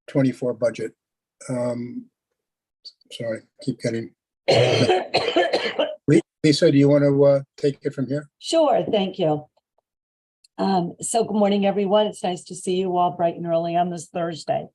FY24 budget. Sorry, keep getting. Lisa, do you want to take it from here? Sure, thank you. So good morning, everyone. It's nice to see you all bright and early on this Thursday.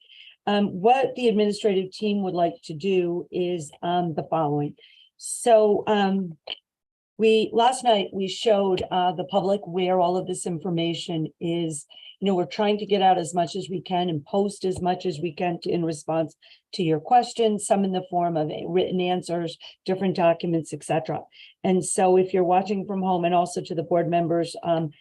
What the administrative team would like to do is the following. So last night we showed the public where all of this information is. You know, we're trying to get out as much as we can and post as much as we can in response to your questions, some in the form of written answers, different documents, etc. And so if you're watching from home, and also to the board members, on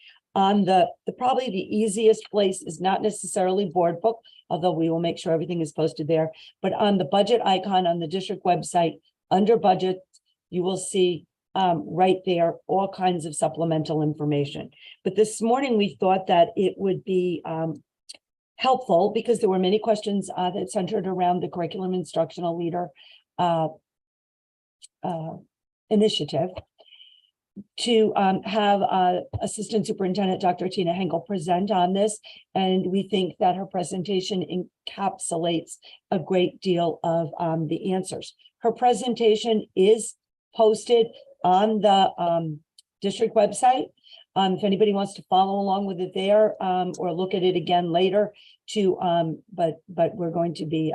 the probably the easiest place is not necessarily board book, although we will make sure everything is posted there, but on the budget icon on the district website, under budget, you will see right there all kinds of supplemental information. But this morning we thought that it would be helpful, because there were many questions that centered around the curriculum instructional leader initiative, to have Assistant Superintendent Dr. Tina Henkel present on this. And we think that her presentation encapsulates a great deal of the answers. Her presentation is posted on the district website. If anybody wants to follow along with it there, or look at it again later but we're going to be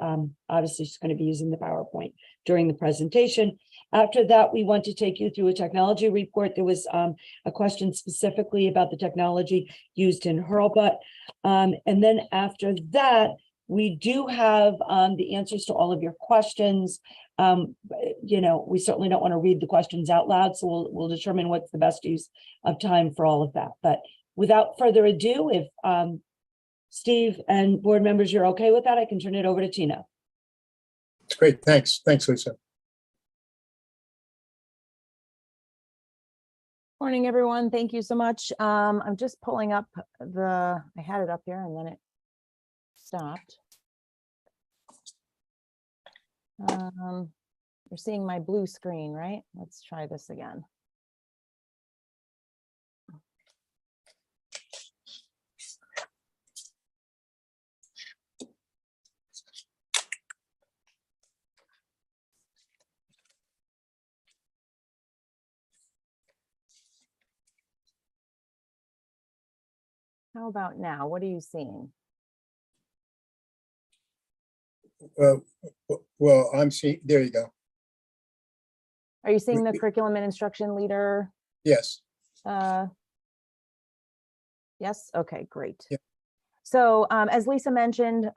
obviously just going to be using the PowerPoint during the presentation. After that, we want to take you through a technology report. There was a question specifically about the technology used in Hurlbut. And then after that, we do have the answers to all of your questions. You know, we certainly don't want to read the questions out loud, so we'll determine what's the best use of time for all of that. But without further ado, if Steve and board members, you're okay with that, I can turn it over to Tina. It's great. Thanks, Lisa. Morning, everyone. Thank you so much. I'm just pulling up I had it up here and then it stopped. You're seeing my blue screen, right? Let's try this again. How about now? What are you seeing? Well, I'm seeing, there you go. Are you seeing the curriculum and instruction leader? Yes. Yes. Okay, great. Yeah. So as Lisa mentioned,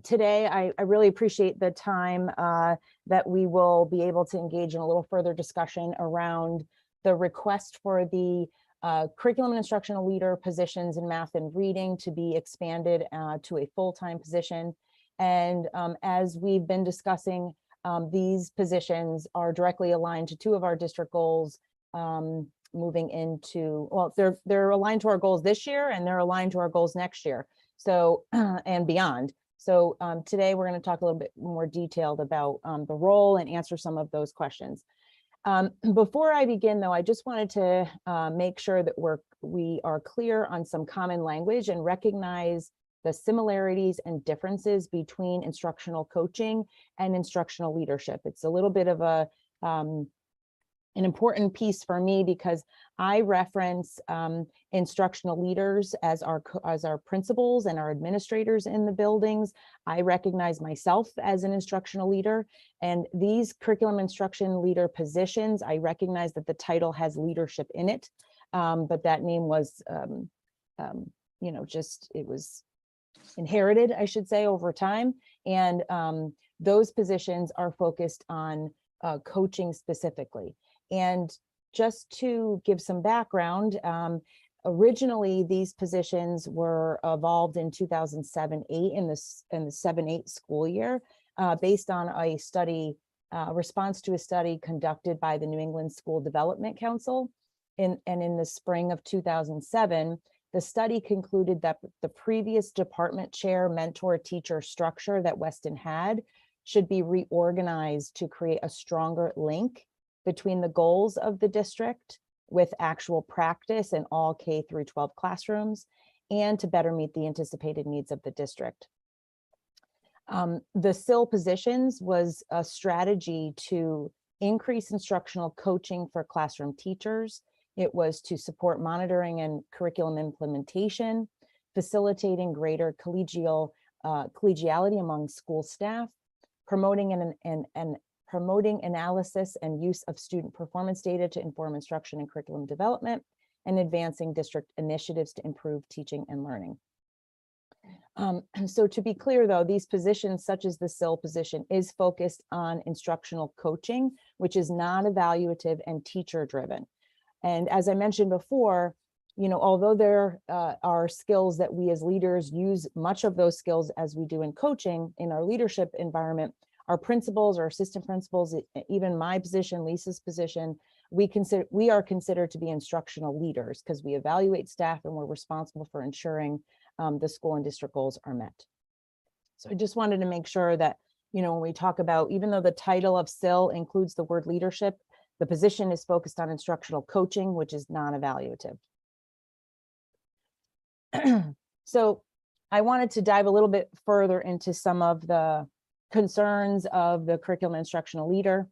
today, I really appreciate the time that we will be able to engage in a little further discussion around the request for the curriculum and instructional leader positions in math and reading to be expanded to a full-time position. And as we've been discussing, these positions are directly aligned to two of our district goals moving into, well, they're aligned to our goals this year and they're aligned to our goals next year. So, and beyond. So today we're going to talk a little bit more detailed about the role and answer some of those questions. Before I begin, though, I just wanted to make sure that we are clear on some common language and recognize the similarities and differences between instructional coaching and instructional leadership. It's a little bit of an important piece for me because I reference instructional leaders as our principals and our administrators in the buildings. I recognize myself as an instructional leader, and these curriculum instruction leader positions, I recognize that the title has leadership in it, but that name was, you know, just, it was inherited, I should say, over time. And those positions are focused on coaching specifically. And just to give some background, originally these positions were evolved in 2007-8 in the 7-8 school year, based on a study, response to a study conducted by the New England School Development Council. And in the spring of 2007, the study concluded that the previous department chair mentor teacher structure that Weston had should be reorganized to create a stronger link between the goals of the district with actual practice in all K-12 classrooms, and to better meet the anticipated needs of the district. The SIL positions was a strategy to increase instructional coaching for classroom teachers. It was to support monitoring and curriculum implementation, facilitating greater collegiality among school staff, promoting promoting analysis and use of student performance data to inform instruction and curriculum development, and advancing district initiatives to improve teaching and learning. So to be clear, though, these positions, such as the SIL position, is focused on instructional coaching, which is non-evaluative and teacher-driven. And as I mentioned before, you know, although there are skills that we as leaders use much of those skills as we do in coaching in our leadership environment, our principals or assistant principals, even my position, Lisa's position, we are considered to be instructional leaders because we evaluate staff and we're responsible for ensuring the school and district goals are met. So I just wanted to make sure that, you know, when we talk about, even though the title of SIL includes the word leadership, the position is focused on instructional coaching, which is non-evaluative. So I wanted to dive a little bit further into some of the concerns of the curriculum instructional leader.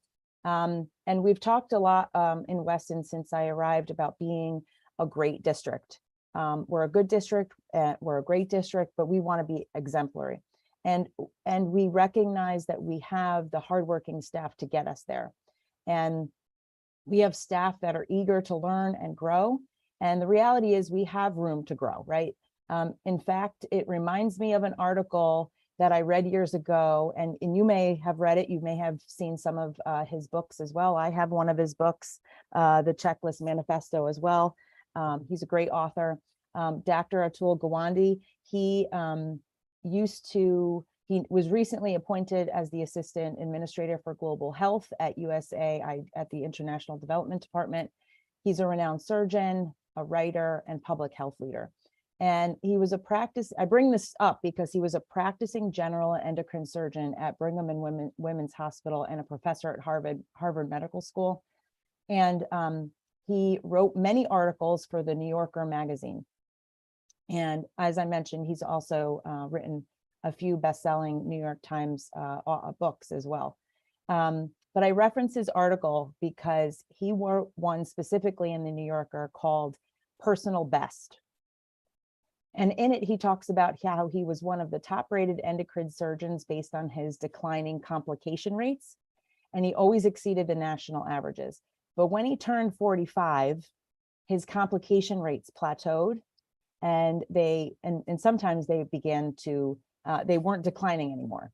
And we've talked a lot in Weston since I arrived about being a great district. We're a good district, we're a great district, but we want to be exemplary. And we recognize that we have the hardworking staff to get us there. And we have staff that are eager to learn and grow. And the reality is we have room to grow, right? In fact, it reminds me of an article that I read years ago, and you may have read it, you may have seen some of his books as well. I have one of his books, The Checklist Manifesto as well. He's a great author. Dr. Atul Gawande, he was recently appointed as the Assistant Administrator for Global Health at USAID at the International Development Department. He's a renowned surgeon, a writer, and public health leader. And he was I bring this up because he was a practicing general endocrine surgeon at Brigham and Women's Hospital and a professor at Harvard Medical School. And he wrote many articles for the New Yorker magazine. And as I mentioned, he's also written a few best-selling New York Times books as well. But I reference his article because he wrote one specifically in the New Yorker called Personal Best. And in it, he talks about how he was one of the top-rated endocrine surgeons based on his declining complication rates, and he always exceeded the national averages. But when he turned 45, his complication rates plateaued, and sometimes they began to, they weren't declining anymore.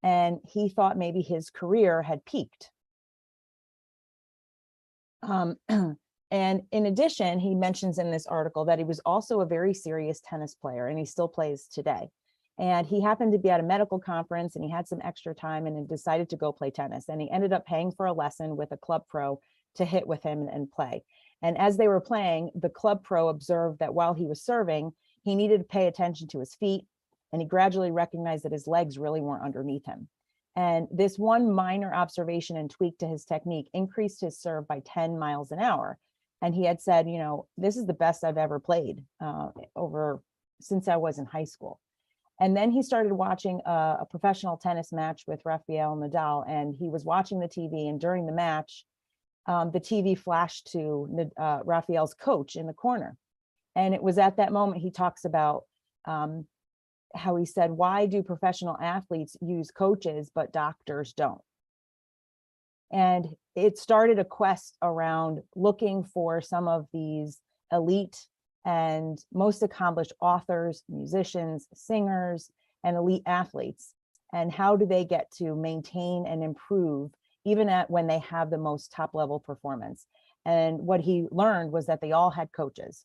And he thought maybe his career had peaked. And in addition, he mentions in this article that he was also a very serious tennis player, and he still plays today. And he happened to be at a medical conference and he had some extra time and decided to go play tennis. And he ended up paying for a lesson with a club pro to hit with him and play. And as they were playing, the club pro observed that while he was serving, he needed to pay attention to his feet, and he gradually recognized that his legs really weren't underneath him. And this one minor observation and tweak to his technique increased his serve by 10 miles an hour. And he had said, you know, this is the best I've ever played since I was in high school. And then he started watching a professional tennis match with Rafael Nadal, and he was watching the TV, and during the match, the TV flashed to Rafael's coach in the corner. And it was at that moment he talks about how he said, why do professional athletes use coaches, but doctors don't? And it started a quest around looking for some of these elite and most accomplished authors, musicians, singers, and elite athletes. And how do they get to maintain and improve even when they have the most top level performance? And what he learned was that they all had coaches.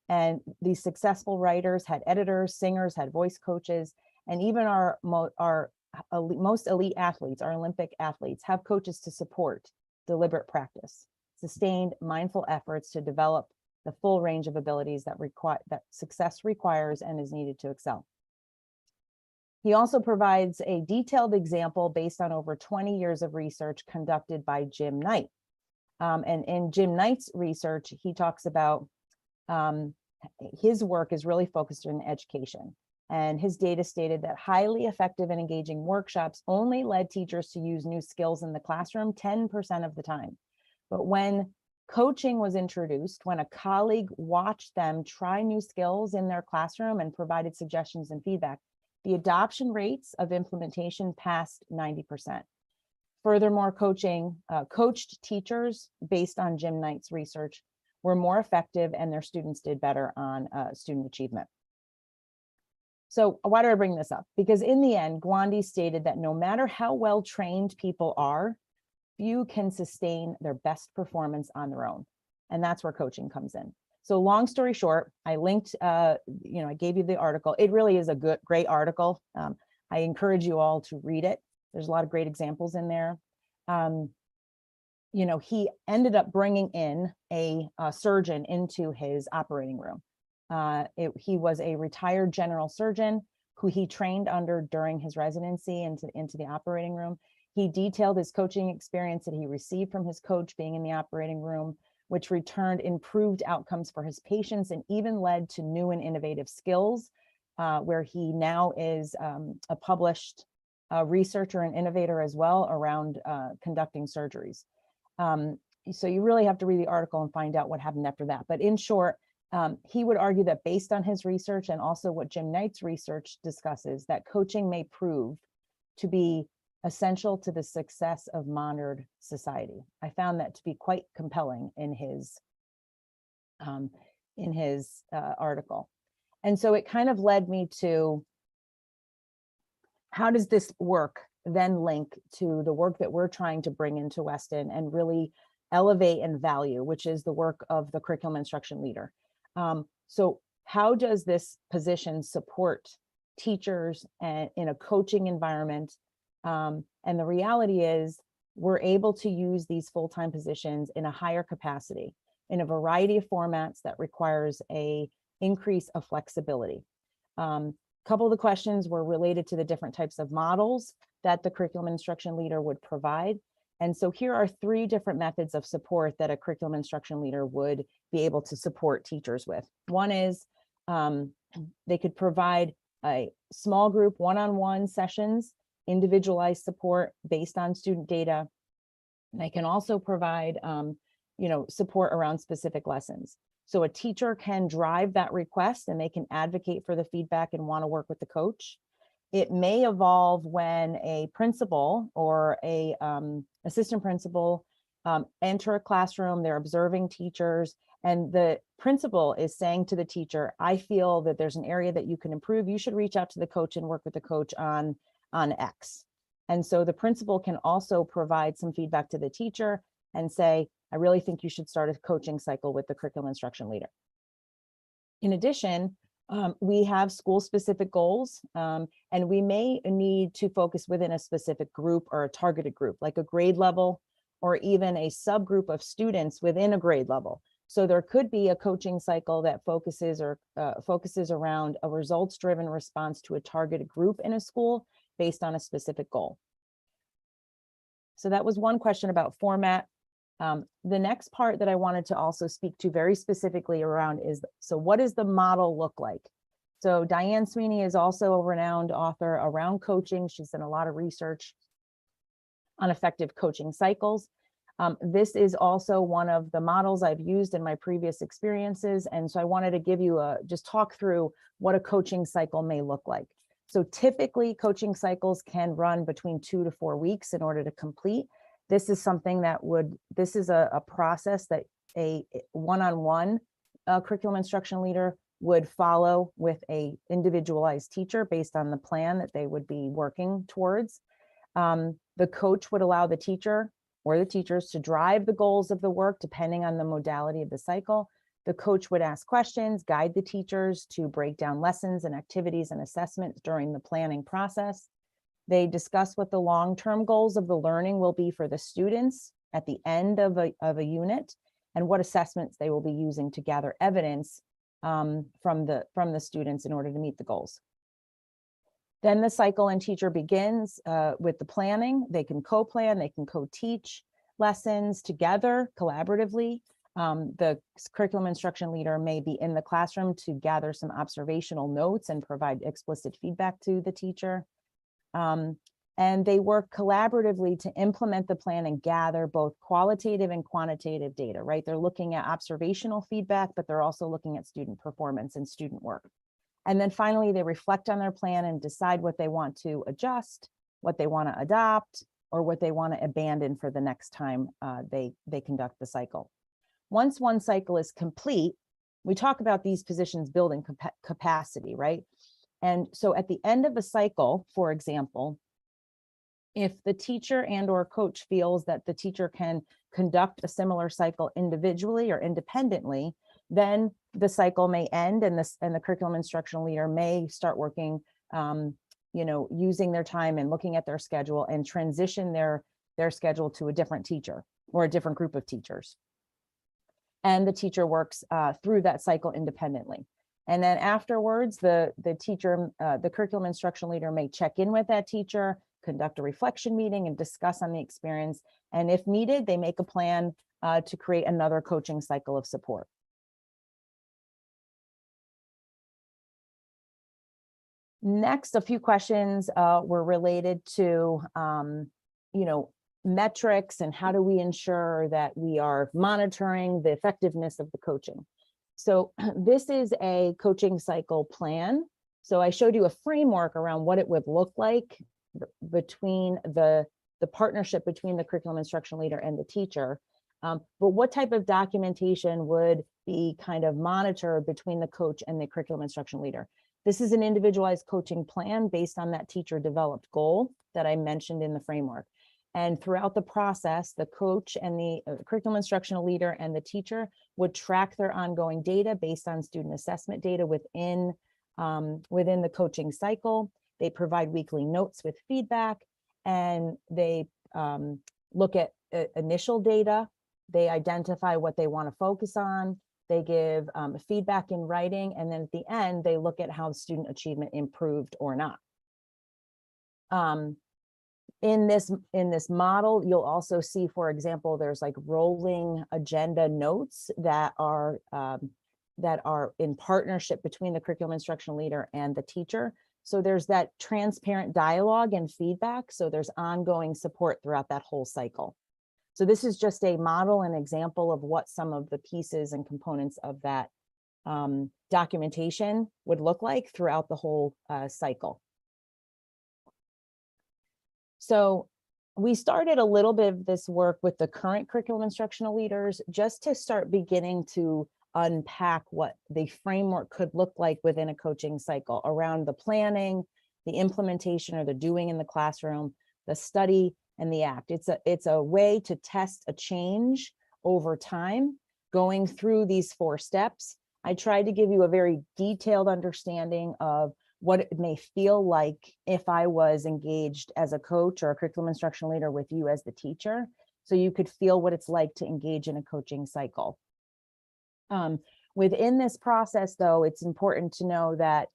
And these successful writers had editors, singers had voice coaches, and even our most elite athletes, our Olympic athletes, have coaches to support deliberate practice, sustained mindful efforts to develop the full range of abilities that success requires and is needed to excel. He also provides a detailed example based on over 20 years of research conducted by Jim Knight. And in Jim Knight's research, he talks about his work is really focused on education. And his data stated that highly effective and engaging workshops only led teachers to use new skills in the classroom 10% of the time. But when coaching was introduced, when a colleague watched them try new skills in their classroom and provided suggestions and feedback, the adoption rates of implementation passed 90%. Furthermore, coached teachers, based on Jim Knight's research, were more effective and their students did better on student achievement. So why do I bring this up? Because in the end, Gwandy stated that no matter how well trained people are, few can sustain their best performance on their own. And that's where coaching comes in. So long story short, I linked, I gave you the article. It really is a great article. I encourage you all to read it. There's a lot of great examples in there. He ended up bringing in a surgeon into his operating room. He was a retired general surgeon who he trained under during his residency into the operating room. He detailed his coaching experience that he received from his coach being in the operating room, which returned improved outcomes for his patients and even led to new and innovative skills, where he now is a published researcher and innovator as well around conducting surgeries. So you really have to read the article and find out what happened after that. But in short, he would argue that based on his research and also what Jim Knight's research discusses, that coaching may prove to be essential to the success of modern society. I found that to be quite compelling in his article. And so it kind of led me to, how does this work then link to the work that we're trying to bring into Weston and really elevate and value, which is the work of the curriculum instruction leader. So how does this position support teachers in a coaching environment? And the reality is we're able to use these full-time positions in a higher capacity in a variety of formats that requires a increase of flexibility. Couple of the questions were related to the different types of models that the curriculum instruction leader would provide. And so here are 3 different methods of support that a curriculum instruction leader would be able to support teachers with. One is they could provide a small group one-on-one sessions, individualized support based on student data. And they can also provide support around specific lessons. So a teacher can drive that request and they can advocate for the feedback and want to work with the coach. It may evolve when a principal or a assistant principal enter a classroom, they're observing teachers, and the principal is saying to the teacher, I feel that there's an area that you can improve. You should reach out to the coach and work with the coach on X. And so the principal can also provide some feedback to the teacher and say, I really think you should start a coaching cycle with the curriculum instruction leader. In addition, we have school-specific goals, and we may need to focus within a specific group or a targeted group, like a grade level, or even a subgroup of students within a grade level. So there could be a coaching cycle that focuses around a results-driven response to a targeted group in a school based on a specific goal. So that was one question about format. The next part that I wanted to also speak to very specifically around is, so what does the model look like? So Diane Sweeney is also a renowned author around coaching. She's done a lot of research on effective coaching cycles. This is also one of the models I've used in my previous experiences. And so I wanted to give you just talk through what a coaching cycle may look like. So typically coaching cycles can run between 2 to 4 weeks in order to complete. This is something that this is a process that a one-on-one curriculum instruction leader would follow with a individualized teacher based on the plan that they would be working towards. The coach would allow the teacher or the teachers to drive the goals of the work depending on the modality of the cycle. The coach would ask questions, guide the teachers to break down lessons and activities and assessments during the planning process. They discuss what the long-term goals of the learning will be for the students at the end of a unit, and what assessments they will be using to gather evidence from the students in order to meet the goals. Then the cycle and teacher begins with the planning. They can co-plan, they can co-teach lessons together collaboratively. The curriculum instruction leader may be in the classroom to gather some observational notes and provide explicit feedback to the teacher. And they work collaboratively to implement the plan and gather both qualitative and quantitative data, right? They're looking at observational feedback, but they're also looking at student performance and student work. And then finally, they reflect on their plan and decide what they want to adjust, what they want to adopt, or what they want to abandon for the next time they conduct the cycle. Once one cycle is complete, we talk about these positions building capacity, right? And so at the end of a cycle, for example, if the teacher and or coach feels that the teacher can conduct a similar cycle individually or independently, then the cycle may end and the curriculum instructional leader may start working, using their time and looking at their schedule and transition their schedule to a different teacher or a different group of teachers. And the teacher works through that cycle independently. And then afterwards, the curriculum instructional leader may check in with that teacher, conduct a reflection meeting and discuss on the experience. And if needed, they make a plan to create another coaching cycle of support. Next, a few questions were related to, metrics and how do we ensure that we are monitoring the effectiveness of the coaching. So this is a coaching cycle plan. So I showed you a framework around what it would look like between the partnership between the curriculum instruction leader and the teacher. But what type of documentation would be kind of monitored between the coach and the curriculum instruction leader? This is an individualized coaching plan based on that teacher developed goal that I mentioned in the framework. And throughout the process, the coach and the curriculum instructional leader and the teacher would track their ongoing data based on student assessment data within the coaching cycle. They provide weekly notes with feedback, and they look at initial data. They identify what they want to focus on. They give feedback in writing, and then at the end, they look at how student achievement improved or not. In this model, you'll also see, for example, there's like rolling agenda notes that are in partnership between the curriculum instructional leader and the teacher. So there's that transparent dialogue and feedback. So there's ongoing support throughout that whole cycle. So this is just a model and example of what some of the pieces and components of that documentation would look like throughout the whole cycle. So we started a little bit of this work with the current curriculum instructional leaders just to start beginning to unpack what the framework could look like within a coaching cycle around the planning, the implementation or the doing in the classroom, the study and the act. It's a way to test a change over time going through these 4 steps. I tried to give you a very detailed understanding of what it may feel like if I was engaged as a coach or a curriculum instructional leader with you as the teacher, so you could feel what it's like to engage in a coaching cycle. Within this process, though, it's important to know that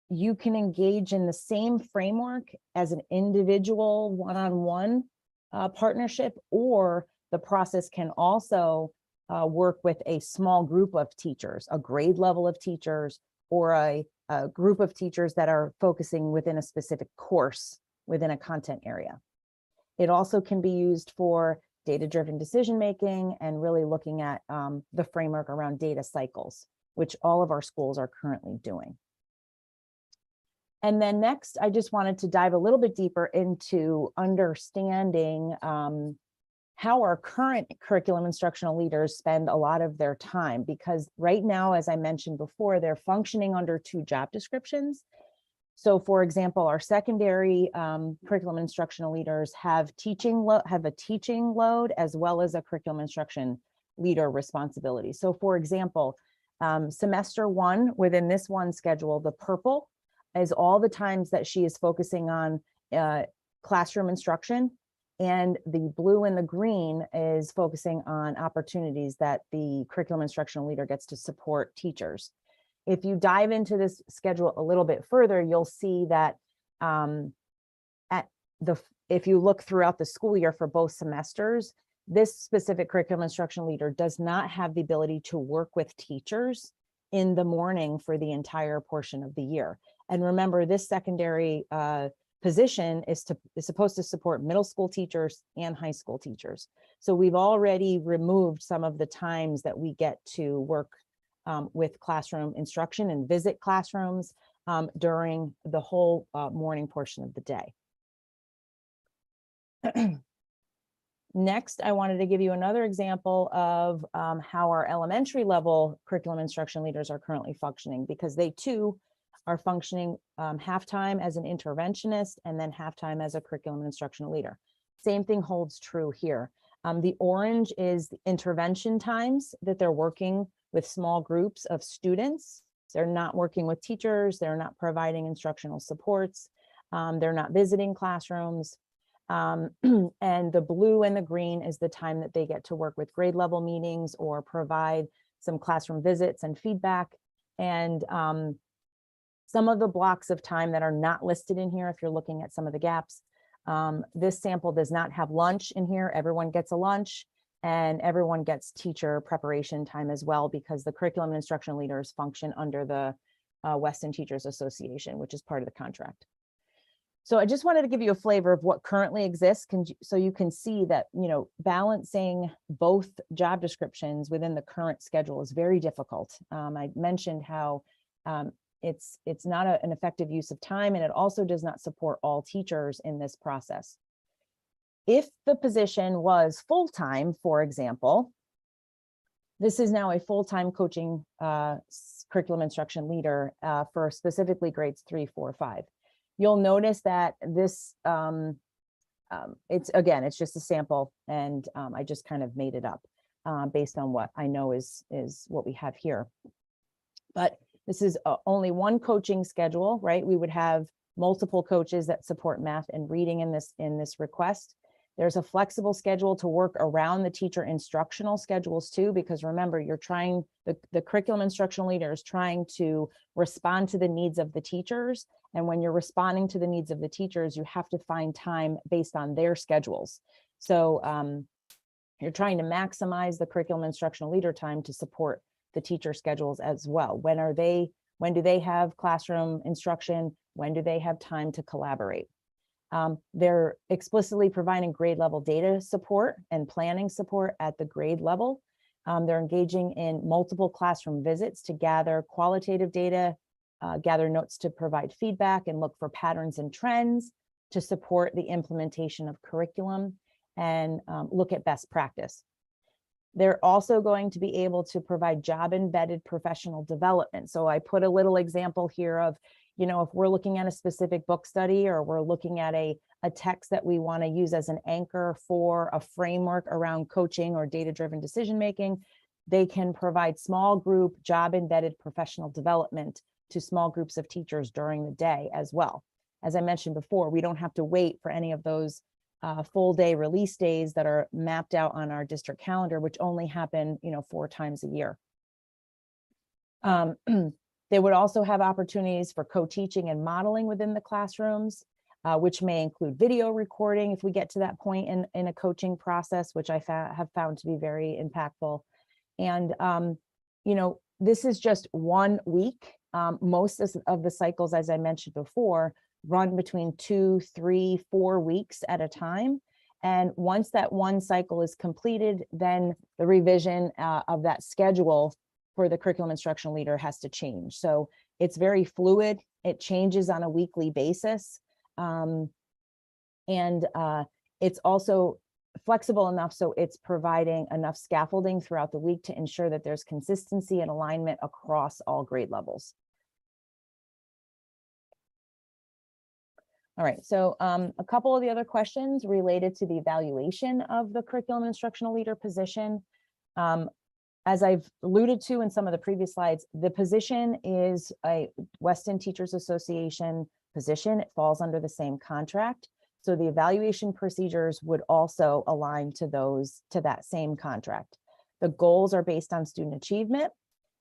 you can engage in the same framework as an individual one-on-one partnership, or the process can also work with a small group of teachers, a grade level of teachers, or a group of teachers that are focusing within a specific course within a content area. It also can be used for data-driven decision-making and really looking at the framework around data cycles, which all of our schools are currently doing. And then next, I just wanted to dive a little bit deeper into understanding how our current curriculum instructional leaders spend a lot of their time, because right now, as I mentioned before, they're functioning under 2 job descriptions. So for example, our secondary curriculum instructional leaders have a teaching load as well as a curriculum instruction leader responsibility. So for example, semester 1 within this one schedule, the purple is all the times that she is focusing on classroom instruction, and the blue and the green is focusing on opportunities that the curriculum instructional leader gets to support teachers. If you dive into this schedule a little bit further, you'll see that if you look throughout the school year for both semesters, this specific curriculum instruction leader does not have the ability to work with teachers in the morning for the entire portion of the year. And remember, this secondary position is supposed to support middle school teachers and high school teachers. So we've already removed some of the times that we get to work with classroom instruction and visit classrooms during the whole morning portion of the day. Next, I wanted to give you another example of how our elementary level curriculum instruction leaders are currently functioning, because they too are functioning half-time as an interventionist and then half-time as a curriculum instructional leader. Same thing holds true here. The orange is the intervention times that they're working with small groups of students. They're not working with teachers. They're not providing instructional supports. They're not visiting classrooms. And the blue and the green is the time that they get to work with grade level meetings or provide some classroom visits and feedback. And some of the blocks of time that are not listed in here, if you're looking at some of the gaps, this sample does not have lunch in here. Everyone gets a lunch and everyone gets teacher preparation time as well, because the curriculum and instructional leaders function under the Weston Teachers Association, which is part of the contract. So I just wanted to give you a flavor of what currently exists, so you can see that, you know, balancing both job descriptions within the current schedule is very difficult. I mentioned how it's not an effective use of time, and it also does not support all teachers in this process. If the position was full-time, for example, this is now a full-time coaching curriculum instruction leader for specifically grades 3, 4, 5. You'll notice that this, it's just a sample, and I just kind of made it up based on what I know is what we have here. But this is only one coaching schedule, right? We would have multiple coaches that support math and reading in this request. There's a flexible schedule to work around the teacher instructional schedules too, because remember, you're trying, the curriculum instructional leader is trying to respond to the needs of the teachers. And when you're responding to the needs of the teachers, you have to find time based on their schedules. So you're trying to maximize the curriculum instructional leader time to support the teacher schedules as well. When do they have classroom instruction? When do they have time to collaborate? They're explicitly providing grade level data support and planning support at the grade level. They're engaging in multiple classroom visits to gather qualitative data, gather notes to provide feedback, and look for patterns and trends to support the implementation of curriculum and look at best practice. They're also going to be able to provide job embedded professional development. So I put a little example here of, you know, if we're looking at a specific book study, or we're looking at a text that we want to use as an anchor for a framework around coaching or data-driven decision-making, they can provide small group job embedded professional development to small groups of teachers during the day as well. As I mentioned before, we don't have to wait for any of those full day release days that are mapped out on our district calendar, which only happen, you know, 4 times a year. They would also have opportunities for co-teaching and modeling within the classrooms, which may include video recording if we get to that point in a coaching process, which I have found to be very impactful. And, you know, this is just 1 week. Most of the cycles, as I mentioned before, run between 2, 3, 4 weeks at a time. And once that one cycle is completed, then the revision of that schedule for the curriculum instructional leader has to change. So it's very fluid. It changes on a weekly basis. It's also flexible enough so it's providing enough scaffolding throughout the week to ensure that there's consistency and alignment across all grade levels. All right, so a couple of the other questions related to the evaluation of the curriculum instructional leader position. As I've alluded to in some of the previous slides, the position is a Weston Teachers Association position. It falls under the same contract. So the evaluation procedures would also align to that same contract. The goals are based on student achievement.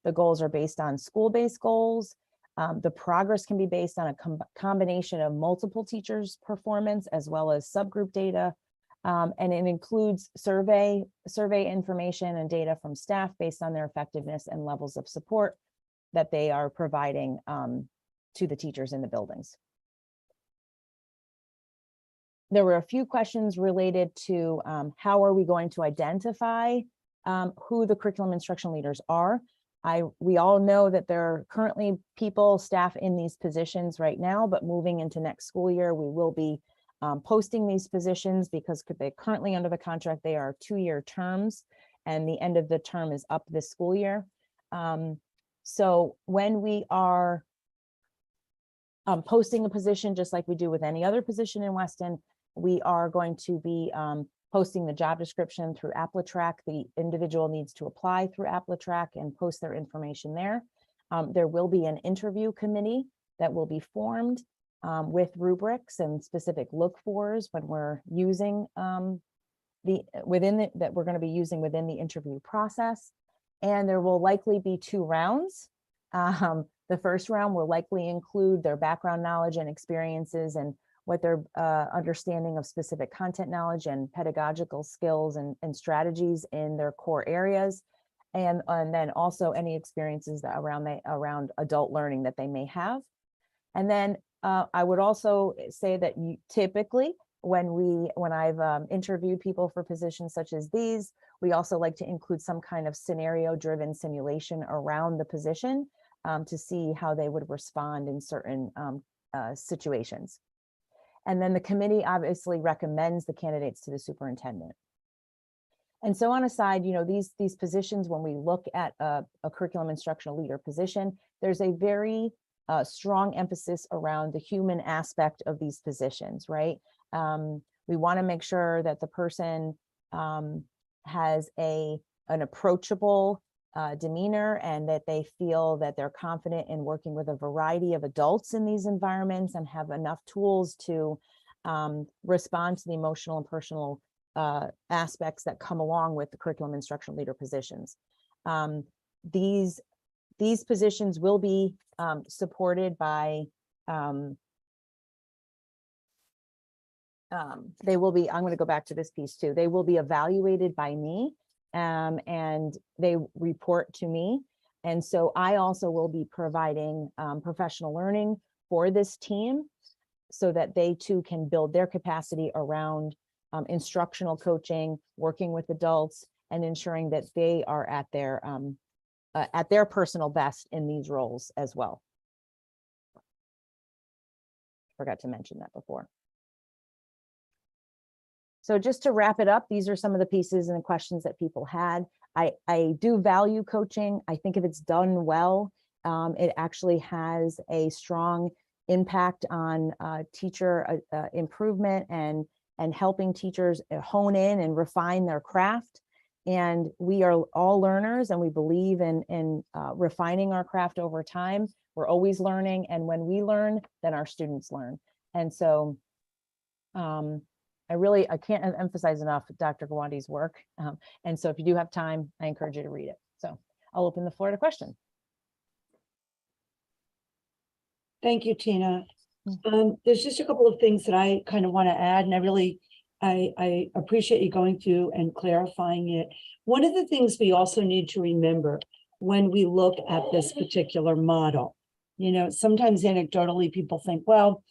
The goals are based on school-based goals. The progress can be based on a combination of multiple teachers' performance as well as subgroup data. And it includes survey information and data from staff based on their effectiveness and levels of support that they are providing to the teachers in the buildings. There were a few questions related to how are we going to identify who the curriculum instruction leaders are. We all know that there are currently staff in these positions right now, but moving into next school year, we will be posting these positions because they're currently under the contract. They are 2-year terms and the end of the term is up this school year. So when we are posting a position, just like we do with any other position in Weston, we are going to be posting the job description through AppleTrack. The individual needs to apply through AppleTrack and post their information there. There will be an interview committee that will be formed with rubrics and specific look-fors when we're using that we're going to be using within the interview process. And there will likely be 2 rounds. The first round will likely include their background knowledge and experiences and what their understanding of specific content knowledge and pedagogical skills and strategies in their core areas. And then also any experiences that around adult learning that they may have. And then I would also say that typically when I've interviewed people for positions such as these, we also like to include some kind of scenario-driven simulation around the position to see how they would respond in certain situations. And then the committee obviously recommends the candidates to the superintendent. And so on a side, these positions, when we look at a curriculum instructional leader position, there's a very strong emphasis around the human aspect of these positions, right? We want to make sure that the person has an approachable demeanor and that they feel that they're confident in working with a variety of adults in these environments and have enough tools to respond to the emotional and personal aspects that come along with the curriculum instructional leader positions. These positions will be supported by they will be, I'm going to go back to this piece too. They will be evaluated by me and they report to me. And so I also will be providing professional learning for this team so that they too can build their capacity around instructional coaching, working with adults, and ensuring that they are at their personal best in these roles as well. Forgot to mention that before. So just to wrap it up, these are some of the pieces and the questions that people had. I do value coaching. I think if it's done well, it actually has a strong impact on teacher improvement and helping teachers hone in and refine their craft. And we are all learners and we believe in refining our craft over time. We're always learning. And when we learn, then our students learn. And so I can't emphasize enough Dr. Gawande's work. And so if you do have time, I encourage you to read it. So I'll open the floor to questions. Thank you, Tina. There's just a couple of things that I kind of want to add, and I appreciate you going through and clarifying it. One of the things we also need to remember when we look at this particular model, sometimes anecdotally people think, well,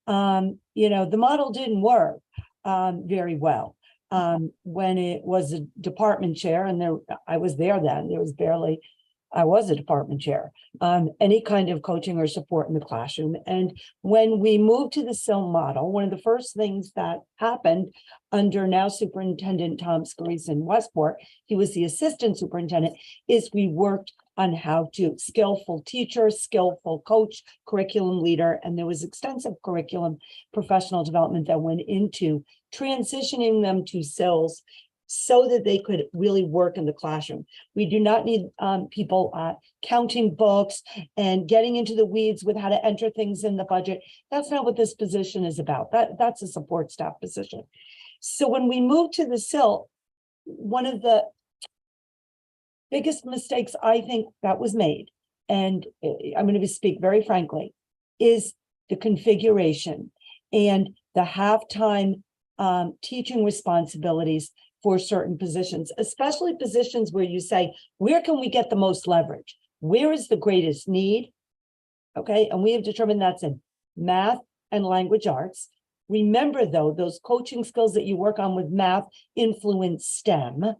the model didn't work very well. When it was a department chair, and I was there then, I was a department chair, any kind of coaching or support in the classroom. And when we moved to the SIL model, one of the first things that happened under now Superintendent Tom Scarice in Westport, he was the assistant superintendent, is we worked on how to skillful teacher, skillful coach, curriculum leader, and there was extensive curriculum professional development that went into transitioning them to SILs so that they could really work in the classroom. We do not need people counting books and getting into the weeds with how to enter things in the budget. That's not what this position is about. That's a support staff position. So when we moved to the SIL, one of the biggest mistakes I think that was made, and I'm going to speak very frankly, is the configuration and the halftime teaching responsibilities for certain positions, especially positions where you say, where can we get the most leverage? Where is the greatest need? Okay, and we have determined that's in math and language arts. Remember, though, those coaching skills that you work on with math influence STEM,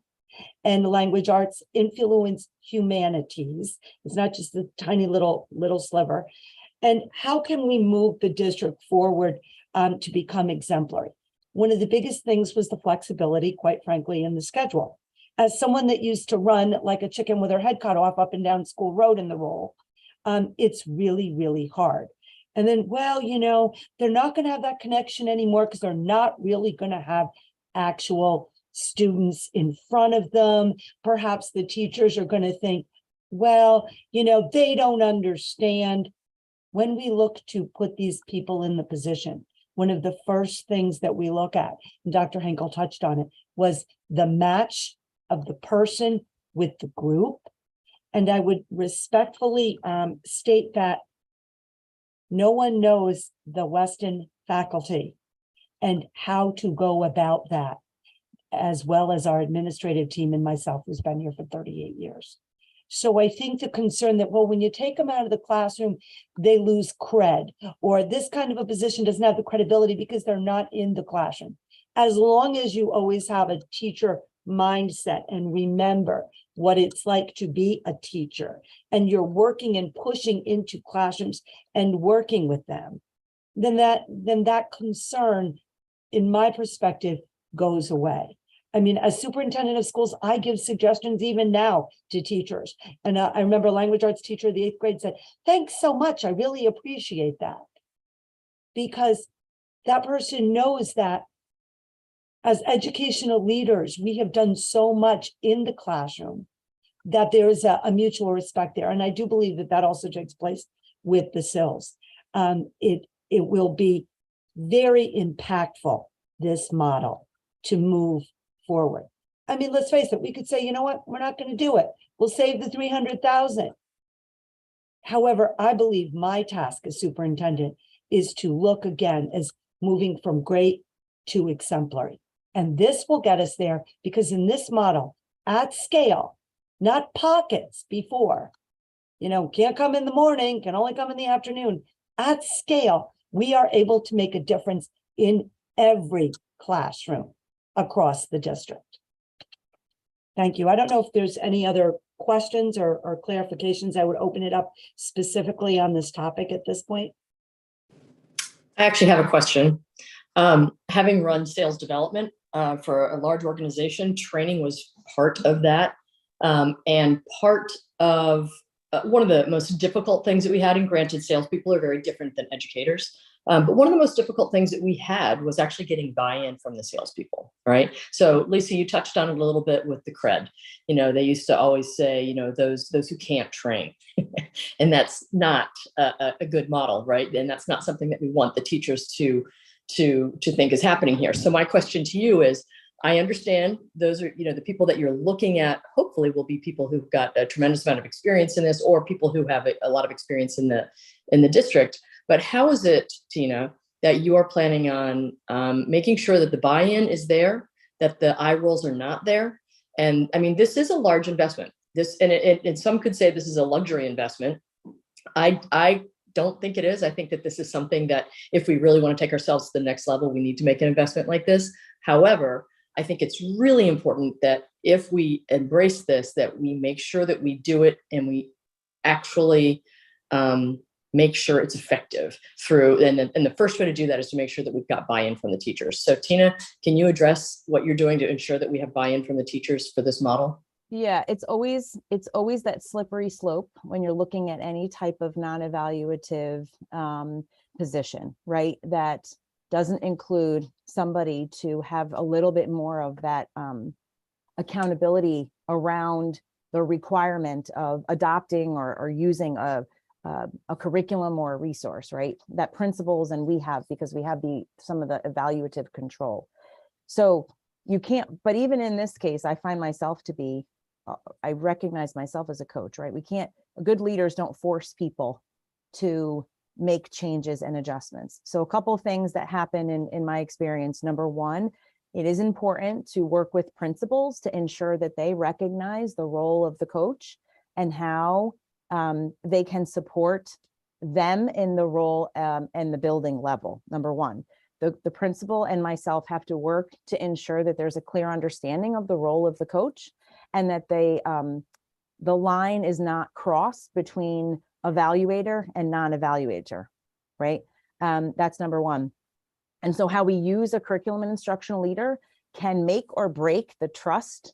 and language arts influence humanities. It's not just a tiny little sliver. And how can we move the district forward to become exemplary? One of the biggest things was the flexibility, quite frankly, in the schedule. As someone that used to run like a chicken with her head cut off up and down School Road in the role, it's really, really hard. And then, well, you know, they're not going to have that connection anymore because they're not really going to have actual students in front of them. Perhaps the teachers are going to think, well, you know, they don't understand. When we look to put these people in the position, one of the first things that we look at, and Dr. Henkel touched on it, was the match of the person with the group. And I would respectfully state that no one knows the Weston faculty and how to go about that, as well as our administrative team and myself, who's been here for 38 years. So I think the concern that, well, when you take them out of the classroom, they lose cred, or this kind of a position doesn't have the credibility because they're not in the classroom. As long as you always have a teacher mindset and remember what it's like to be a teacher, and you're working and pushing into classrooms and working with them, then that concern, in my perspective, goes away. I mean, as superintendent of schools, I give suggestions even now to teachers. And I remember a language arts teacher of the 8th grade said, thanks so much. I really appreciate that. Because that person knows that as educational leaders, we have done so much in the classroom that there is a mutual respect there. And I do believe that that also takes place with the SILs. It will be very impactful, this model, to move forward. I mean, let's face it, we could say, you know what, we're not going to do it. We'll save the 300,000. However, I believe my task as superintendent is to look again as moving from great to exemplary. And this will get us there because in this model, at scale, not pockets before, you know, can't come in the morning, can only come in the afternoon. At scale, we are able to make a difference in every classroom across the district. Thank you. I don't know if there's any other questions or clarifications. I would open it up specifically on this topic at this point. I actually have a question. Having run sales development for a large organization, training was part of that. And part of one of the most difficult things that we had, and granted, salespeople are very different than educators, but one of the most difficult things that we had was actually getting buy-in from the salespeople, right? So Lisa, you touched on it a little bit with the cred. You know, they used to always say, you know, those who can't train, and that's not a good model, right? And that's not something that we want the teachers to think is happening here. So my question to you is, I understand those are, you know, the people that you're looking at, hopefully will be people who've got a tremendous amount of experience in this, or people who have a lot of experience in the district. But how is it, Tina, that you are planning on making sure that the buy-in is there, that the eye rolls are not there? And I mean, this is a large investment. And some could say this is a luxury investment. I don't think it is. I think that this is something that if we really want to take ourselves to the next level, we need to make an investment like this. However, I think it's really important that if we embrace this, that we make sure that we do it and we actually make sure it's effective through, and the first way to do that is to make sure that we've got buy-in from the teachers. So Tina, can you address what you're doing to ensure that we have buy-in from the teachers for this model? Yeah, it's always that slippery slope when you're looking at any type of non-evaluative position, right? That doesn't include somebody to have a little bit more of that accountability around the requirement of adopting or using a curriculum or a resource, right? That principals and we have, because we have some of the evaluative control. So you can't, but even in this case, I find myself to be, I recognize myself as a coach, right? Good leaders don't force people to make changes and adjustments. So a couple of things that happen in my experience. Number one, it is important to work with principals to ensure that they recognize the role of the coach and how they can support them in the role and the building level. Number one, the principal and myself have to work to ensure that there's a clear understanding of the role of the coach, and that the line is not crossed between evaluator and non-evaluator, right? That's number one. And so how we use a curriculum and instructional leader can make or break the trust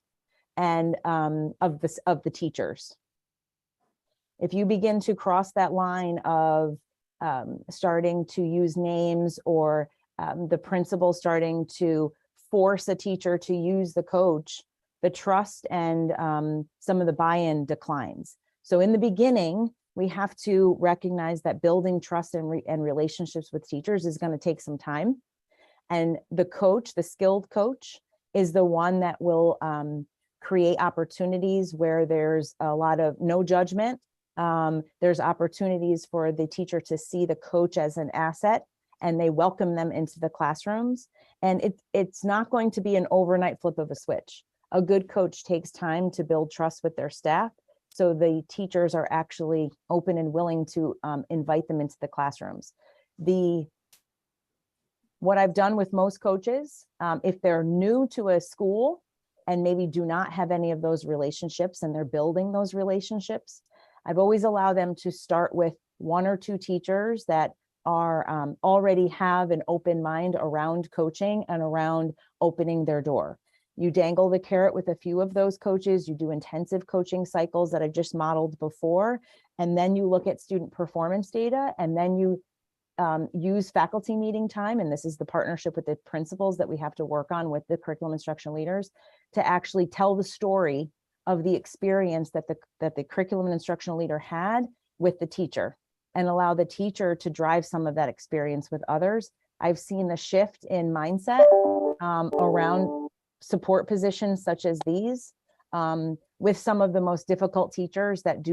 and of the teachers. If you begin to cross that line of starting to use names, or the principal starting to force a teacher to use the coach, the trust and some of the buy-in declines. So in the beginning, we have to recognize that building trust and relationships with teachers is going to take some time. And the coach, the skilled coach, is the one that will create opportunities where there's a lot of no judgment. There's opportunities for the teacher to see the coach as an asset, and they welcome them into the classrooms. And it's not going to be an overnight flip of a switch. A good coach takes time to build trust with their staff, so the teachers are actually open and willing to invite them into the classrooms. What I've done with most coaches, if they're new to a school and maybe do not have any of those relationships and they're building those relationships, I've always allowed them to start with one or two teachers that are already have an open mind around coaching and around opening their door. You dangle the carrot with a few of those coaches, you do intensive coaching cycles that I just modeled before, and then you look at student performance data, and then you use faculty meeting time, and this is the partnership with the principals that we have to work on with the curriculum instruction leaders, to actually tell the story of the experience that the curriculum and instructional leader had with the teacher, and allow the teacher to drive some of that experience with others. I've seen the shift in mindset around support positions such as these, with some of the most difficult teachers that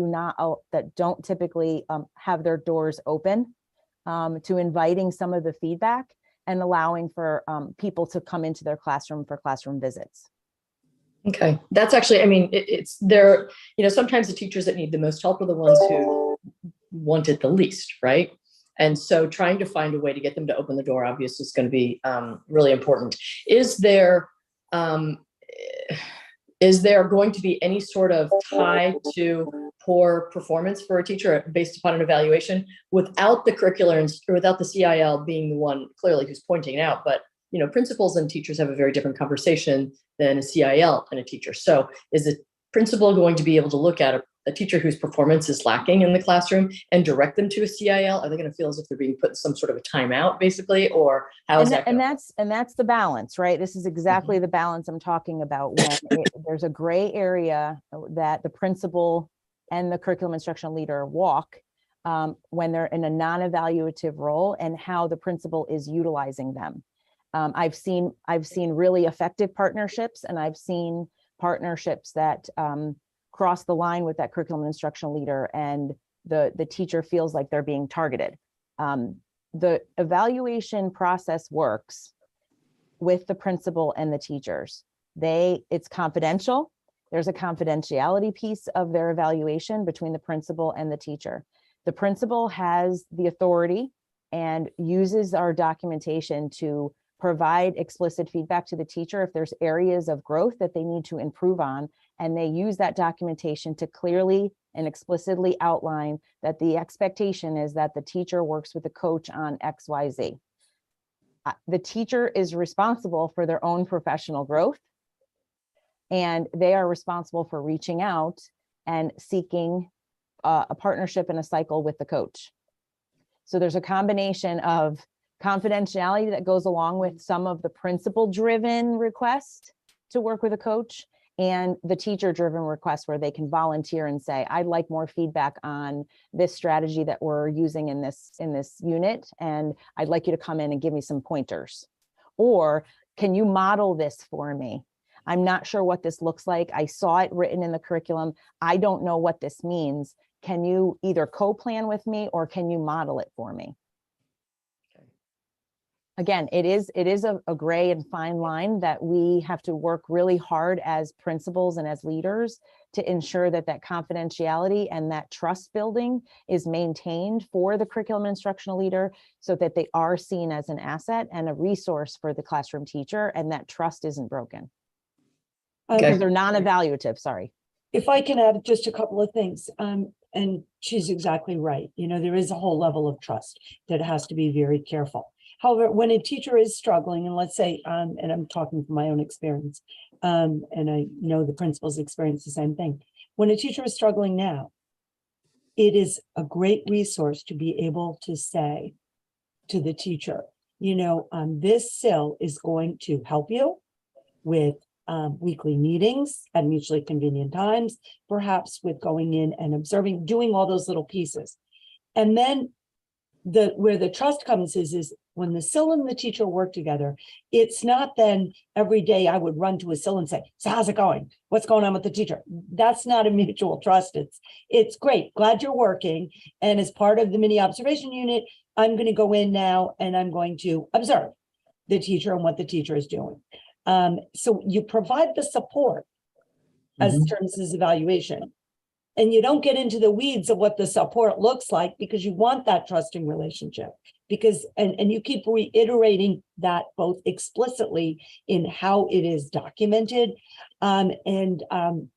don't typically have their doors open, to inviting some of the feedback and allowing for people to come into their classroom for classroom visits. Okay, that's actually, I mean, it's there, sometimes the teachers that need the most help are the ones who want it the least, right? And so trying to find a way to get them to open the door, obviously, is going to be really important. Is there going to be any sort of tie to poor performance for a teacher based upon an evaluation without the curricular or without the CIL being the one clearly who's pointing it out? But principals and teachers have a very different conversation than a CIL and a teacher. So is the principal going to be able to look at a teacher whose performance is lacking in the classroom and direct them to a CIL? Are they going to feel as if they're being put in some sort of a timeout, basically, or how is that going? And that's the balance, right? This is exactly the balance I'm talking about. When there's a gray area that the principal and the curriculum instructional leader walk when they're in a non-evaluative role, and how the principal is utilizing them. I've seen really effective partnerships, and I've seen partnerships that cross the line with that curriculum instructional leader, and the teacher feels like they're being targeted. The evaluation process works with the principal and the teachers. It's confidential. There's a confidentiality piece of their evaluation between the principal and the teacher. The principal has the authority and uses our documentation to provide explicit feedback to the teacher if there's areas of growth that they need to improve on, and they use that documentation to clearly and explicitly outline that the expectation is that the teacher works with the coach on XYZ. The teacher is responsible for their own professional growth, and they are responsible for reaching out and seeking a partnership and a cycle with the coach. So there's a combination of confidentiality that goes along with some of the principal-driven requests to work with a coach, and the teacher-driven requests where they can volunteer and say, I'd like more feedback on this strategy that we're using in this unit, and I'd like you to come in and give me some pointers. Or can you model this for me? I'm not sure what this looks like. I saw it written in the curriculum. I don't know what this means. can you either co-plan with me or can you model it for me? Again, it is a gray and fine line that we have to work really hard as principals and as leaders to ensure that that confidentiality and that trust building is maintained for the curriculum and instructional leader, so that they are seen as an asset and a resource for the classroom teacher, and that trust isn't broken. Because they're non-evaluative, sorry. If I can add just a couple of things, and she's exactly right. There is a whole level of trust that has to be very careful. However, when a teacher is struggling, and let's say, and I'm talking from my own experience, and I know the principals experience the same thing. When a teacher is struggling now, it is a great resource to be able to say to the teacher, this SIL is going to help you with weekly meetings at mutually convenient times, perhaps with going in and observing, doing all those little pieces. And then where the trust comes is when the SIL and the teacher work together, it's not then every day I would run to a SIL and say, so how's it going? What's going on with the teacher? That's not a mutual trust. It's great. Glad you're working. And as part of the mini observation unit, I'm going to go in now and I'm going to observe the teacher and what the teacher is doing. So you provide the support as terms as evaluation. And you don't get into the weeds of what the support looks like, because you want that trusting relationship, because, and you keep reiterating that both explicitly in how it is documented, and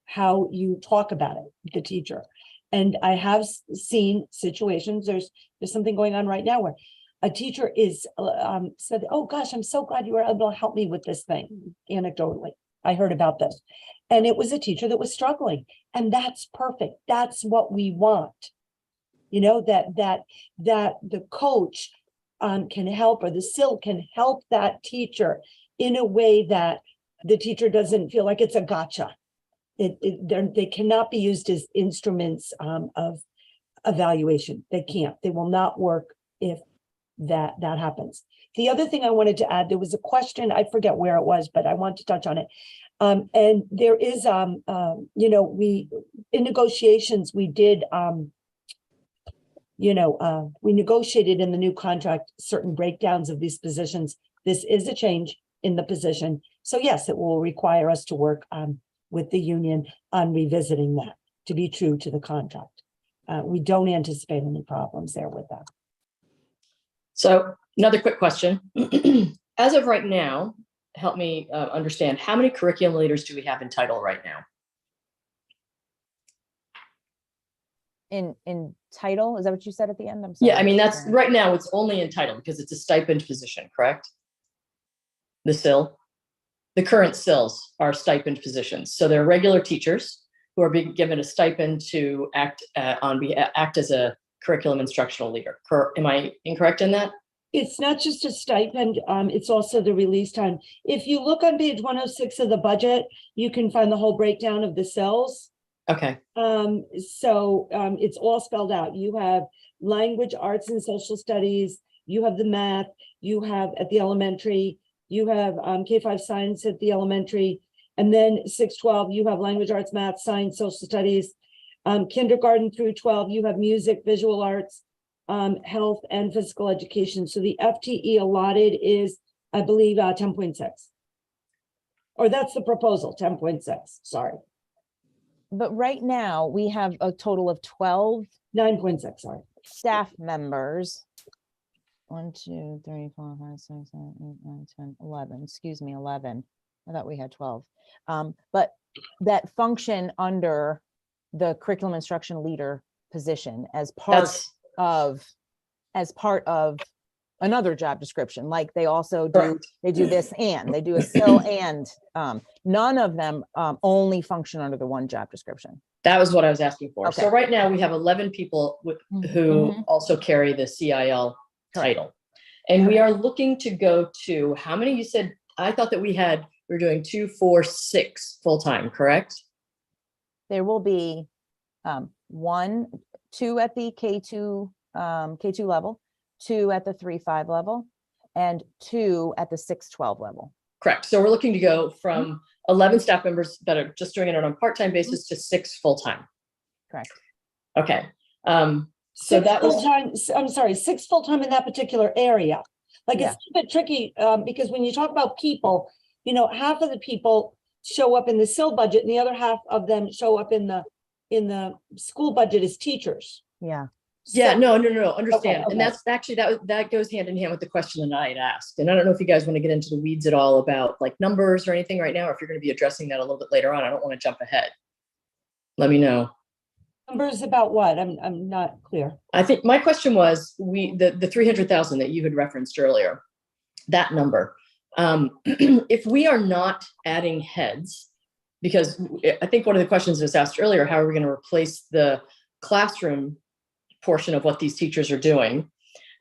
how you talk about it, the teacher. And I have seen situations, there's something going on right now where a teacher is said, oh gosh, I'm so glad you were able to help me with this thing. Anecdotally, I heard about this. And it was a teacher that was struggling. And that's perfect. That's what we want. That the coach can help, or the SIL can help that teacher in a way that the teacher doesn't feel like it's a gotcha. They cannot be used as instruments of evaluation. They can't. They will not work if that happens. The other thing I wanted to add, there was a question, I forget where it was, but I want to touch on it. And there is, we, in negotiations, we did, we negotiated in the new contract certain breakdowns of these positions. This is a change in the position. So yes, it will require us to work with the union on revisiting that to be true to the contract. We don't anticipate any problems there with that. So another quick question. As of right now, help me understand, how many curriculum leaders do we have in title right now? In title, is that what you said at the end? I'm sorry. Yeah, I mean, that's right now, it's only in title because it's a stipend position, correct? The SIL, the current SILs are stipend positions. So they're regular teachers who are being given a stipend to act as a curriculum instructional leader. Am I incorrect in that? It's not just a stipend, it's also the release time. If you look on page 106 of the budget, you can find the whole breakdown of the cells. Okay. So it's all spelled out. You have language, arts, and social studies. You have the math. You have at the elementary. You have K-5 science at the elementary. And then 6-12, you have language, arts, math, science, social studies. Kindergarten through 12, you have music, visual arts, health, and physical education. So the FTE allotted is, I believe, 10.6. Or that's the proposal, 10.6, sorry. But right now we have a total of 12 9.6, sorry. staff members. 1, 2, 3, 4, 5, 6, 7, 8, 9, 10, 11, excuse me, 11. I thought we had 12. But that function under the curriculum instruction leader position as part of another job description. Like they also do, they do this and they do a SIL and none of them only function under the one job description. That was what I was asking for. Okay. So right now we have 11 people who also carry the CIL title. And we are looking to go to, how many you said? I thought that we're doing 2, 4, 6 full-time, correct? There will be 1, 2 at the K2 level, 2 at the 3-5 level, and 2 at the 6-12 level. Correct. So we're looking to go from 11 staff members that are just doing it on a part-time basis to 6 full-time. Correct. Okay. So Six that was, full-time, I'm sorry, 6 full-time in that particular area. Like Yeah. it's a bit tricky, because when you talk about people, half of the people show up in the SIL budget and the other half of them show up in the school budget as teachers. Yeah. yeah, So- no, understand. okay. And that's actually, that goes hand in hand with the question that I had asked. And I don't know if you guys want to get into the weeds at all about like numbers or anything right now, or if you're going to be addressing that a little bit later on. I don't want to jump ahead. Let me know. Numbers about what? I'm not clear. I think my question was the 300,000 that you had referenced earlier, that number. If we are not adding heads, because I think one of the questions that was asked earlier, how are we going to replace the classroom portion of what these teachers are doing?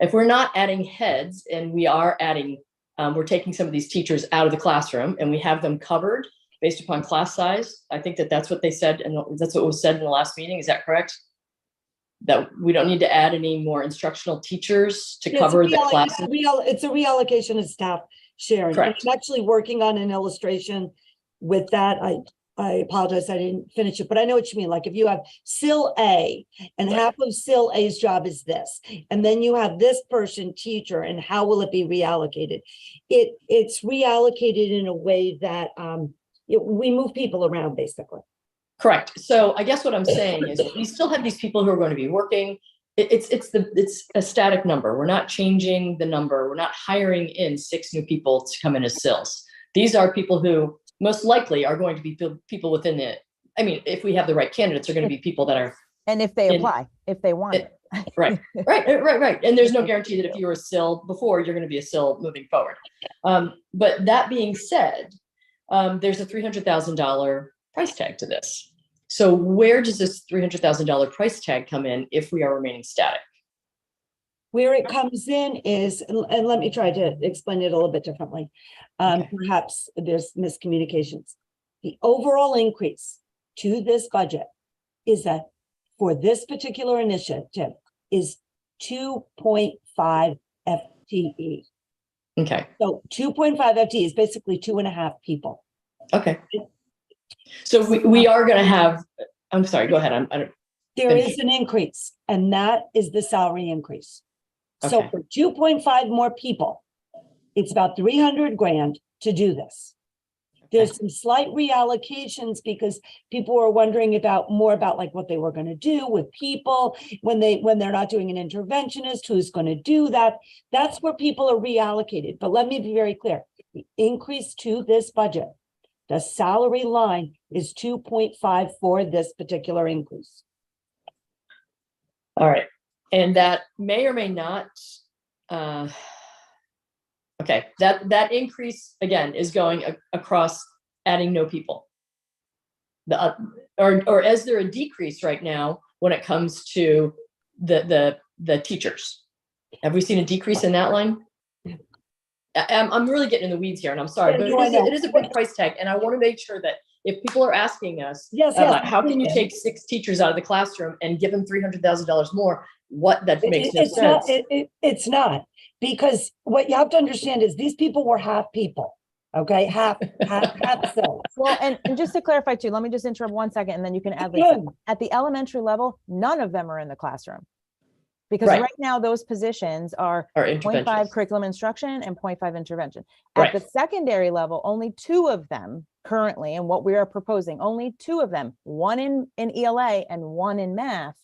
If we're not adding heads and we are adding, we're taking some of these teachers out of the classroom and we have them covered based upon class size. I think that's what they said, and that's what was said in the last meeting. Is that correct? That we don't need to add any more instructional teachers to cover the classes? It's a reallocation of staff, Sharon. Correct. I'm actually working on an illustration with that. I apologize, I didn't finish it, but I know what you mean. Like if you have SIL A and half of SIL A's job is this, and then you have this person teacher, and how will it be reallocated? It's reallocated in a way that we move people around basically. Correct. So I guess what I'm saying is we still have these people who are going to be working. It's a static number. We're not changing the number. We're not hiring in 6 new people to come in as SILs. These are people who most likely are going to be people within the, I mean, if we have the right candidates, are going to be people that are. And if they apply, if they want it. Right. And there's no guarantee that if you were a SIL before, you're going to be a SIL moving forward. But that being said, there's a $300,000 price tag to this. So where does this $300,000 price tag come in if we are remaining static? Where it comes in is, and let me try to explain it a little bit differently. Okay. Perhaps there's miscommunications. The overall increase to this budget is that for this particular initiative is 2.5 FTE. Okay. So 2.5 FTE is basically 2.5 people. Okay. So we are going to have, I'm sorry, go ahead. There is an increase, and that is the salary increase. So Okay. for 2.5 more people, it's about 300 grand to do this. There's some slight reallocations because people were wondering more about like what they were going to do with people when they're not doing an interventionist, who's going to do that. That's where people are reallocated. But let me be very clear. The increase to this budget, the salary line is 2.5 for this particular increase. All right. And that may or may not, okay, that increase again is going across adding no people. Or is there a decrease right now when it comes to the teachers? Have we seen a decrease in that line? I'm really getting in the weeds here, and I'm sorry, but it is a big price tag, and I want to make sure that if people are asking us, Yes, how can you take 6 teachers out of the classroom and give them $300,000 more? What that makes no sense. It's not, because what you have to understand is these people were half people. Okay, half cells. Well, and just to clarify too, let me just interrupt 1 second and then you can add Lisa. At the elementary level, none of them are in the classroom. Because right now those positions are 0.5 curriculum instruction and 0.5 intervention. At the secondary level, only 2 of them currently, and what we are proposing, only 2 of them, 1 in ELA and 1 in math,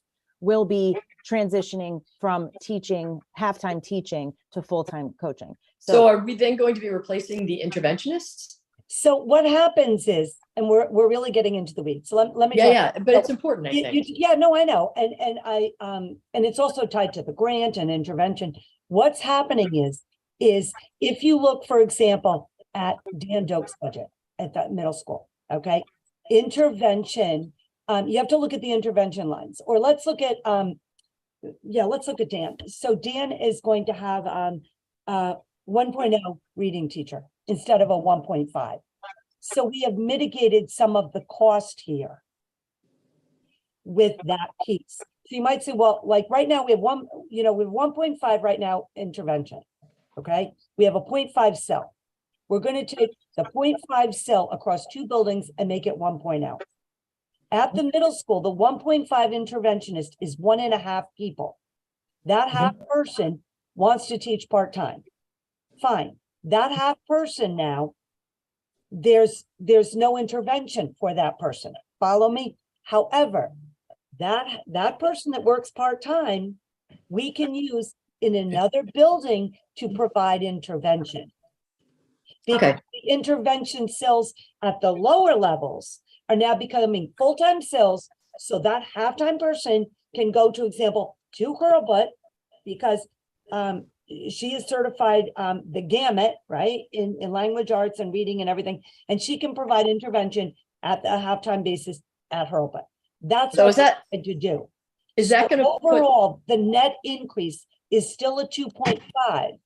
will be transitioning from teaching, half-time teaching to full-time coaching. So are we then going to be replacing the interventionists? So what happens is, and we're really getting into the weeds. So let me. But it's important, I think. No, I know, and it's also tied to the grant and intervention. What's happening is if you look, for example, at Dan Doak's budget at that middle school, okay, intervention. You have to look at the intervention lines, or let's look at let's look at Dan. So Dan is going to have 1.0 reading teacher instead of a 1.5. So we have mitigated some of the cost here with that piece. So you might say, well, like right now we have 1.5 right now intervention. Okay, we have a 0.5 cell. We're going to take the 0.5 cell across 2 buildings and make it 1.0. At the middle school, the 1.5 interventionist is 1.5 people. That half person wants to teach part-time. Fine. That half person now, there's no intervention for that person. Follow me? However, that person that works part-time, we can use in another building to provide intervention. Because Okay. the intervention cells at the lower levels are now becoming full-time cells, so that half-time person can go, to example, to Hurlbut, because she is certified the gamut, right, in language arts and reading and everything, and she can provide intervention at the half-time basis at Hurlbut. That's So what is that, we had to do. is that So going to put, overall, the net increase is still a 2.5.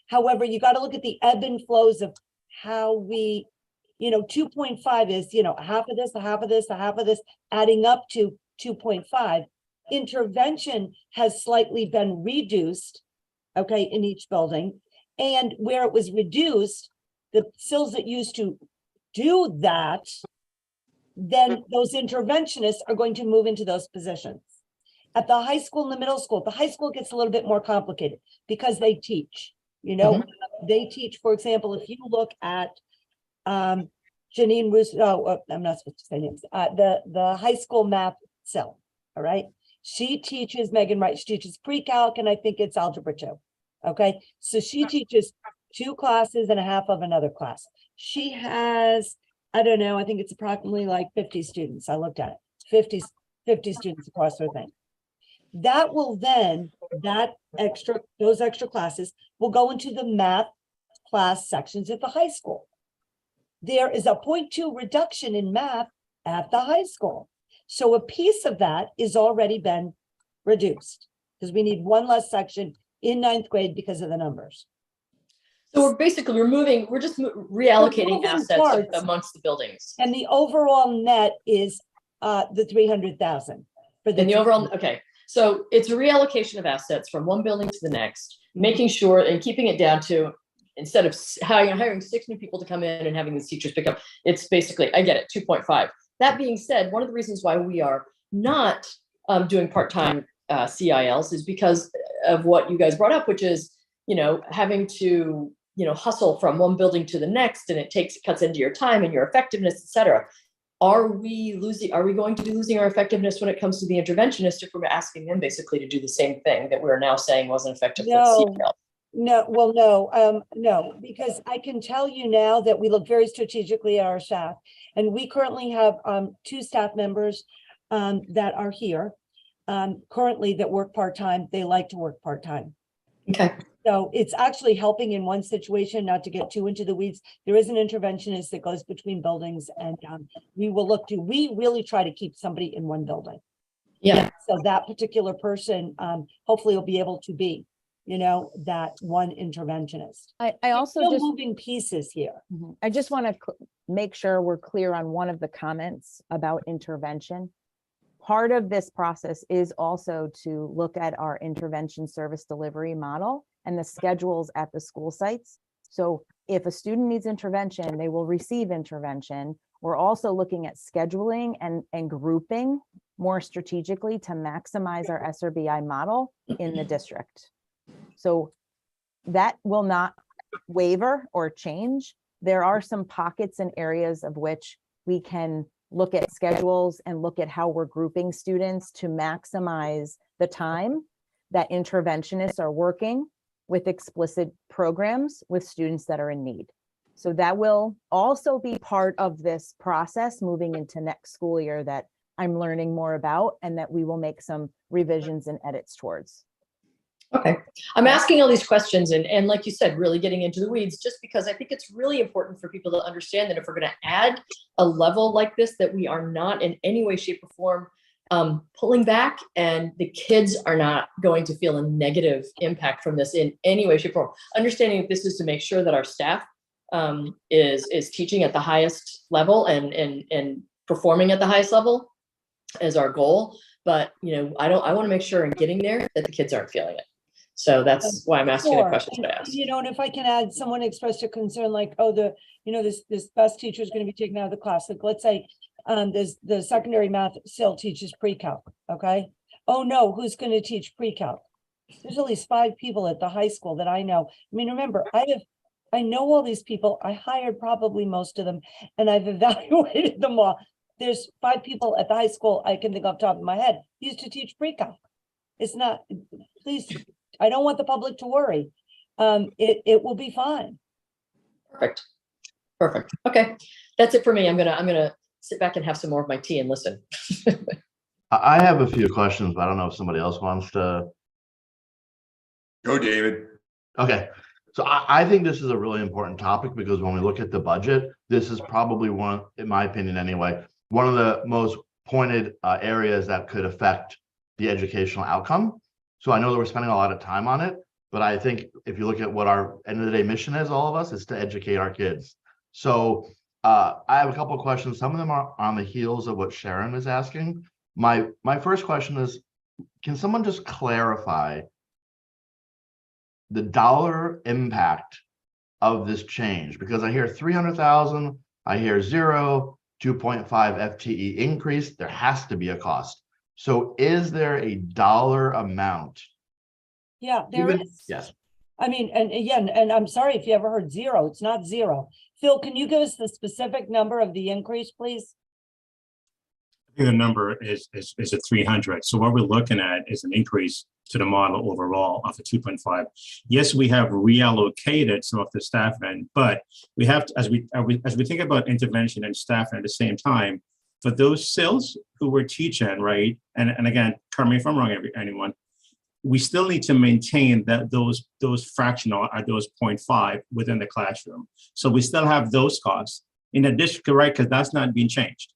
However, you got to look at the ebb and flows of how we, 2.5 is, a half of this, a half of this, a half of this, adding up to 2.5. Intervention has slightly been reduced, okay, in each building. And where it was reduced, the SILs that used to do that, then those interventionists are going to move into those positions. At the high school and the middle school, the high school gets a little bit more complicated because they teach, they teach, for example, if you look at Janine Russo, I'm not supposed to say names, the high school math cell, all right? She teaches, Megan Wright, she teaches pre-calc, and I think it's algebra 2, okay? So she teaches 2 classes and a half of another class. She has, I don't know, I think it's approximately like 50 students. I looked at it, 50 students across her thing. That will then, those extra classes will go into the math class sections at the high school. There is a 0.2 reduction in math at the high school. So a piece of that is already been reduced because we need one less section in 9th grade because of the numbers. so we're basically we're just reallocating moving assets parts. amongst the buildings. And the overall net is the 300,000 for And the overall, okay. So it's a reallocation of assets from one building to the next, making sure and keeping it down to, instead of hiring 6 new people to come in and having these teachers pick up, it's basically, I get it, 2.5. That being said, one of the reasons why we are not doing part-time CILs is because of what you guys brought up, which is, having to, hustle from one building to the next, and it cuts into your time and your effectiveness, et cetera. Are we going to be losing our effectiveness when it comes to the interventionist if we're asking them basically to do the same thing that we're now saying wasn't effective for the CIL? No, because I can tell you now that we look very strategically at our staff, and we currently have 2 staff members that are here currently that work part-time. They like to work part-time. Okay. So it's actually helping in one situation, not to get too into the weeds. There is an interventionist that goes between buildings, and we really try to keep somebody in one building. Yeah. So that particular person hopefully will be able to be, that one interventionist. I also Still just moving pieces here. I just want to make sure we're clear on one of the comments about intervention. Part of this process is also to look at our intervention service delivery model and the schedules at the school sites. So if a student needs intervention, they will receive intervention. We're also looking at scheduling and grouping more strategically to maximize our SRBI model in the district. So that will not waver or change. There are some pockets and areas of which we can look at schedules and look at how we're grouping students to maximize the time that interventionists are working with explicit programs with students that are in need. So that will also be part of this process moving into next school year that I'm learning more about, and that we will make some revisions and edits towards. Okay. I'm asking all these questions and like you said, really getting into the weeds, just because I think it's really important for people to understand that if we're going to add a level like this, that we are not in any way, shape, or form pulling back, and the kids are not going to feel a negative impact from this in any way, shape, or form. Understanding that this is to make sure that our staff is teaching at the highest level and performing at the highest level is our goal. But I want to make sure in getting there that the kids aren't feeling it. So that's why I'm asking the questions I asked. And if I can add, someone expressed a concern like, oh, this best teacher is going to be taken out of the class. Like, let's say there's the secondary math still teaches pre-calc, okay? Oh no, who's going to teach pre-calc? There's at least 5 people at the high school that I know. I mean, remember, I know all these people. I hired probably most of them, and I've evaluated them all. There's 5 people at the high school I can think off the top of my head used to teach pre-calc. It's not, please, I don't want the public to worry. It will be fine. Perfect. Perfect. Okay. That's it for me. I'm gonna sit back and have some more of my tea and listen. I have a few questions, but I don't know if somebody else wants to. Go, David. Okay, so I think this is a really important topic because when we look at the budget, this is probably one, in my opinion anyway, one of the most pointed areas that could affect the educational outcome. So I know that we're spending a lot of time on it, but I think if you look at what our end of the day mission is, all of us, is to educate our kids. So I have a couple of questions. Some of them are on the heels of what Sharon is asking. My first question is, can someone just clarify the dollar impact of this change? Because I hear 300,000, I hear 0, 2.5 FTE increase. There has to be a cost. So is there a dollar amount? Yeah, there is. Yes. I mean, and again, and I'm sorry if you ever heard 0, it's not 0. Phil, can you give us the specific number of the increase, please? I think the number is at 300. So what we're looking at is an increase to the model overall of the 2.5. Yes, we have reallocated some of the staff in, but we have to, as we think about intervention and staffing at the same time, for those SILs who we're teaching, right? And again, correct me if I'm wrong, anyone, we still need to maintain that those fractional are those 0.5 within the classroom. So we still have those costs in addition, right? Because that's not being changed.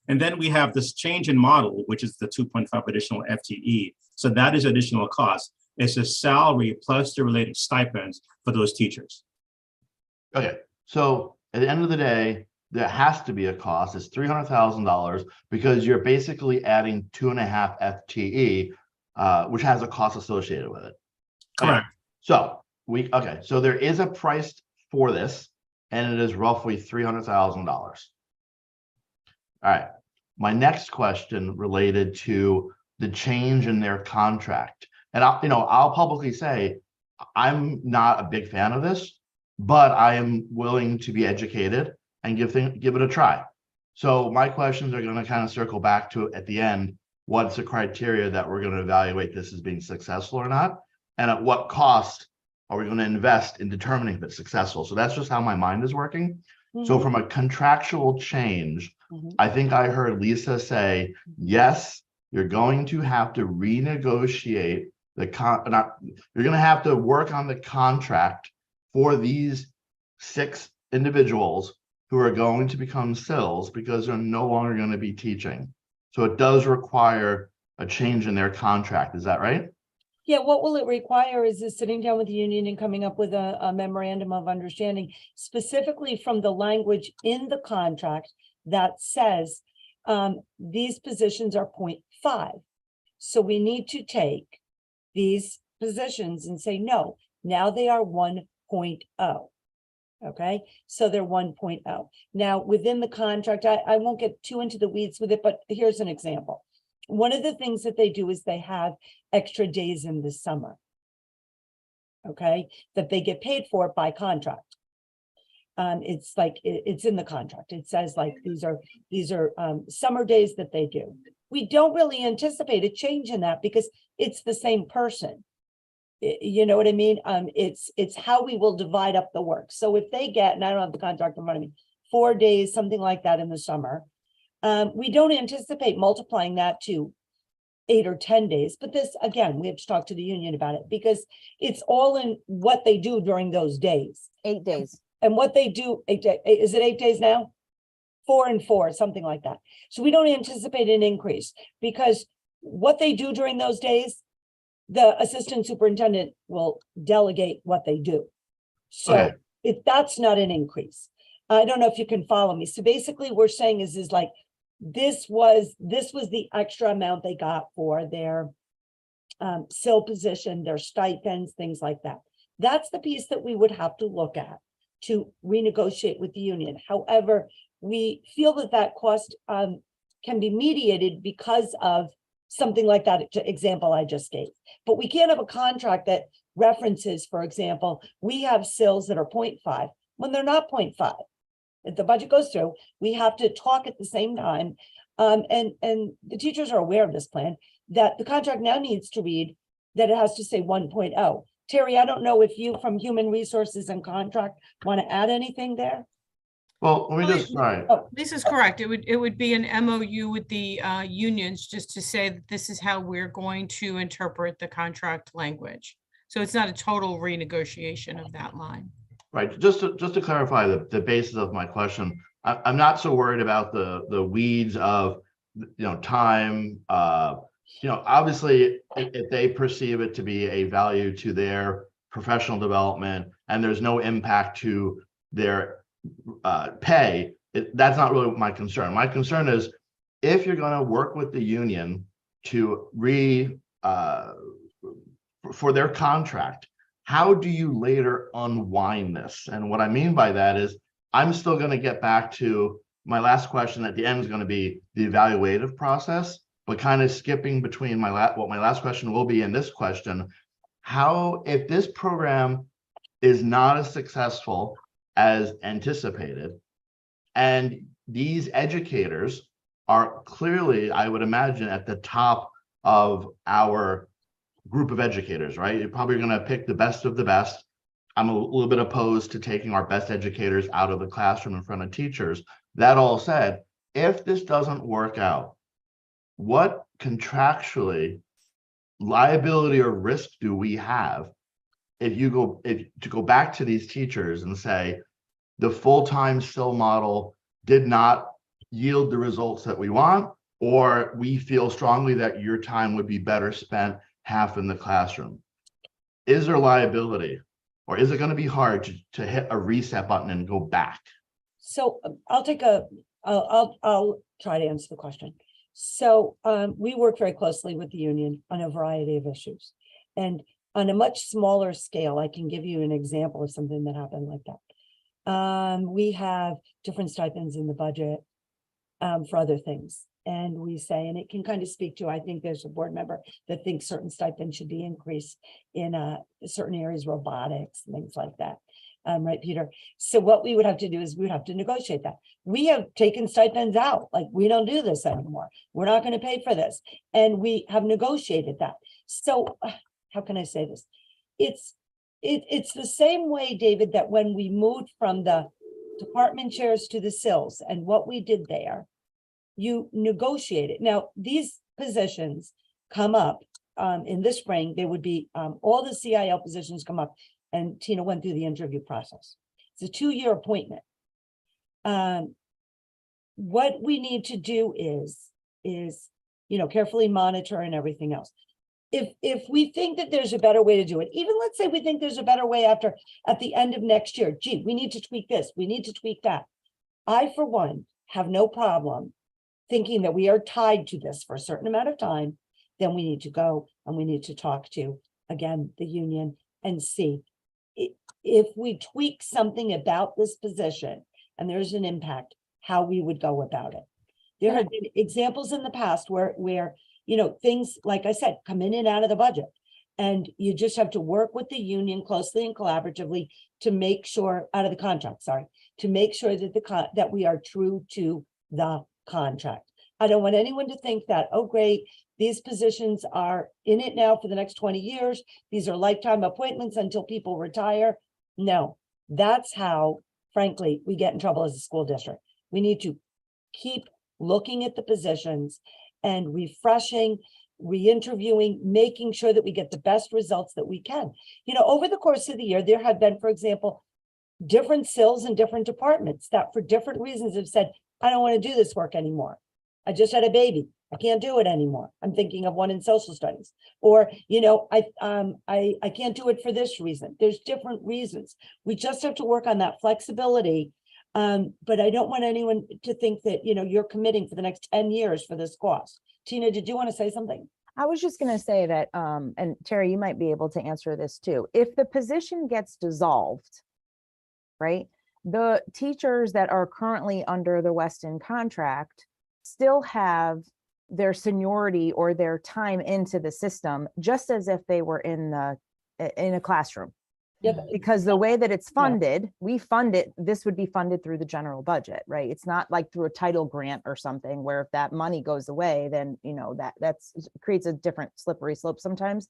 And then we have this change in model, which is the 2.5 additional FTE. So that is additional cost. It's a salary plus the related stipends for those teachers. Okay, so at the end of the day, there has to be a cost. It's $300,000 because you're basically adding 2.5 FTE, which has a cost associated with it. Correct. Okay, so there is a price for this, and it is roughly $300,000. All right, my next question related to the change in their contract. And I'll publicly say, I'm not a big fan of this, but I am willing to be educated and give it a try. So my questions are going to kind of circle back to, at the end, what's the criteria that we're going to evaluate this as being successful or not? And at what cost are we going to invest in determining if it's successful? So that's just how my mind is working. So from a contractual change, I think I heard Lisa say, yes, you're going to have to renegotiate you're going to have to work on the contract for these 6 individuals who are going to become SILs because they're no longer going to be teaching. So it does require a change in their contract. Is that right? Yeah, what will it require is sitting down with the union and coming up with a memorandum of understanding, specifically from the language in the contract that says these positions are 0.5. So we need to take these positions and say, no, now they are 1.0. Okay, so they're 1.0. Now within the contract, I won't get too into the weeds with it, but here's an example. One of the things that they do is they have extra days in the summer, okay, that they get paid for by contract. It's like, it's in the contract. It says like, these are summer days that they do. We don't really anticipate a change in that because it's the same person. You know what I mean? It's how we will divide up the work. So if they get, and I don't have the contract in front of me, 4 days, something like that in the summer, we don't anticipate multiplying that to 8 or 10 days. But this, again, we have to talk to the union about it because it's all in what they do during those days. 8 days. And what they do, is it 8 days now? 4 and 4, something like that. So we don't anticipate an increase because what they do during those days, the assistant superintendent will delegate what they do. So that's not an increase. I don't know if you can follow me. So basically we're saying is like, this was the extra amount they got for their SIL position, their stipends, things like that. That's the piece that we would have to look at to renegotiate with the union. However, we feel that that cost can be mediated because of something like that example I just gave. But we can't have a contract that references, for example, we have sills that are 0.5 when they're not 0.5. If the budget goes through, we have to talk at the same time. And the teachers are aware of this plan, that the contract now needs to read that it has to say 1.0. Terry, I don't know if you from Human Resources and Contract want to add anything there? Well, let me just, sorry. This is correct. It would be an MOU with the unions just to say that this is how we're going to interpret the contract language. So it's not a total renegotiation of that line. Right, just to clarify the basis of my question, I'm not so worried about the weeds of, time. Obviously, if they perceive it to be a value to their professional development and there's no impact to their pay, that's not really my concern. My concern is if you're going to work with the union to for their contract, how do you later unwind this? And what I mean by that is I'm still going to get back to my last question at the end is going to be the evaluative process, but kind of skipping between what my last question will be and this question, how, if this program is not as successful as anticipated, and these educators are clearly, I would imagine, at the top of our group of educators, right? You're probably going to pick the best of the best. I'm a little bit opposed to taking our best educators out of the classroom in front of teachers. That all said, if this doesn't work out, what contractually liability or risk do we have to go back to these teachers and say the full-time SIL model did not yield the results that we want, or we feel strongly that your time would be better spent half in the classroom? Is there liability, or is it going to be hard to hit a reset button and go back? So I'll try to answer the question. So we work very closely with the union on a variety of issues, and on a much smaller scale, I can give you an example of something that happened like that. We have different stipends in the budget for other things. And we say, and it can kind of speak to, I think there's a board member that thinks certain stipends should be increased in certain areas, robotics, things like that. Right, Peter? So what we would have to do is we would have to negotiate that. We have taken stipends out, like we don't do this anymore. We're not going to pay for this. And we have negotiated that. So how can I say this? It's the same way, David, that when we moved from the department chairs to the SILs and what we did there, you negotiate it. Now, these positions come up in the spring. They would be all the CIL positions come up, and Tina went through the interview process. It's a 2-year appointment. What we need to do is carefully monitor and everything else. If we think that there's a better way to do it, even let's say we think there's a better way at the end of next year, gee, we need to tweak this, we need to tweak that. I, for one, have no problem thinking that we are tied to this for a certain amount of time. Then we need to go and we need to talk to, again, the union and see if we tweak something about this position and there's an impact, how we would go about it. There have been examples in the past where things, like I said, come in and out of the budget. And you just have to work with the union closely and collaboratively to make sure, out of the contract, sorry, to make sure that that we are true to the contract. I don't want anyone to think that, oh, great, these positions are in it now for the next 20 years. These are lifetime appointments until people retire. No, that's how, frankly, we get in trouble as a school district. We need to keep looking at the positions and refreshing, re-interviewing, making sure that we get the best results that we can. Over the course of the year, there have been, for example, different SILs in different departments that for different reasons have said, I don't want to do this work anymore. I just had a baby. I can't do it anymore. I'm thinking of one in social studies. Or, I can't do it for this reason. There's different reasons. We just have to work on that flexibility. But I don't want anyone to think that, you're committing for the next 10 years for this cost. Tina, did you want to say something? I was just going to say that, and Terry, you might be able to answer this too. If the position gets dissolved, right? The teachers that are currently under the Weston contract still have their seniority or their time into the system, just as if they were in a classroom. Yeah, Because the way that it's Yeah. funded, we fund it, this would be funded through the general budget, right? It's not like through a title grant or something where if that money goes away, then, you know, that's creates a different slippery slope sometimes.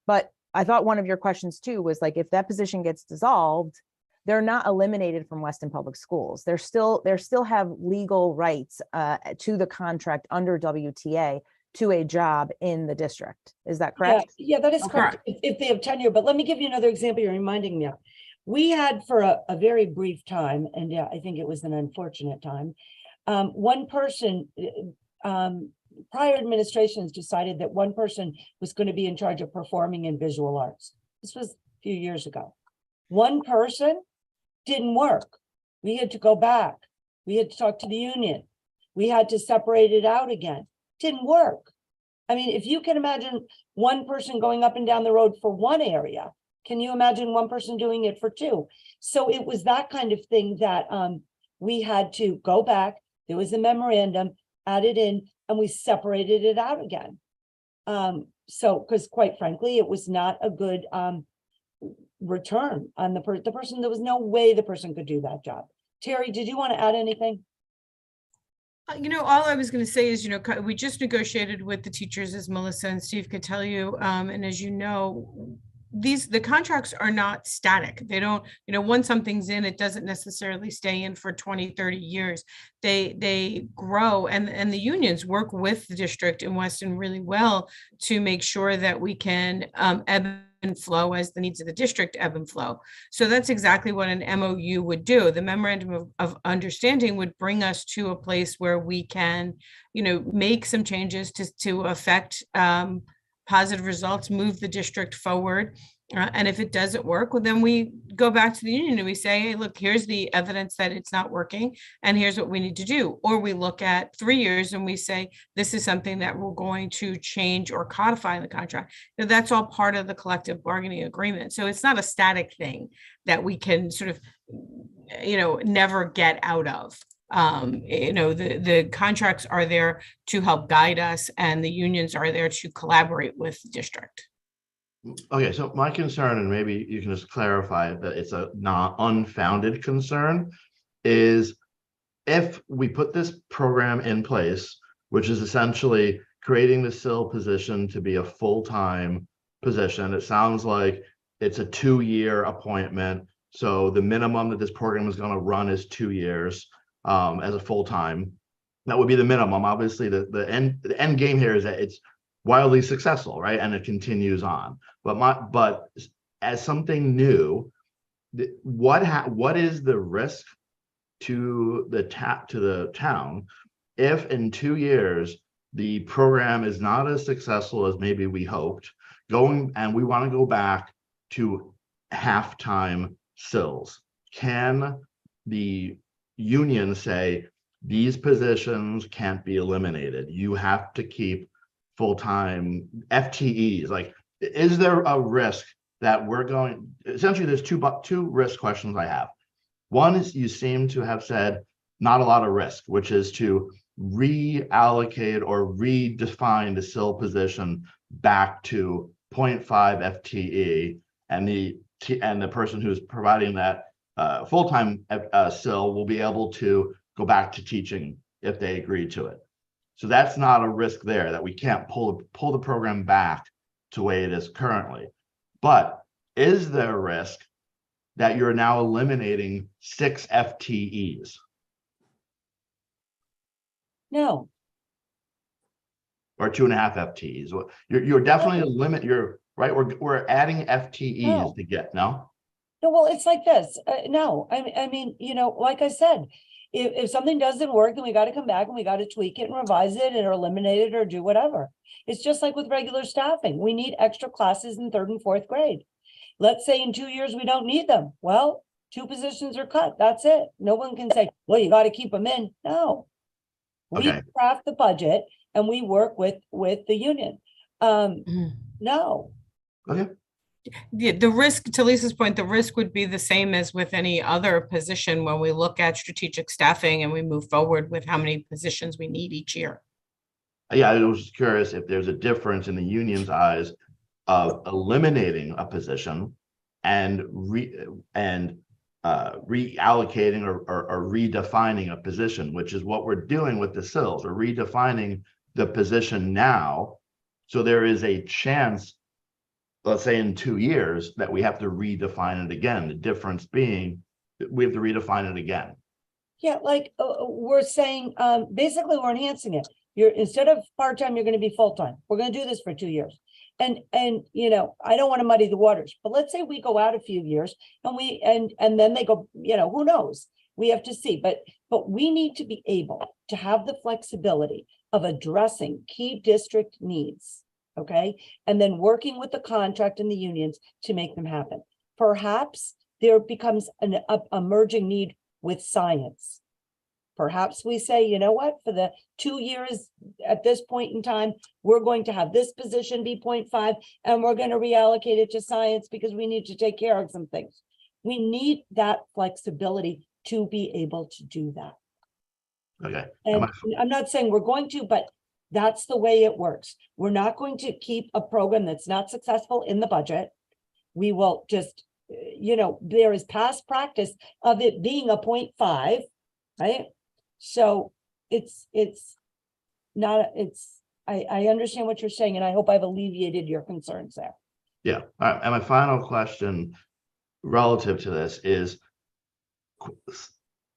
But I thought one of your questions too was like, if that position gets dissolved, they're not eliminated from Weston Public Schools. They're still have legal rights to the contract under WTA to a job in the district. Is that correct? Yeah, that is Okay. correct, if they have tenure, but let me give you another example you're reminding me of. We had for a very brief time, and yeah, I think it was an unfortunate time, one person, prior administrations decided that one person was going to be in charge of performing in visual arts. This was a few years ago. One person didn't work. We had to go back. We had to talk to the union. We had to separate it out again. Didn't work. I mean, if you can imagine one person going up and down the road for one area, can you imagine one person doing it for two? So it was that kind of thing that we had to go back. There was a memorandum added in, and we separated it out again. So, because quite frankly, it was not a good return on the person. There was no way the person could do that job. Terry, did you want to add anything? You know, all I was going to say is, you know, we just negotiated with the teachers, as Melissa and Steve could tell you. And as you know, the contracts are not static. They don't, you know, once something's in, it doesn't necessarily stay in for 20, 30 years. They grow, and the unions work with the district in Weston really well to make sure that we can ebb and flow as the needs of the district ebb and flow. So that's exactly what an MOU would do. The memorandum of understanding would bring us to a place where we can, you know, make some changes to affect positive results, move the district forward. And if it doesn't work, well, then we go back to the union and we say, hey, look, here's the evidence that it's not working, and here's what we need to do. Or we look at 3 years and we say, this is something that we're going to change or codify in the contract. Now, that's all part of the collective bargaining agreement. So it's not a static thing that we can sort of, you know, never get out of. You know, the contracts are there to help guide us, and the unions are there to collaborate with the district. Okay, so my concern, and maybe you can just clarify that it's a not unfounded concern, is if we put this program in place, which is essentially creating the SIL position to be a full-time position. It sounds like it's a 2-year appointment. So the minimum that this program is going to run is 2 years as a full-time. That would be the minimum. Obviously, the end game here is that it's wildly successful, right? And it continues on. But as something new, what is the risk to the town if in 2 years the program is not as successful as maybe we hoped, and we want to go back to half-time SILs? Can the union say these positions can't be eliminated? You have to keep full-time FTEs. Like, is there a risk that we're going, essentially there's two risk questions I have. One is, you seem to have said not a lot of risk, which is to reallocate or redefine the SIL position back to 0.5 FTE, and the person who's providing that full-time SIL will be able to go back to teaching if they agree to it. So that's not a risk there, that we can't pull the program back to the way it is currently. But is there a risk that you're now eliminating 6 FTEs? No. Or 2.5 FTEs? Well, you're definitely a limit. You're right. We're adding FTEs to get no. No, well, it's like this. No, I mean, you know, like I said, if something doesn't work, then we got to come back and we got to tweak it and revise it or eliminate it or do whatever. It's just like with regular staffing. We need extra classes in 3rd and 4th grade. Let's say in 2 years we don't need them. Well, 2 positions are cut. That's it. No one can say, well, you got to keep them in. No. We Okay. craft the budget and we work with the union. No. Okay. The risk, to Lisa's point, the risk would be the same as with any other position when we look at strategic staffing and we move forward with how many positions we need each year. Yeah, I was just curious if there's a difference in the union's eyes of eliminating a position and reallocating or redefining a position, which is what we're doing with the sills. We're redefining the position now. So there is a chance, let's say in 2 years, that we have to redefine it again. The difference being that we have to redefine it again. Yeah, like we're saying, basically we're enhancing it. You're, instead of part-time, you're going to be full-time. We're going to do this for 2 years. And you know, I don't want to muddy the waters, but let's say we go out a few years and then they go, you know, who knows? We have to see, but we need to be able to have the flexibility of addressing key district needs, okay? And then working with the contract and the unions to make them happen. Perhaps there becomes an emerging need with science. Perhaps we say, you know what, for the 2 years at this point in time, we're going to have this position be 0.5 and we're going to reallocate it to science because we need to take care of some things. We need that flexibility to be able to do that. Okay. And I'm not saying we're going to, but that's the way it works. We're not going to keep a program that's not successful in the budget. We will just, you know, there is past practice of it being a 0.5, right? So I understand what you're saying, and I hope I've alleviated your concerns there. Yeah. All right. And my final question relative to this is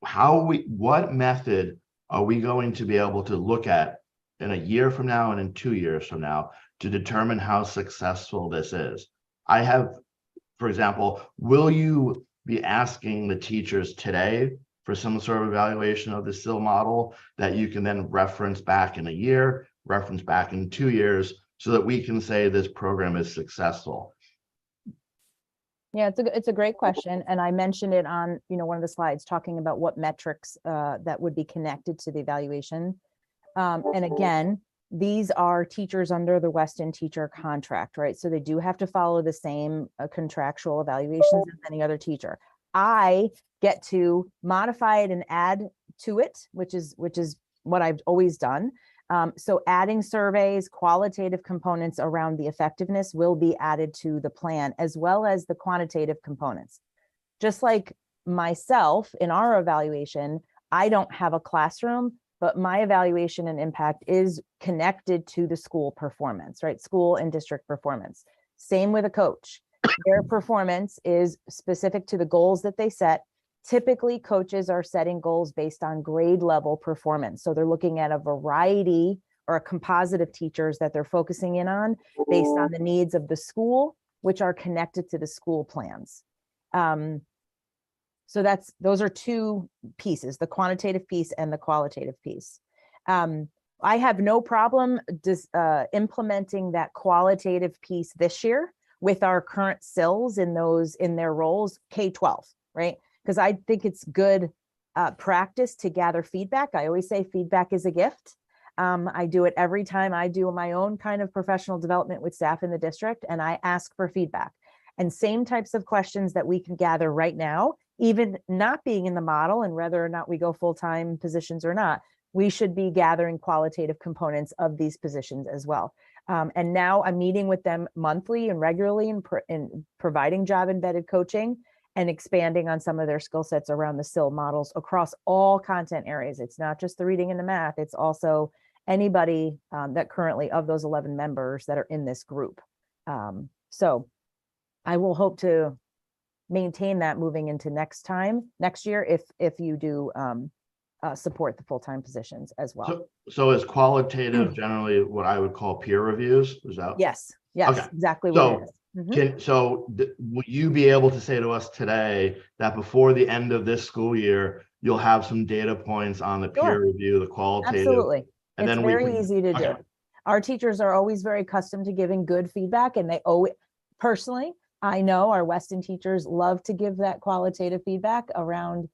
what method are we going to be able to look at in a year from now and in 2 years from now to determine how successful this is? I have, for example, will you be asking the teachers today for some sort of evaluation of the SIL model that you can then reference back in a year, reference back in 2 years, so that we can say this program is successful? Yeah, it's a great question. And I mentioned it on, you know, one of the slides talking about what metrics that would be connected to the evaluation. And again, these are teachers under the Weston teacher contract, right? So they do have to follow the same contractual evaluations as any other teacher. I get to modify it and add to it, which is what I've always done. So adding surveys, qualitative components around the effectiveness will be added to the plan, as well as the quantitative components. Just like myself in our evaluation, I don't have a classroom, but my evaluation and impact is connected to the school performance, right? School and district performance. Same with a coach. Their performance is specific to the goals that they set. Typically, coaches are setting goals based on grade level performance. So they're looking at a variety or a composite of teachers that they're focusing in on based on the needs of the school, which are connected to the school plans. So those are two pieces, the quantitative piece and the qualitative piece. I have no problem implementing that qualitative piece this year with our current SILs in their roles, K-12, right? Because I think it's good practice to gather feedback. I always say feedback is a gift. I do it every time I do my own kind of professional development with staff in the district, and I ask for feedback. And same types of questions that we can gather right now, even not being in the model and whether or not we go full-time positions or not, we should be gathering qualitative components of these positions as well. And now I'm meeting with them monthly and regularly and providing job embedded coaching and expanding on some of their skill sets around the SIL models across all content areas. It's not just the reading and the math, it's also anybody that currently of those 11 members that are in this group. So I will hope to maintain that moving into next year, if you do support the full-time positions as well. So is qualitative generally what I would call peer reviews? Is that? Yes, Okay. exactly what it is. Will you be able to say to us today that before the end of this school year, you'll have some data points on the peer review, the qualitative? Absolutely. And it's then very easy to do. Our teachers are always very accustomed to giving good feedback, and they always, personally, I know our Weston teachers love to give that qualitative feedback around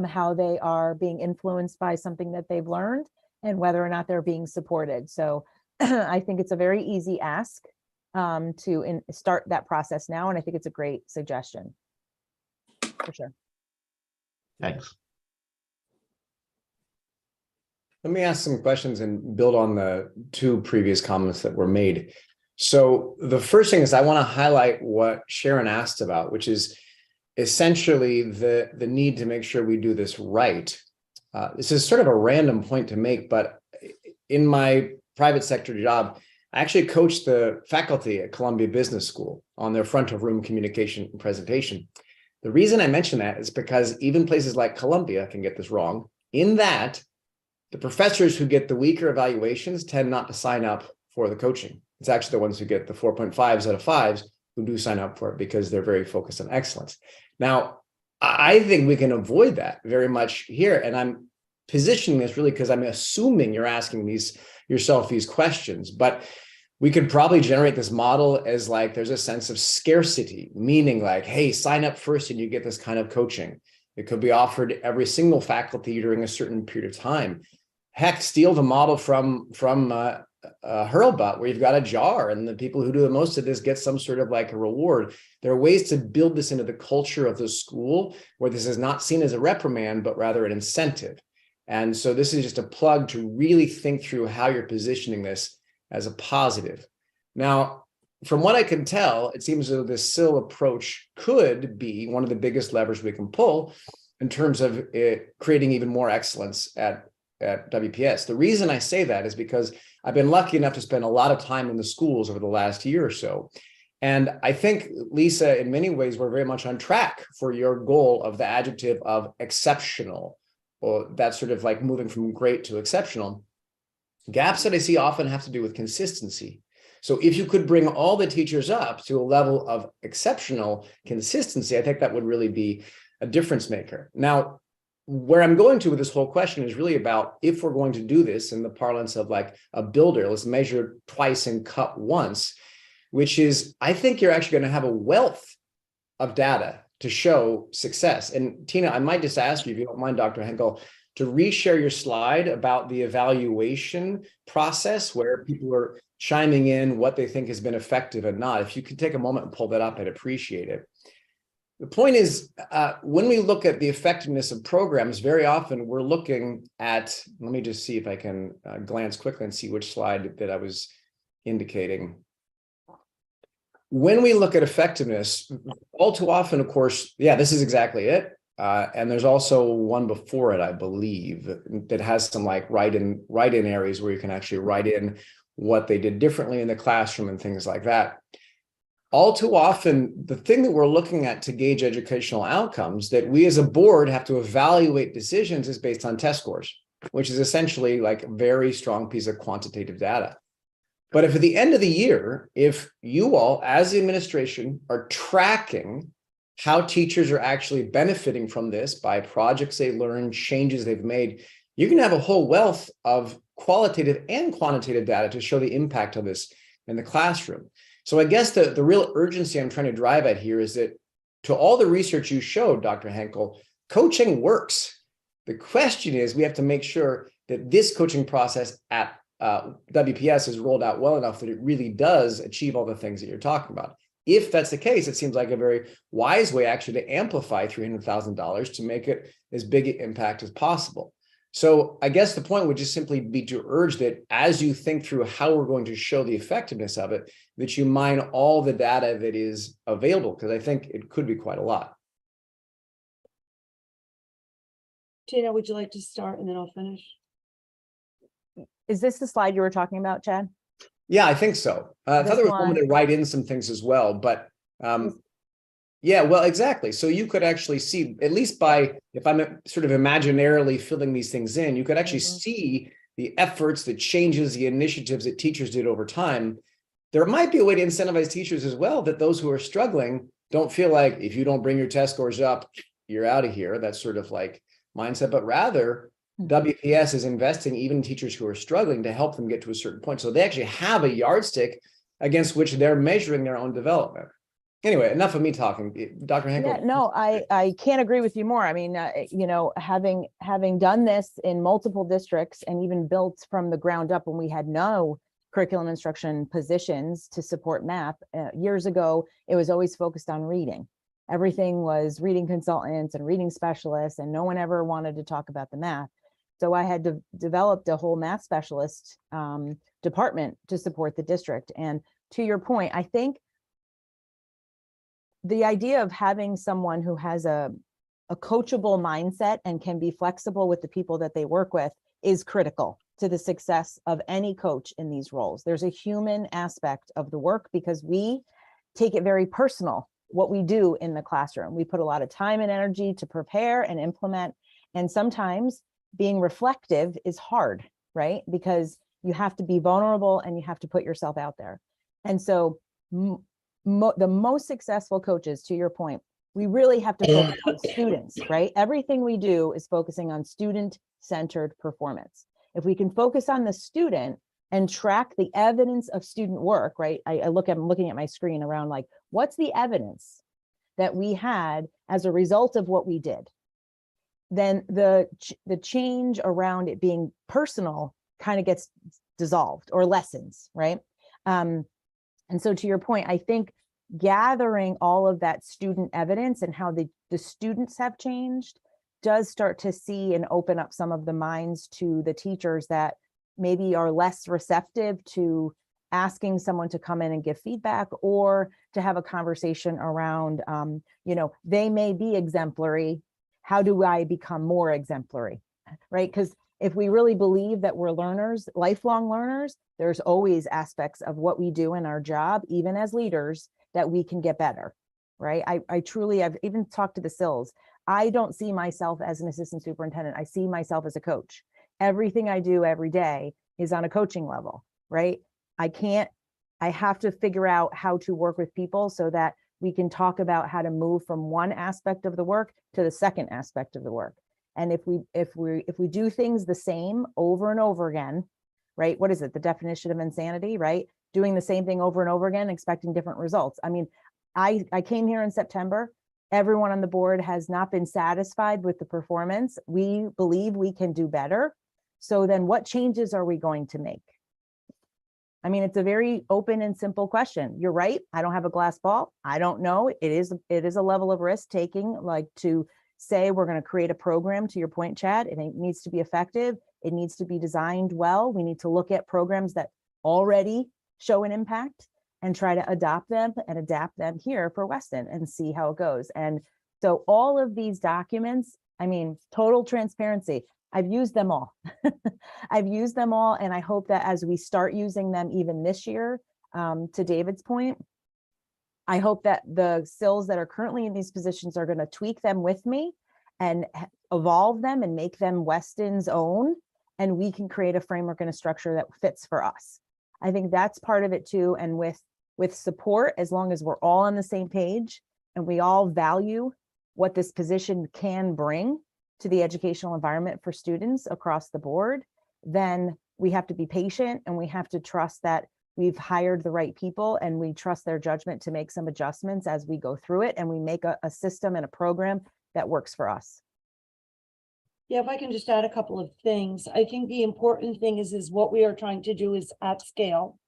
how they are being influenced by something that they've learned and whether or not they're being supported. So I think it's a very easy ask. start that process now. And I think it's a great suggestion. For sure. Thanks. Let me ask some questions and build on the two previous comments that were made. So the first thing is I want to highlight what Sharon asked about, which is essentially the need to make sure we do this right. This is sort of a random point to make, but in my private sector job, I actually coached the faculty at Columbia Business School on their front of room communication and presentation. The reason I mention that is because even places like Columbia can get this wrong, in that the professors who get the weaker evaluations tend not to sign up for the coaching. It's actually the ones who get the 4.5s out of 5s who do sign up for it because they're very focused on excellence. Now, I think we can avoid that very much here. And I'm positioning this really because I'm assuming you're asking yourself these questions, but we could probably generate this model as like, there's a sense of scarcity, meaning like, hey, sign up first and you get this kind of coaching. It could be offered to every single faculty during a certain period of time. Heck, steal the model from Hurlbut, where you've got a jar and the people who do the most of this get some sort of like a reward. There are ways to build this into the culture of the school where this is not seen as a reprimand, but rather an incentive. And so this is just a plug to really think through how you're positioning this as a positive. Now, from what I can tell, it seems as though this SIL approach could be one of the biggest levers we can pull in terms of creating even more excellence at WPS. The reason I say that is because I've been lucky enough to spend a lot of time in the schools over the last year or so. And I think, Lisa, in many ways, we're very much on track for your goal of the adjective of exceptional, or that sort of like moving from great to exceptional. Gaps that I see often have to do with consistency. So if you could bring all the teachers up to a level of exceptional consistency, I think that would really be a difference maker. Now, where I'm going to with this whole question is really about, if we're going to do this in the parlance of like a builder, let's measure twice and cut once, which is, I think you're actually going to have a wealth of data to show success. And Tina, I might just ask you, if you don't mind, Dr. Henkel, to reshare your slide about the evaluation process where people are chiming in what they think has been effective and not. If you could take a moment and pull that up, I'd appreciate it. The point is, when we look at the effectiveness of programs, very often we're looking at, let me just see if I can glance quickly and see which slide that I was indicating. When we look at effectiveness, all too often, of course, yeah, this is exactly it. And there's also one before it, I believe, that has some like write-in areas where you can actually write in what they did differently in the classroom and things like that. All too often, the thing that we're looking at to gauge educational outcomes that we as a board have to evaluate decisions is based on test scores, which is essentially like a very strong piece of quantitative data. But if at the end of the year, if you all as the administration are tracking how teachers are actually benefiting from this by projects they learned, changes they've made, you can have a whole wealth of qualitative and quantitative data to show the impact of this in the classroom. So I guess the real urgency I'm trying to drive at here is that to all the research you showed, Dr. Henkel, coaching works. The question is, we have to make sure that this coaching process at WPS is rolled out well enough that it really does achieve all the things that you're talking about. If that's the case, it seems like a very wise way actually to amplify $300,000 to make it as big an impact as possible. So I guess the point would just simply be to urge that as you think through how we're going to show the effectiveness of it, that you mine all the data that is available, because I think it could be quite a lot. Tina, would you like to start and then I'll finish? Is this the slide you were talking about, Chad? Yeah, I think so. I thought there was one one. to write in some things as well, but yeah, well, exactly. So you could actually see, at least by, if I'm sort of imaginarily filling these things in, you could actually see the efforts, the changes, the initiatives that teachers did over time. There might be a way to incentivize teachers as well, that those who are struggling don't feel like if you don't bring your test scores up, you're out of here. That's sort of like mindset, but rather WPS is investing even in teachers who are struggling to help them get to a certain point. So they actually have a yardstick against which they're measuring their own development. Anyway, enough of me talking. Dr. Henkel. Yeah, no, I can't agree with you more. I mean, you know, having done this in multiple districts and even built from the ground up when we had no curriculum instruction positions to support math. Years ago, it was always focused on reading. Everything was reading consultants and reading specialists, and no one ever wanted to talk about the math. So I had developed a whole math specialist department to support the district. And to your point, I think the idea of having someone who has a coachable mindset and can be flexible with the people that they work with is critical to the success of any coach in these roles. There's a human aspect of the work because we take it very personal, what we do in the classroom. We put a lot of time and energy to prepare and implement. And sometimes being reflective is hard, right? Because you have to be vulnerable and you have to put yourself out there. And so the most successful coaches, to your point, we really have to focus on students, right? Everything we do is focusing on student-centered performance. If we can focus on the student and track the evidence of student work, right? I'm looking at my screen around like, what's the evidence that we had as a result of what we did? Then the change around it being personal kind of gets dissolved or lessens, right? And so to your point, I think gathering all of that student evidence and how the students have changed does start to see and open up some of the minds to the teachers that maybe are less receptive to asking someone to come in and give feedback or to have a conversation around, they may be exemplary. How do I become more exemplary, right? Because if we really believe that we're learners, lifelong learners, there's always aspects of what we do in our job, even as leaders, that we can get better, right? I've even talked to the SILs. I don't see myself as an assistant superintendent. I see myself as a coach. Everything I do every day is on a coaching level, right? I have to figure out how to work with people so that we can talk about how to move from one aspect of the work to the second aspect of the work. And if we do things the same over and over again, right? What is it? The definition of insanity, right? Doing the same thing over and over again, expecting different results. I mean, I came here in September. Everyone on the board has not been satisfied with the performance. We believe we can do better. So then what changes are we going to make? I mean, it's a very open and simple question. You're right. I don't have a glass ball. I don't know. It is a level of risk taking, like to say we're going to create a program, to your point, Chad. It needs to be effective. It needs to be designed well. We need to look at programs that already show an impact and try to adopt them and adapt them here for Weston and see how it goes. And so all of these documents, I mean, total transparency, I've used them all. I've used them all. And I hope that as we start using them even this year, to David's point, I hope that the SILs that are currently in these positions are going to tweak them with me and evolve them and make them Weston's own. And we can create a framework and a structure that fits for us. I think that's part of it too. And with support, as long as we're all on the same page and we all value what this position can bring to the educational environment for students across the board, then we have to be patient and we have to trust that we've hired the right people and we trust their judgment to make some adjustments as we go through it and we make a system and a program that works for us. Yeah, if I can just add a couple of things. I think the important thing is what we are trying to do is at scale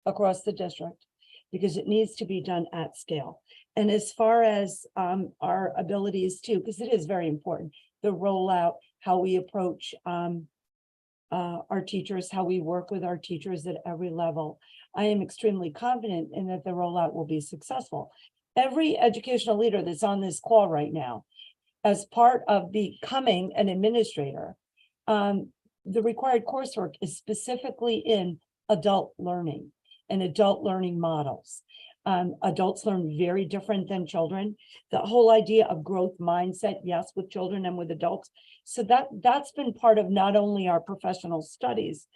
across the district, because it needs to be done at scale. And as far as our abilities too, because it is very important, the rollout, how we approach our teachers, how we work with our teachers at every level. I am extremely confident in that the rollout will be successful. Every educational leader that's on this call right now, as part of becoming an administrator, the required coursework is specifically in adult learning and adult learning models. Adults learn very different than children. The whole idea of growth mindset, yes, with children and with adults. So that's been part of not only our professional studies,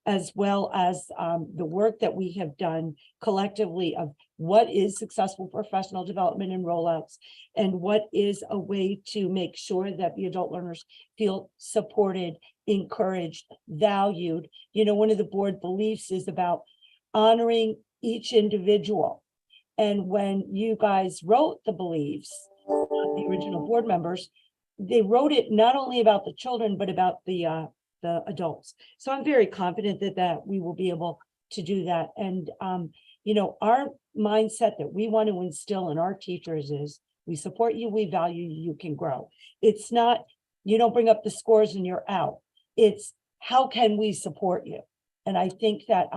as well as the work that we have done collectively of what is successful professional development and rollouts, and what is a way to make sure that the adult learners feel supported, encouraged, valued. You know, one of the board beliefs is about honoring each individual. And when you guys wrote the beliefs, the original board members, they wrote it not only about the children, but about the adults. So I'm very confident that we will be able to do that. And, you know, our mindset that we want to instill in our teachers is we support you, we value you, you can grow. It's not, you don't bring up the scores and you're out. It's how can we support you? And I think that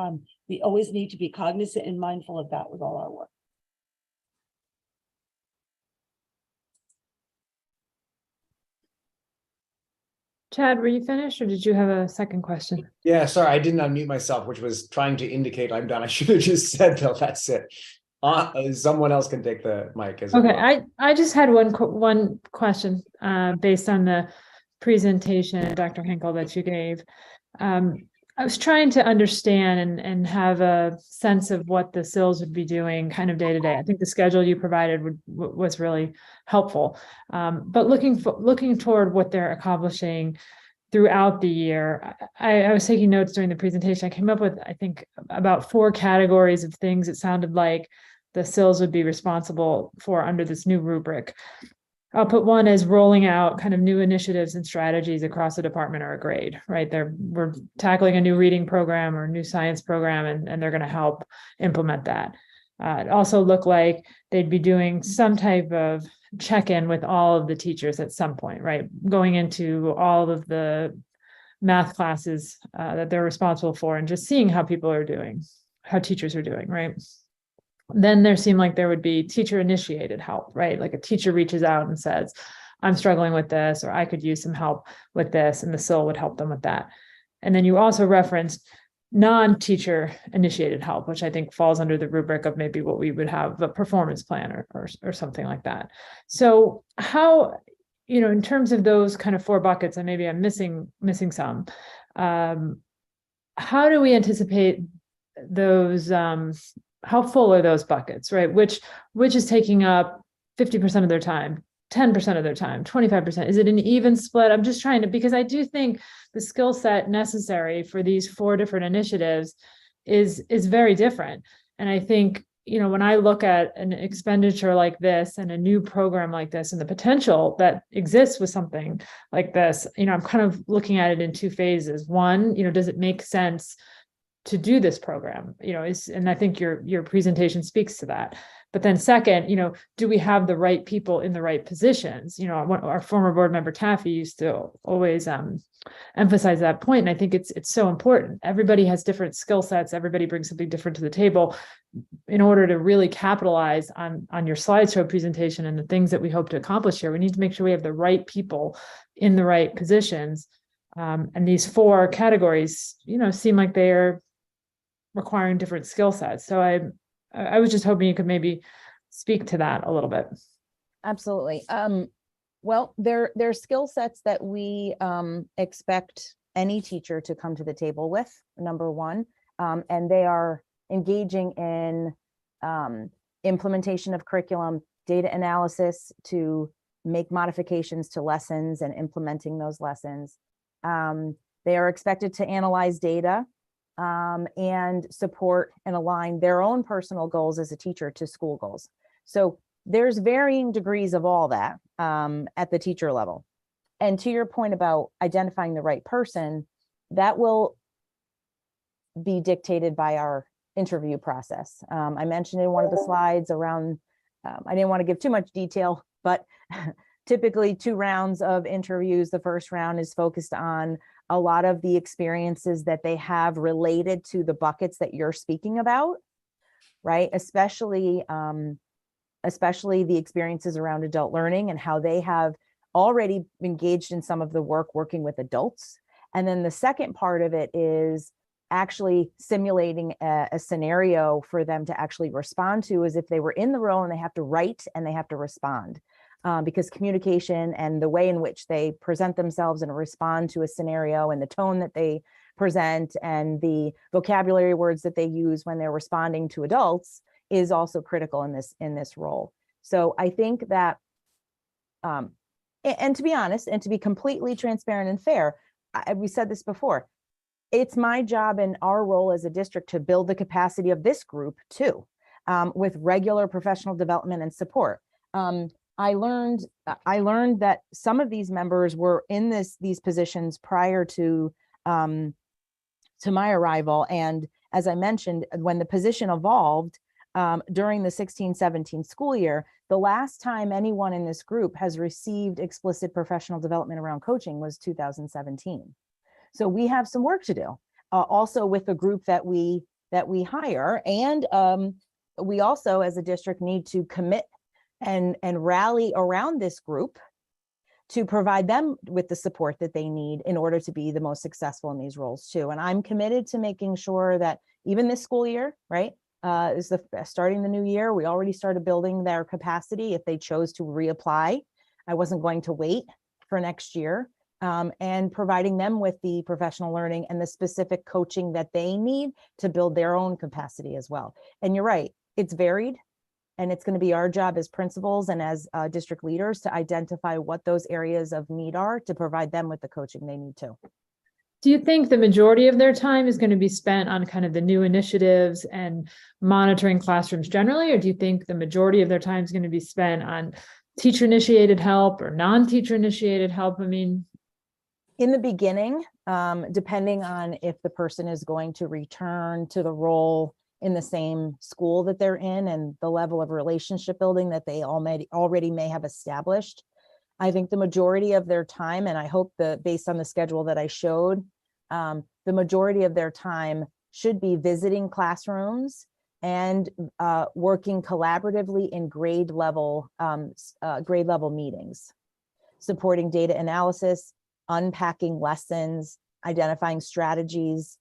we always need to be cognizant and mindful of that with all our work. Chad, were you finished or did you have a second question? Yeah, sorry, I didn't unmute myself, which was trying to indicate I'm done. I should have just said, though, that's it. Someone else can take the mic as Okay, well. I just had one question based on the presentation, Dr. Henkel, that you gave. I was trying to understand and have a sense of what the SILs would be doing kind of day to day. I think the schedule you provided was really helpful. But looking toward what they're accomplishing throughout the year, I was taking notes during the presentation. I came up with, I think, about 4 categories of things it sounded like the SILs would be responsible for under this new rubric. I'll put one as rolling out kind of new initiatives and strategies across a department or a grade, right? We're tackling a new reading program or new science program, and they're going to help implement that. It also looked like they'd be doing some type of check-in with all of the teachers at some point, right? Going into all of the math classes that they're responsible for and just seeing how people are doing, how teachers are doing, right? Then there seemed like there would be teacher initiated help, right? Like a teacher reaches out and says, I'm struggling with this, or I could use some help with this, and the SIL would help them with that. And then you also referenced non-teacher initiated help, which I think falls under the rubric of maybe what we would have a performance plan or something like that. So how, you know, in terms of those kind of 4 buckets, and maybe I'm missing some, how do we anticipate those, how full are those buckets, right? Which is taking up 50% of their time, 10% of their time, 25%? Is it an even split? I'm just trying to, because I do think the skill set necessary for these 4 different initiatives is very different. And I think, you know, when I look at an expenditure like this and a new program like this and the potential that exists with something like this, you know, I'm kind of looking at it in 2 phases. One, you know, does it make sense to do this program, you know, and I think your presentation speaks to that. But then second, you know, do we have the right people in the right positions? You know, our former board member Taffy used to always emphasize that point. And I think it's so important. Everybody has different skill sets. Everybody brings something different to the table. In order to really capitalize on your slideshow presentation and the things that we hope to accomplish here, we need to make sure we have the right people in the right positions. And these 4 categories, you know, seem like they're requiring different skill sets. So I was just hoping you could maybe speak to that a little bit. Absolutely. Well, there are skill sets that we expect any teacher to come to the table with, number one, and they are engaging in implementation of curriculum, data analysis to make modifications to lessons and implementing those lessons. They are expected to analyze data and support and align their own personal goals as a teacher to school goals. So there's varying degrees of all that at the teacher level. And to your point about identifying the right person, that will be dictated by our interview process. I mentioned in one of the slides around, I didn't want to give too much detail, but typically 2 rounds of interviews. The first round is focused on a lot of the experiences that they have related to the buckets that you're speaking about, right? Especially the experiences around adult learning and how they have already engaged in some of the work working with adults. And then the second part of it is actually simulating a scenario for them to actually respond to, as if they were in the role and they have to write and they have to respond. Because communication and the way in which they present themselves and respond to a scenario and the tone that they present and the vocabulary words that they use when they're responding to adults is also critical in this role. So I think that, and to be honest, and to be completely transparent and fair, we said this before, it's my job and our role as a district to build the capacity of this group too, with regular professional development and support. I learned that some of these members were in these positions prior to my arrival, and as I mentioned, when the position evolved during the 16-17 school year, the last time anyone in this group has received explicit professional development around coaching was 2017. So we have some work to do, also with the group that we hire, and we also, as a district, need to commit and rally around this group to provide them with the support that they need in order to be the most successful in these roles too. And I'm committed to making sure that even this school year, right, is starting the new year, we already started building their capacity if they chose to reapply. I wasn't going to wait for next year, and providing them with the professional learning and the specific coaching that they need to build their own capacity as well. And you're right, it's varied. And it's going to be our job as principals and as district leaders to identify what those areas of need are to provide them with the coaching they need to. Do you think the majority of their time is going to be spent on kind of the new initiatives and monitoring classrooms generally? Or do you think the majority of their time is going to be spent on teacher initiated help or non-teacher initiated help? I mean, in the beginning, depending on if the person is going to return to the role in the same school that they're in and the level of relationship building that they already may have established, I think the majority of their time, and I hope that based on the schedule that I showed, the majority of their time should be visiting classrooms and working collaboratively in grade level meetings, supporting data analysis, unpacking lessons, identifying strategies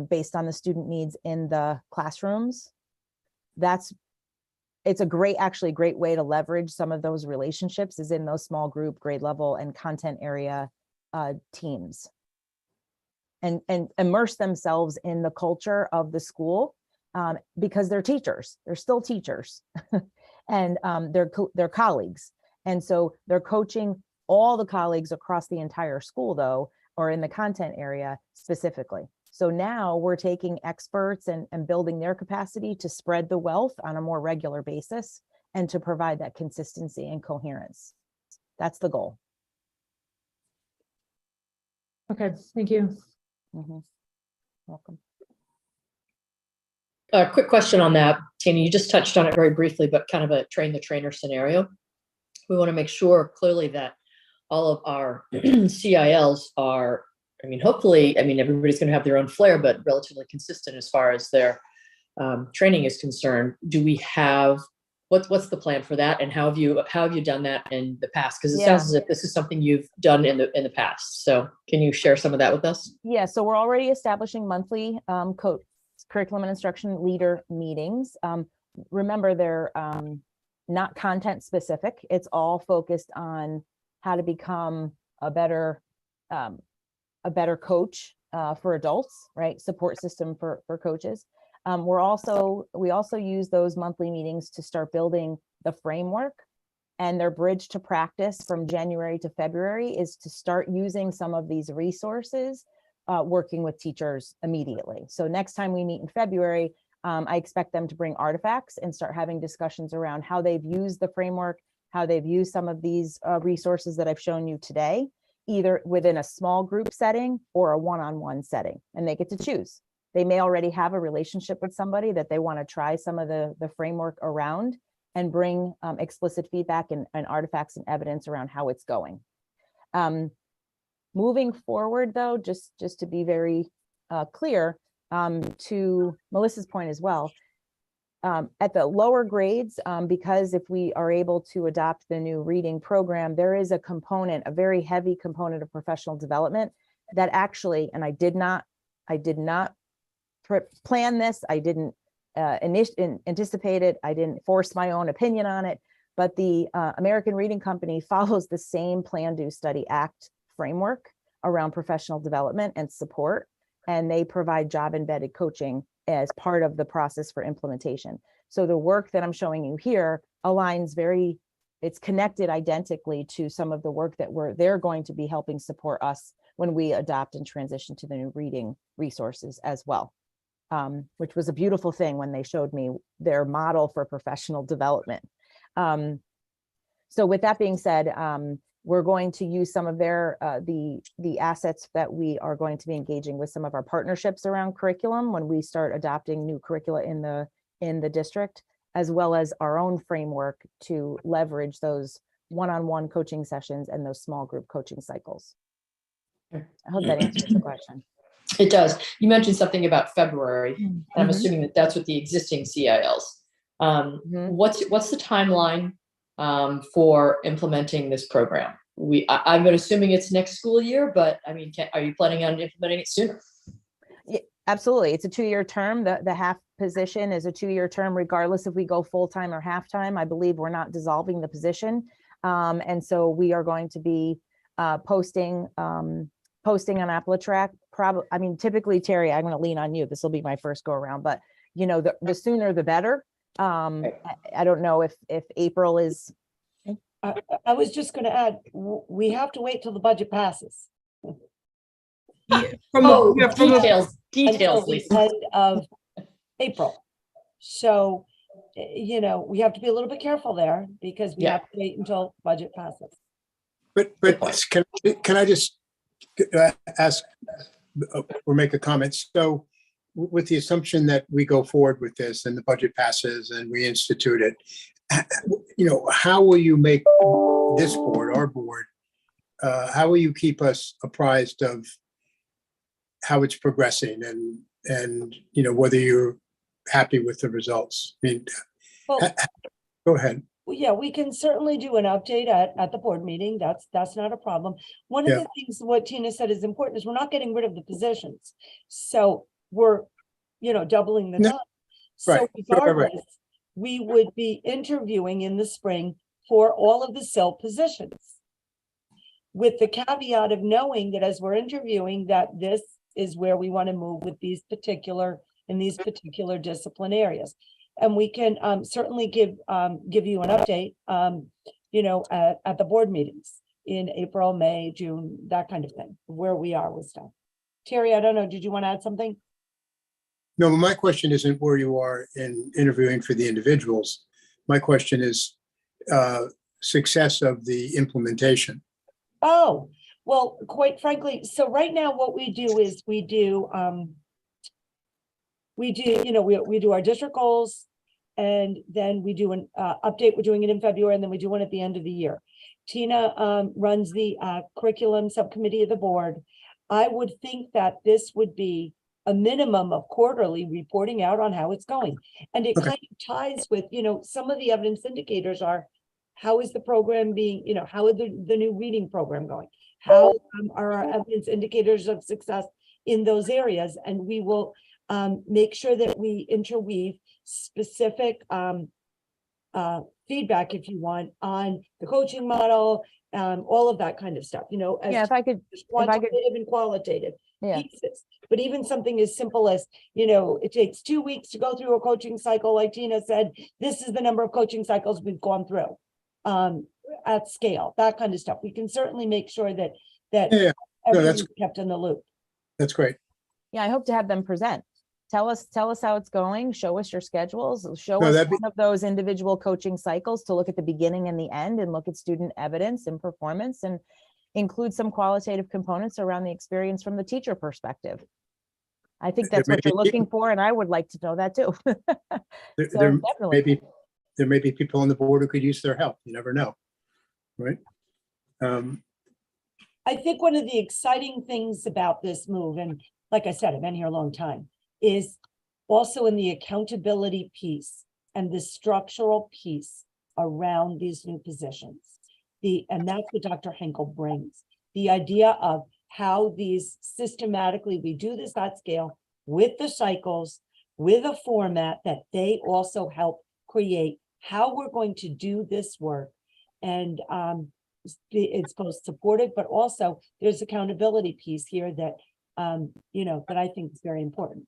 based on the student needs in the classrooms. It's a great way to leverage some of those relationships is in those small group, grade level, and content area teams, and immerse themselves in the culture of the school, because they're teachers, they're still teachers, and they're colleagues. And so they're coaching all the colleagues across the entire school though, or in the content area specifically. So now we're taking experts and building their capacity to spread the wealth on a more regular basis and to provide that consistency and coherence. That's the goal. okay, thank you. Welcome. A quick question on that, Tina, you just touched on it very briefly, but kind of a train the trainer scenario. We want to make sure clearly that all of our CILs are, hopefully, everybody's going to have their own flair, but relatively consistent as far as their training is concerned. Do we have, what's the plan for that? And how have you done that in the past? Because it sounds as if this is something you've done in the past. So can you share some of that with us? Yeah, so we're already establishing monthly curriculum and instruction leader meetings. Remember, they're not content specific. It's all focused on how to become a better coach for adults, right? Support system for coaches. We also use those monthly meetings to start building the framework, and their bridge to practice from January to February is to start using some of these resources, working with teachers immediately. So next time we meet in February, I expect them to bring artifacts and start having discussions around how they've used the framework, how they've used some of these resources that I've shown you today, either within a small group setting or a one-on-one setting, and they get to choose. They may already have a relationship with somebody that they want to try some of the framework around and bring explicit feedback and artifacts and evidence around how it's going. Moving forward though, just to be very clear, to Melissa's point as well, at the lower grades, because if we are able to adopt the new reading program, there is a very heavy component of professional development that actually, and I did not plan this, I didn't anticipate it, I didn't force my own opinion on it, but the American Reading Company follows the same Plan, Do, Study, Act framework around professional development and support, and they provide job embedded coaching as part of the process for implementation. So the work that I'm showing you here aligns it's connected identically to some of the work that they're going to be helping support us when we adopt and transition to the new reading resources as well, which was a beautiful thing when they showed me their model for professional development. So with that being said, we're going to use some of their, the assets that we are going to be engaging with some of our partnerships around curriculum when we start adopting new curricula in the district, as well as our own framework to leverage those one-on-one coaching sessions and those small group coaching cycles. I hope that answers the question. It does. You mentioned something about February, and I'm Mhm. assuming that that's with the existing CILs. Mhm. What's the timeline for implementing this program? I've been assuming it's next school year, but I mean, are you planning on implementing it sooner? Yeah, absolutely. It's a 2-year term. The half position is a 2-year term, regardless if we go full-time or half-time. I believe we're not dissolving the position. And so we are going to be posting on AppleTrack. I mean, typically, Terry, I'm going to lean on you. This will be my first go around, but you know, the sooner the better. I don't know if April is. I was just going to add, we have to wait till the budget passes. Oh, Yeah, details, Until the Lisa. end of April. So, you know, we have to be a little bit careful there because we Yeah. have to wait until budget passes. But can I just ask or make a comment? So with the assumption that we go forward with this and the budget passes and we institute it, you know, how will you make this board, our board, how will you keep us apprised of how it's progressing and you know, whether you're happy with the results? I mean, Well, go ahead. yeah, we can certainly do an update at the board meeting. That's not a problem. One of Yeah. the things what Tina said is important is we're not getting rid of the positions. So we're, you know, doubling the No, time. right, So right. regardless, we would be interviewing in the spring for all of the SIL positions, with the caveat of knowing that as we're interviewing, that this is where we want to move with these particular discipline areas. And we can certainly give you an update, you know, at the board meetings in April, May, June, that kind of thing, where we are with stuff. Terry, I don't know, did you want to add something? No, my question isn't where you are in interviewing for the individuals. My question is success of the implementation. Oh, well, quite frankly, so right now what we do is we do, you know, we do our district goals, and then we do an update. We're doing it in February, and then we do one at the end of the year. Tina runs the curriculum subcommittee of the board. I would think that this would be a minimum of quarterly reporting out on how it's going. And it Okay. kind of ties with, you know, some of the evidence indicators are, how is the program being, you know, how is the new reading program going? How are our evidence indicators of success in those areas? And we will make sure that we interweave specific feedback, if you want, on the coaching model, all of that kind of stuff, you know, as Yeah, if I could, quantitative and qualitative yeah. pieces. But even something as simple as, you know, it takes 2 weeks to go through a coaching cycle, like Tina said, this is the number of coaching cycles we've gone through at scale, that kind of stuff. We can certainly make sure that Yeah, no, everyone's kept in the loop. that's great. Yeah, I hope to have them present. Tell us how it's going. Show us your schedules. Show No, us that'd be- one of those individual coaching cycles to look at the beginning and the end and look at student evidence and performance and include some qualitative components around the experience from the teacher perspective. I think that's There what may you're be- looking for, and I would like to know that too. So definitely. There may be people on the board who could use their help. You never know, right? I think one of the exciting things about this move, and like I said, I've been here a long time, is also in the accountability piece and the structural piece around these new positions. And that's what Dr. Henkel brings. The idea of how these systematically, we do this at scale with the cycles, with a format that they also help create how we're going to do this work. And it's both supportive, but also there's accountability piece here that, you know, that I think is very important.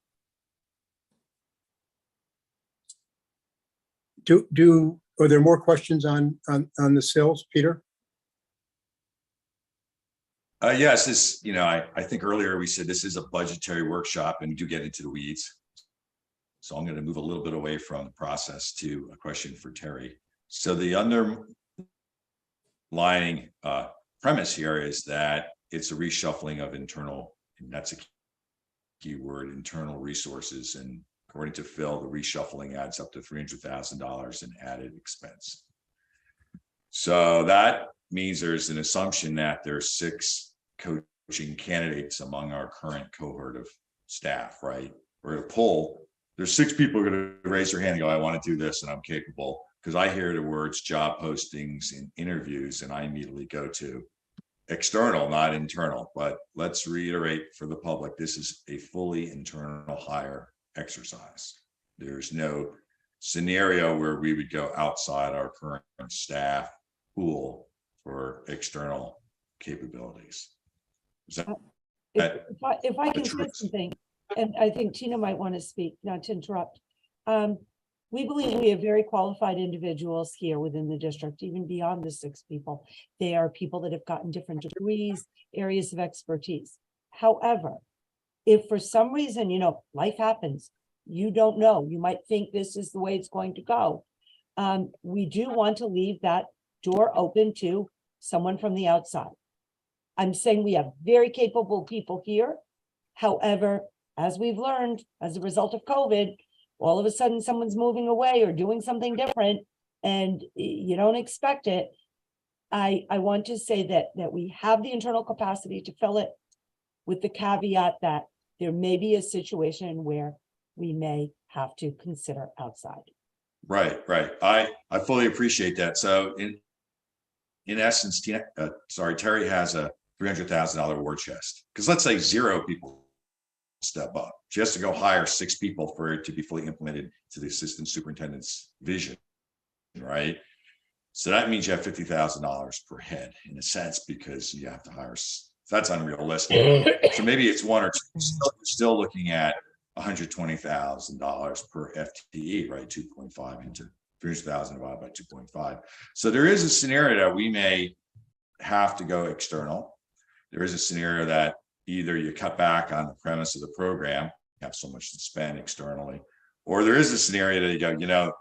Are there more questions on the SILs, Peter? Yes, you know, I think earlier we said this is a budgetary workshop and do get into the weeds. So I'm going to move a little bit away from the process to a question for Terry. So the underlying premise here is that it's a reshuffling of internal, and that's a key word, internal resources. And according to Phil, the reshuffling adds up to $300,000 in added expense. So that means there's an assumption that there's 6 coaching candidates among our current cohort of staff, right? We're going to pull, there's 6 people are going to raise their hand and go, I want to do this and I'm capable. Because I hear the words job postings and interviews and I immediately go to external, not internal. But let's reiterate for the public, this is a fully internal hire exercise. There's no scenario where we would go outside our current staff pool for external capabilities. Is that If I can say true? something, and I think Tina might want to speak, not to interrupt. We believe we have very qualified individuals here within the district, even beyond the 6 people. They are people that have gotten different degrees, areas of expertise. However, if for some reason, life happens, you don't know, you might think this is the way it's going to go. We do want to leave that door open to someone from the outside. I'm saying we have very capable people here. However, as we've learned, as a result of COVID, all of a sudden someone's moving away or doing something different and you don't expect it. I want to say that we have the internal capacity to fill it, with the caveat that there may be a situation where we may have to consider outside. Right. I fully appreciate that. So in essence, Terry has a $300,000 war chest, because let's say 0 people step up. She has to go hire 6 people for it to be fully implemented to the assistant superintendent's vision, right? So that means you have $50,000 per head in a sense, because you have to hire. That's unrealistic. So maybe it's 1 or 2. Still looking at $120,000 per FTE, right? 2.5 into 300,000 divided by 2.5. So there is a scenario that we may have to go external. There is a scenario that either you cut back on the premise of the program, you have so much to spend externally, or there is a scenario that you go,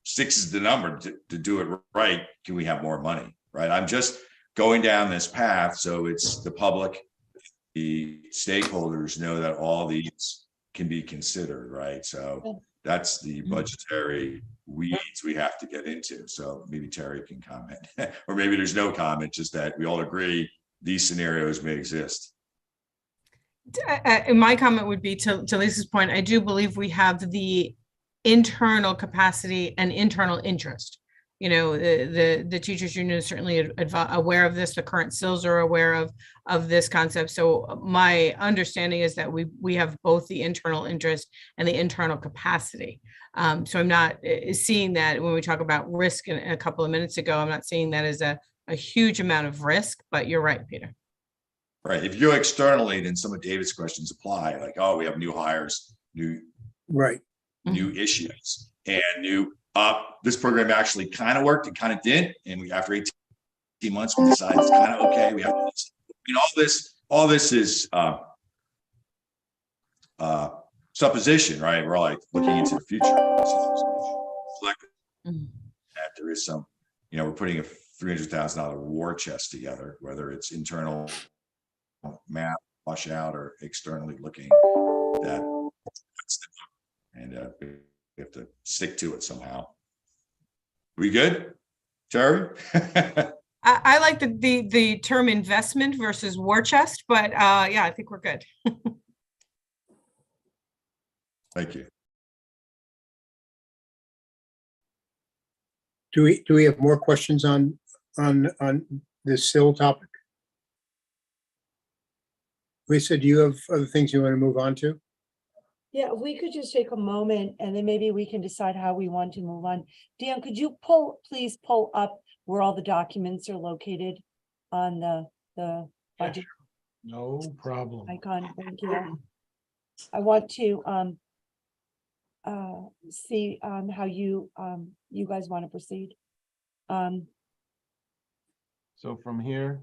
6 is the number to do it right. Can we have more money, right? I'm just going down this path so it's the public, the stakeholders know that all these can be considered, right? So that's the budgetary weeds we have to get into. So maybe Terry can comment, or maybe there's no comment, just that we all agree these scenarios may exist. My comment would be to Lisa's point, I do believe we have the internal capacity and internal interest. The teachers union is certainly aware of this. The current SILs are aware of this concept. So my understanding is that we have both the internal interest and the internal capacity. So I'm not seeing that when we talk about risk a couple of minutes ago, I'm not seeing that as a huge amount of risk, but you're right, Peter. Right. If you go externally, then some of David's questions apply, like, oh, we have new hires, new issues, and this program actually kind of worked, it kind of did, and after 18 months we decided it's kind of okay. We have, all this is supposition, right? We're all like looking into the future. That there is some, we're putting a $300,000 war chest together, whether it's internal map wash out or externally looking, and we have to stick to it somehow. We good, Terry? I like the term investment versus war chest, but yeah, I think we're good. Thank you. Do we have more questions on this SIL topic? Lisa, do you have other things you want to move on to? Yeah, if we could just take a moment and then maybe we can decide how we want to move on. Dan, could you please pull up where all the documents are located on the budget No problem. icon? Thank you. I want to see how you guys want to proceed. So from here,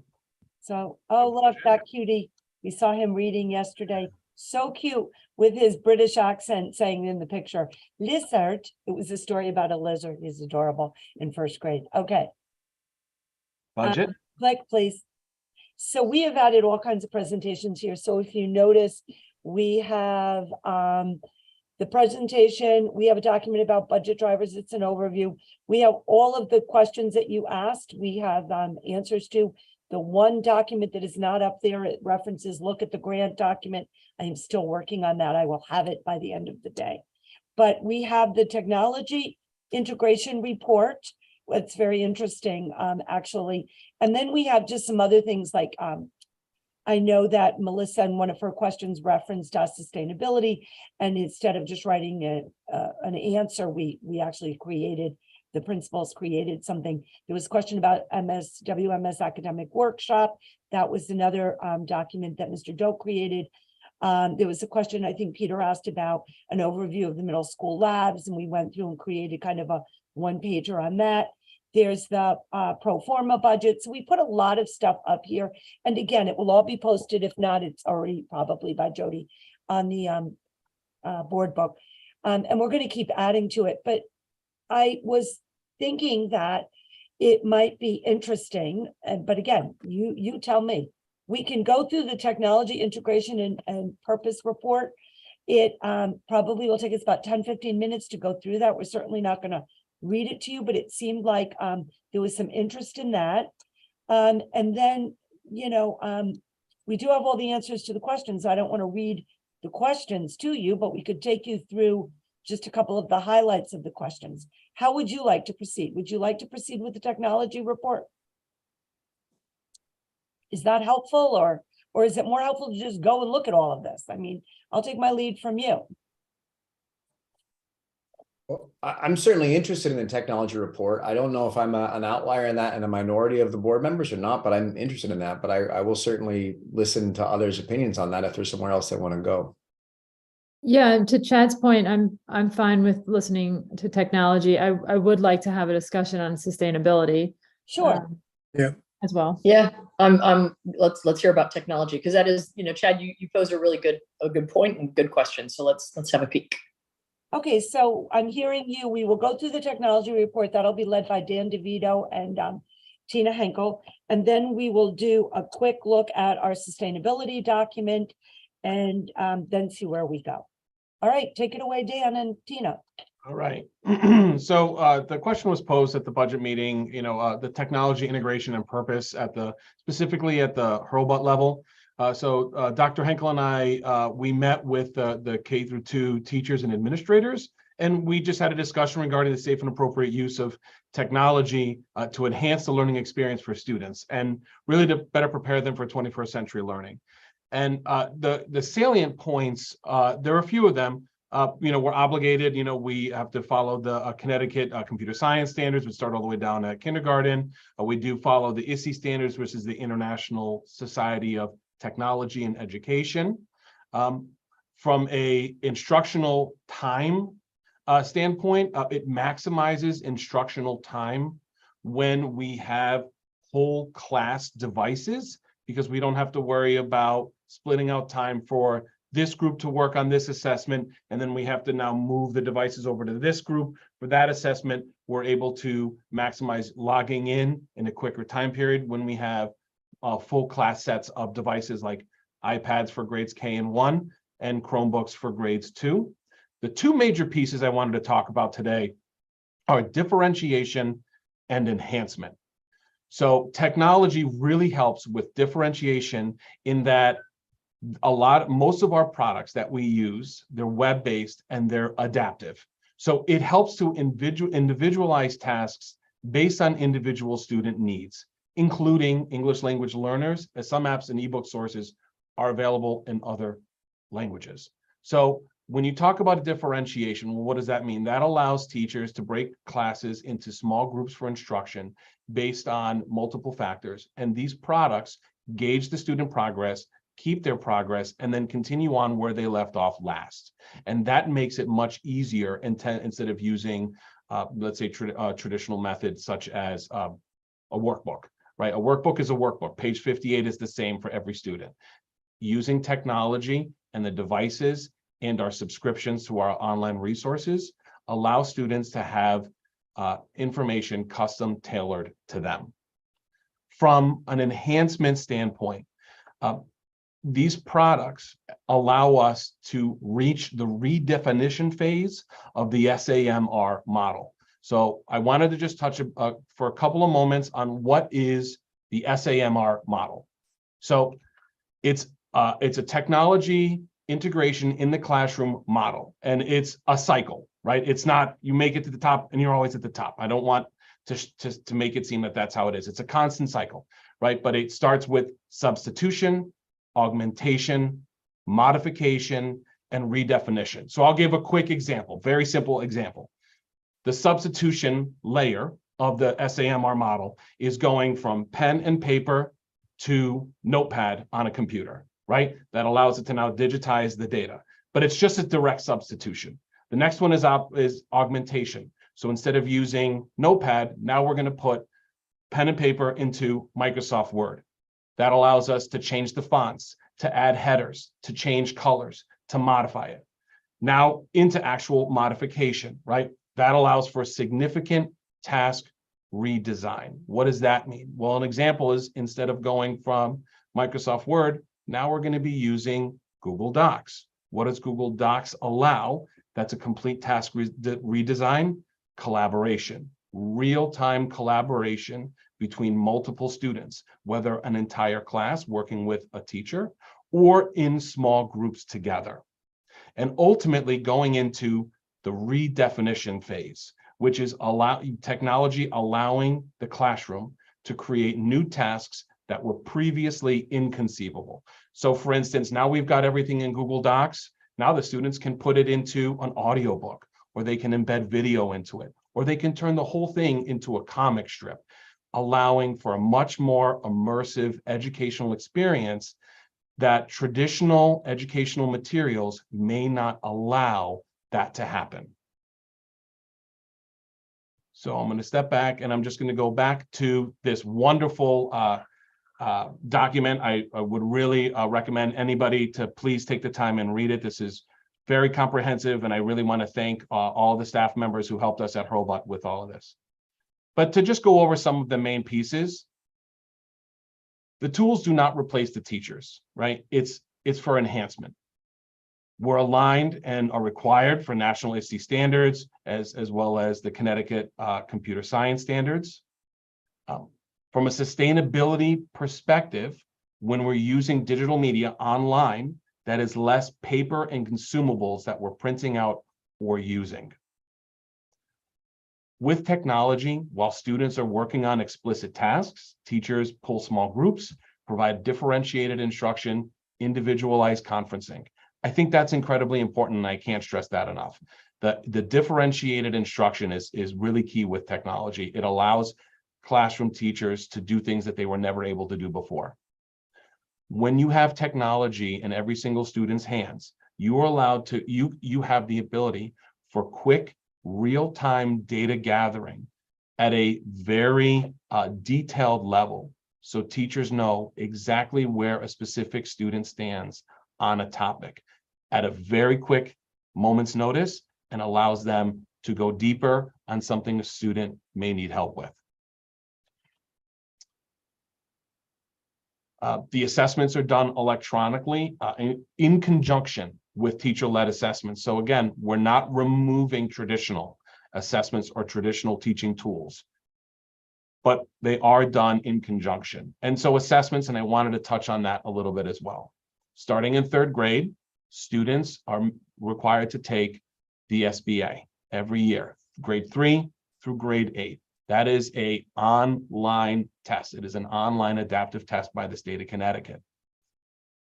So, oh, look, that cutie. We saw him reading yesterday. So cute with his British accent saying in the picture, lizard. It was a story about a lizard. He's adorable in 1st grade. Okay. budget. Click, please. So we have added all kinds of presentations here. So if you notice, we have the presentation, we have a document about budget drivers. It's an overview. We have all of the questions that you asked. We have answers to. The one document that is not up there, it references, look at the grant document. I am still working on that. I will have it by the end of the day. But we have the technology integration report. It's very interesting, actually. And then we have just some other things like, I know that Melissa in one of her questions referenced sustainability, and instead of just writing an answer, we actually created, the principals created something. There was a question about WMS academic workshop. That was another document that Mr. Doak created. There was a question I think Peter asked about an overview of the middle school labs, and we went through and created kind of a one-pager on that. There's the pro forma budget. So we put a lot of stuff up here. And again, it will all be posted. If not, it's already probably by Jody on the board book. And we're going to keep adding to it. But I was thinking that it might be interesting. But again, you tell me. We can go through the technology integration and purpose report. It probably will take us about 10-15 minutes to go through that. We're certainly not going to read it to you, but it seemed like there was some interest in that. And then, you know, we do have all the answers to the questions. I don't want to read the questions to you, but we could take you through just a couple of the highlights of the questions. How would you like to proceed? Would you like to proceed with the technology report? Is that helpful, or is it more helpful to just go and look at all of this? I mean, I'll take my lead from you. Well, I'm certainly interested in the technology report. I don't know if I'm an outlier in that and a minority of the board members or not, but I'm interested in that. But I will certainly listen to others' opinions on that if there's somewhere else they want to go. Yeah, and to Chad's point, I'm fine with listening to technology. I would like to have a discussion on sustainability. Sure. Yeah. As well. Yeah, let's hear about technology, because that is, you know, Chad, you posed a really good point and good question. So let's have a peek. Okay, so I'm hearing you. We will go through the technology report. That'll be led by Dan DeVito and Tina Henkel. And then we will do a quick look at our sustainability document and then see where we go. All right, take it away, Dan and Tina. All right. So the question was posed at the budget meeting, you know, the technology integration and purpose specifically at the Hurlbut level. So Dr. Henkel and I, we met with the K-2 teachers and administrators, and we just had a discussion regarding the safe and appropriate use of technology to enhance the learning experience for students and really to better prepare them for 21st century learning. And the salient points, there are a few of them. You know, we're obligated, you know, we have to follow the Connecticut computer science standards, which start all the way down at kindergarten. We do follow the ISSE standards, which is the International Society of Technology and Education. From a instructional time standpoint, it maximizes instructional time when we have whole class devices, because we don't have to worry about splitting out time for this group to work on this assessment, and then we have to now move the devices over to this group for that assessment. We're able to maximize logging in a quicker time period when we have full class sets of devices like iPads for grades K and 1 and Chromebooks for grades 2. The two major pieces I wanted to talk about today are differentiation and enhancement. So technology really helps with differentiation in that most of our products that we use, they're web-based and they're adaptive. So it helps to individualize tasks based on individual student needs, including English language learners, as some apps and ebook sources are available in other languages. So when you talk about differentiation, well, what does that mean? That allows teachers to break classes into small groups for instruction based on multiple factors. And these products gauge the student progress, keep their progress, and then continue on where they left off last. And that makes it much easier instead of using, let's say, traditional methods such as a workbook, right? A workbook is a workbook. Page 58 is the same for every student. Using technology and the devices and our subscriptions to our online resources allow students to have information custom tailored to them. from an enhancement standpoint, these products allow us to reach the redefinition phase of the SAMR model. So I wanted to just touch for a couple of moments on what is the SAMR model. So it's a technology integration in the classroom model, and it's a cycle, right? It's not you make it to the top and you're always at the top. I don't want to make it seem that that's how it is. It's a constant cycle, right? But it starts with substitution, augmentation, modification, and redefinition. So I'll give a quick example, very simple example. The substitution layer of the SAMR model is going from pen and paper to notepad on a computer, right? That allows it to now digitize the data, but it's just a direct substitution. The next one is augmentation. So instead of using notepad, now we're going to put pen and paper into Microsoft Word. That allows us to change the fonts, to add headers, to change colors, to modify it. Now into actual modification, right? That allows for significant task redesign. What does that mean? Well, an example is instead of going from Microsoft Word, now we're going to be using Google Docs. What does Google Docs allow? That's a complete task redesign, collaboration, real-time collaboration between multiple students, whether an entire class working with a teacher or in small groups together. And ultimately going into the redefinition phase, which is technology allowing the classroom to create new tasks that were previously inconceivable. So for instance, now we've got everything in Google Docs. Now the students can put it into an audiobook, or they can embed video into it, or they can turn the whole thing into a comic strip, allowing for a much more immersive educational experience that traditional educational materials may not allow that to happen. So I'm going to step back and I'm just going to go back to this wonderful document. I would really recommend anybody to please take the time and read it. This is very comprehensive, and I really want to thank all the staff members who helped us at Hurlbut with all of this. But to just go over some of the main pieces, the tools do not replace the teachers, right? It's for enhancement. We're aligned and are required for national ISTE standards as well as the Connecticut computer science standards. From a sustainability perspective, when we're using digital media online, that is less paper and consumables that we're printing out or using. With technology, while students are working on explicit tasks, teachers pull small groups, provide differentiated instruction, individualized conferencing. I think that's incredibly important, and I can't stress that enough. The differentiated instruction is really key with technology. It allows classroom teachers to do things that they were never able to do before. When you have technology in every single student's hands, you are allowed to, you have the ability for quick, real-time data gathering at a very detailed level, so teachers know exactly where a specific student stands on a topic at a very quick moment's notice, and allows them to go deeper on something a student may need help with. The assessments are done electronically in conjunction with teacher-led assessments. So again, we're not removing traditional assessments or traditional teaching tools, but they are done in conjunction. And so assessments, and I wanted to touch on that a little bit as well. Starting in third grade, students are required to take the SBA every year, grade 3 through grade 8. That is an online test. It is an online adaptive test by the state of Connecticut.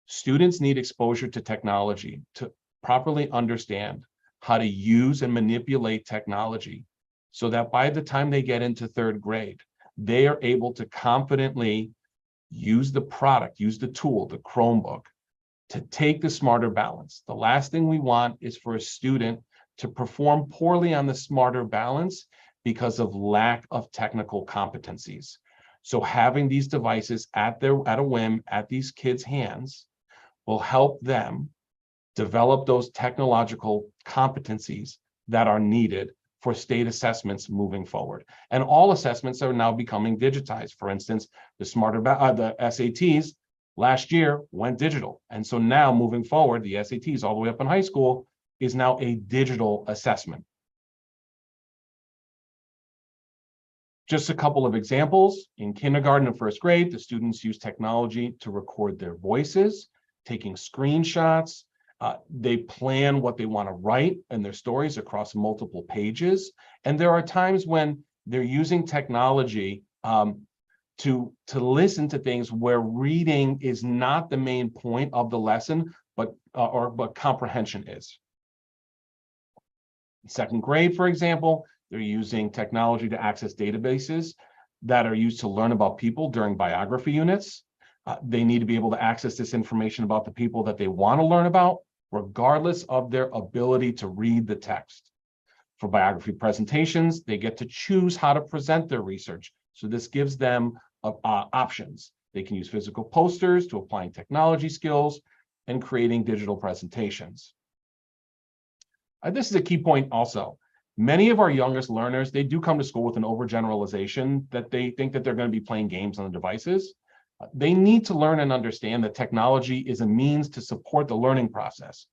Students need exposure to technology to properly understand how to use and manipulate technology so that by the time they get into third grade, they are able to confidently use the product, use the tool, the Chromebook, to take the smarter balance. The last thing we want is for a student to perform poorly on the smarter balance because of lack of technical competencies. So having these devices at a whim at these kids' hands will help them develop those technological competencies that are needed for state assessments moving forward. And all assessments are now becoming digitized. For instance, the the SATs last year went digital. And so now moving forward, the SATs all the way up in high school is now a digital assessment. Just a couple of examples. In kindergarten and first grade, the students use technology to record their voices, taking screenshots. They plan what they want to write in their stories across multiple pages. And there are times when they're using technology to listen to things where reading is not the main point of the lesson, but comprehension is. In second grade, for example, they're using technology to access databases that are used to learn about people during biography units. They need to be able to access this information about the people that they want to learn about, regardless of their ability to read the text. For biography presentations, they get to choose how to present their research. So this gives them options. They can use physical posters to applying technology skills and creating digital presentations. This is a key point also. Many of our youngest learners, they do come to school with an overgeneralization that they think that they're going to be playing games on the devices. They need to learn and understand that technology is a means to support the learning process.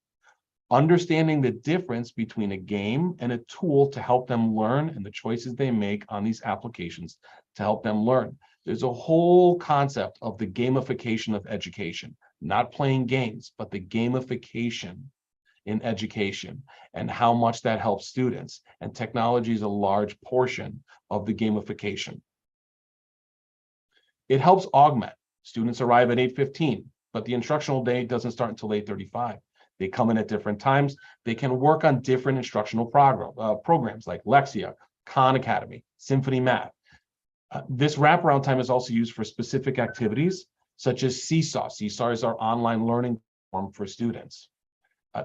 Understanding the difference between a game and a tool to help them learn and the choices they make on these applications to help them learn. There's a whole concept of the gamification of education, not playing games, but the gamification in education and how much that helps students. And technology is a large portion of the gamification. It helps augment. Students arrive at 8:15, but the instructional day doesn't start until 8:35. They come in at different times. They can work on different instructional programs like Lexia, Khan Academy, Symphony Math. This wraparound time is also used for specific activities such as Seesaw. Seesaw is our online learning platform for students.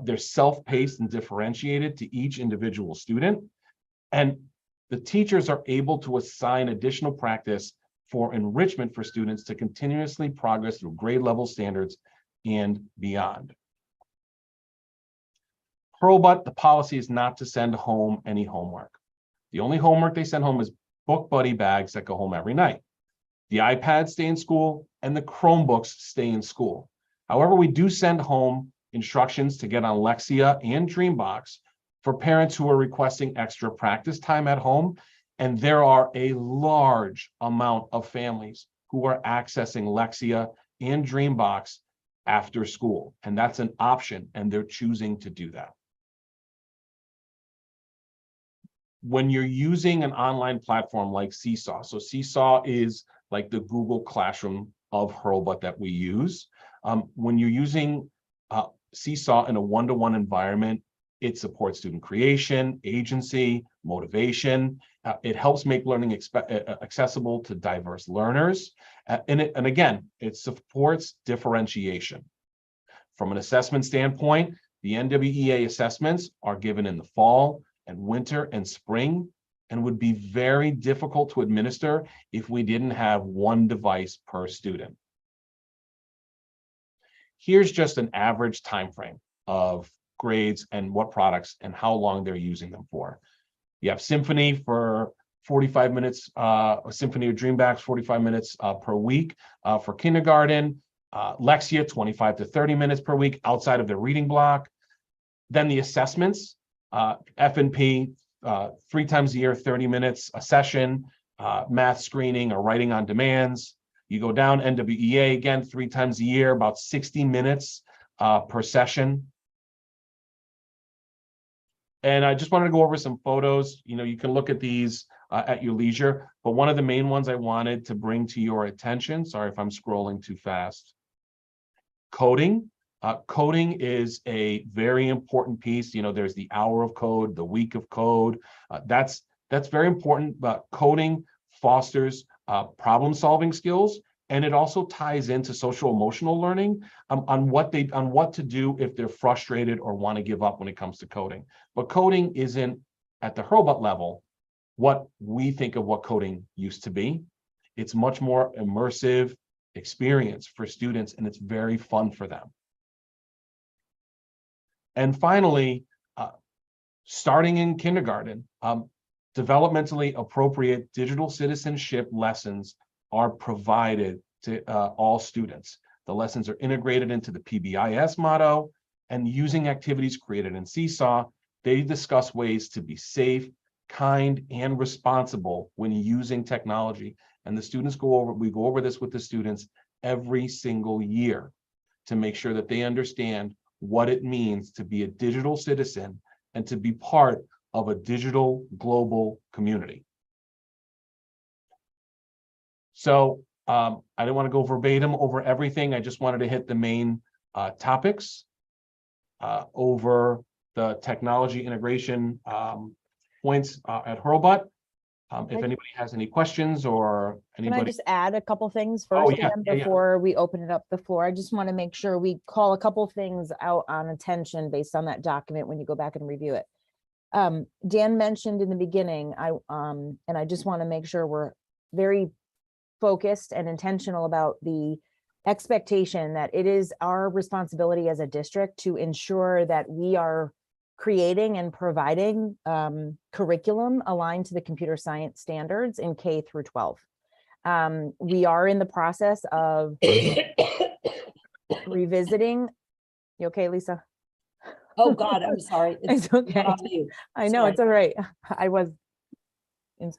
They're self-paced and differentiated to each individual student. And the teachers are able to assign additional practice for enrichment for students to continuously progress through grade level standards and beyond. Hurlbut, the policy is not to send home any homework. The only homework they send home is book buddy bags that go home every night. The iPads stay in school and the Chromebooks stay in school. However, we do send home instructions to get on Lexia and Dreambox for parents who are requesting extra practice time at home. And there are a large amount of families who are accessing Lexia and Dreambox after school. And that's an option, and they're choosing to do that. When you're using an online platform like Seesaw, so Seesaw is like the Google Classroom of Hurlbut that we use. When you're using Seesaw in a one-to-one environment, it supports student creation, agency, motivation. It helps make learning accessible to diverse learners. And again, it supports differentiation. From an assessment standpoint, the NWEA assessments are given in the fall and winter and spring, and would be very difficult to administer if we didn't have one device per student. Here's just an average time frame of grades and what products and how long they're using them for. You have Symphony for 45 minutes, Symphony or Dreambox 45 minutes per week for kindergarten, Lexia 25 to 30 minutes per week outside of their reading block. Then the assessments, F&P 3 times a year, 30 minutes a session, math screening or writing on demands. You go down, NWEA again 3 times a year, about 60 minutes per session. And I just wanted to go over some photos. You know, you can look at these at your leisure, but one of the main ones I wanted to bring to your attention, sorry if I'm scrolling too fast. Coding. Coding is a very important piece. You know, there's the hour of code, the week of code. That's very important, but coding fosters problem-solving skills, and it also ties into social emotional learning on what to do if they're frustrated or want to give up when it comes to coding. But coding isn't at the Hurlbut level what we think of what coding used to be. It's much more immersive experience for students, and it's very fun for them. And finally, starting in kindergarten, developmentally appropriate digital citizenship lessons are provided to all students. The lessons are integrated into the PBIS motto, and using activities created in Seesaw, they discuss ways to be safe, kind, and responsible when using technology. And the students we go over this with the students every single year to make sure that they understand what it means to be a digital citizen and to be part of a digital global community. So I didn't want to go verbatim over everything. I just wanted to hit the main topics over the technology integration points at Hurlbut. If anybody has any questions or Can I anybody. just add a couple things Oh, first, yeah, Dan, yeah, yeah. before we open it up the floor? I just want to make sure we call a couple things out on attention based on that document when you go back and review it. Dan mentioned in the beginning, and I just want to make sure we're very focused and intentional about the expectation that it is our responsibility as a district to ensure that we are creating and providing curriculum aligned to the computer science standards in K through 12. We are in the process of revisiting. You okay, Lisa? Oh, God, I'm sorry. It's okay. not on mute. I know, Sorry. it's all right. I was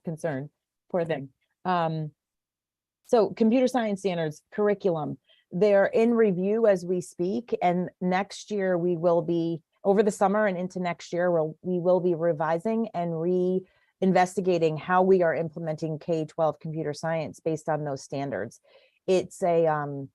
concerned. Poor thing. So computer science standards, curriculum, they're in review as we speak. And next year we will be, over the summer and into next year, we will be revising and re-investigating how we are implementing K-12 computer science based on those standards. It's a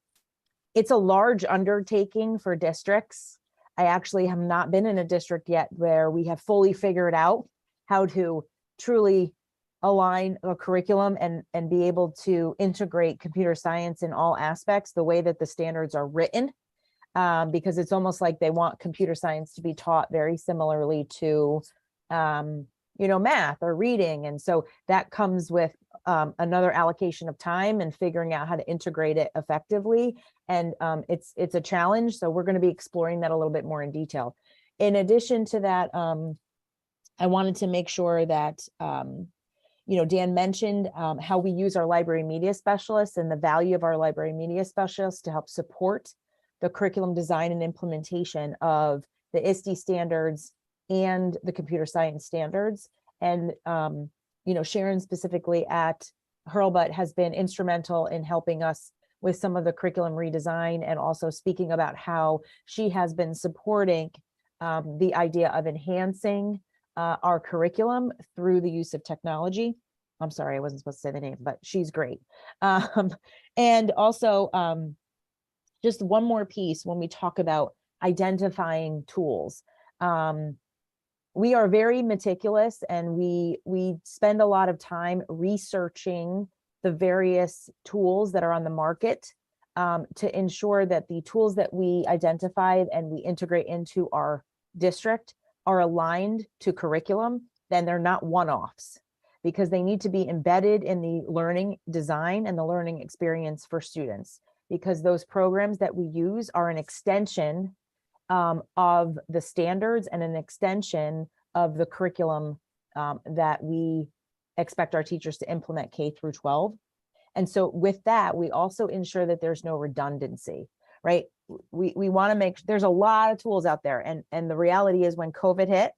large undertaking for districts. I actually have not been in a district yet where we have fully figured out how to truly align a curriculum and be able to integrate computer science in all aspects the way that the standards are written, because it's almost like they want computer science to be taught very similarly to math or reading. And so that comes with another allocation of time and figuring out how to integrate it effectively. And it's a challenge. So we're going to be exploring that a little bit more in detail. In addition to that, I wanted to make sure that Dan mentioned how we use our library media specialists and the value of our library media specialists to help support the curriculum design and implementation of the ISTE standards and the computer science standards. And, Sharon specifically at Hurlbut has been instrumental in helping us with some of the curriculum redesign and also speaking about how she has been supporting the idea of enhancing our curriculum through the use of technology. I'm sorry, I wasn't supposed to say the name, but she's great. And also, just one more piece when we talk about identifying tools. We are very meticulous and we spend a lot of time researching the various tools that are on the market to ensure that the tools that we identified and we integrate into our district are aligned to curriculum, then they're not one-offs, because they need to be embedded in the learning design and the learning experience for students, because those programs that we use are an extension of the standards and an extension of the curriculum that we expect our teachers to implement K through 12. And so with that, we also ensure that there's no redundancy, right? We want to make, there's a lot of tools out there. And the reality is when COVID hit,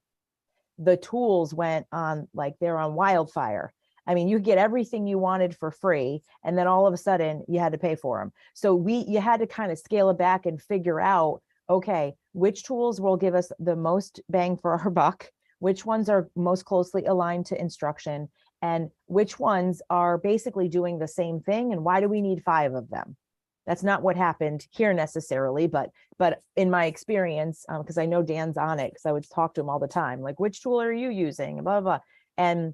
the tools went on, like they're on wildfire. I mean, you get everything you wanted for free, and then all of a sudden you had to pay for them. So you had to kind of scale it back and figure out, okay, which tools will give us the most bang for our buck, which ones are most closely aligned to instruction, and which ones are basically doing the same thing, and why do we need 5 of them? That's not what happened here necessarily, but in my experience, because I know Dan's on it, because I would talk to him all the time, like, which tool are you using, blah, blah. And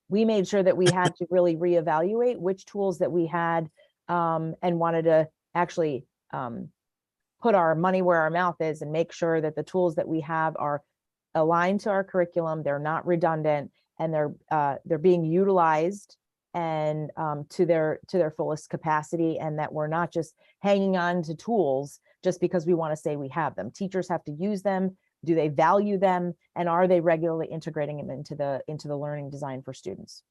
we made sure that we had to really reevaluate which tools that we had and wanted to actually put our money where our mouth is and make sure that the tools that we have are aligned to our curriculum, they're not redundant, and they're being utilized and to their fullest capacity, and that we're not just hanging on to tools just because we want to say we have them. Teachers have to use them. Do they value them? And are they regularly integrating them into the learning design for students?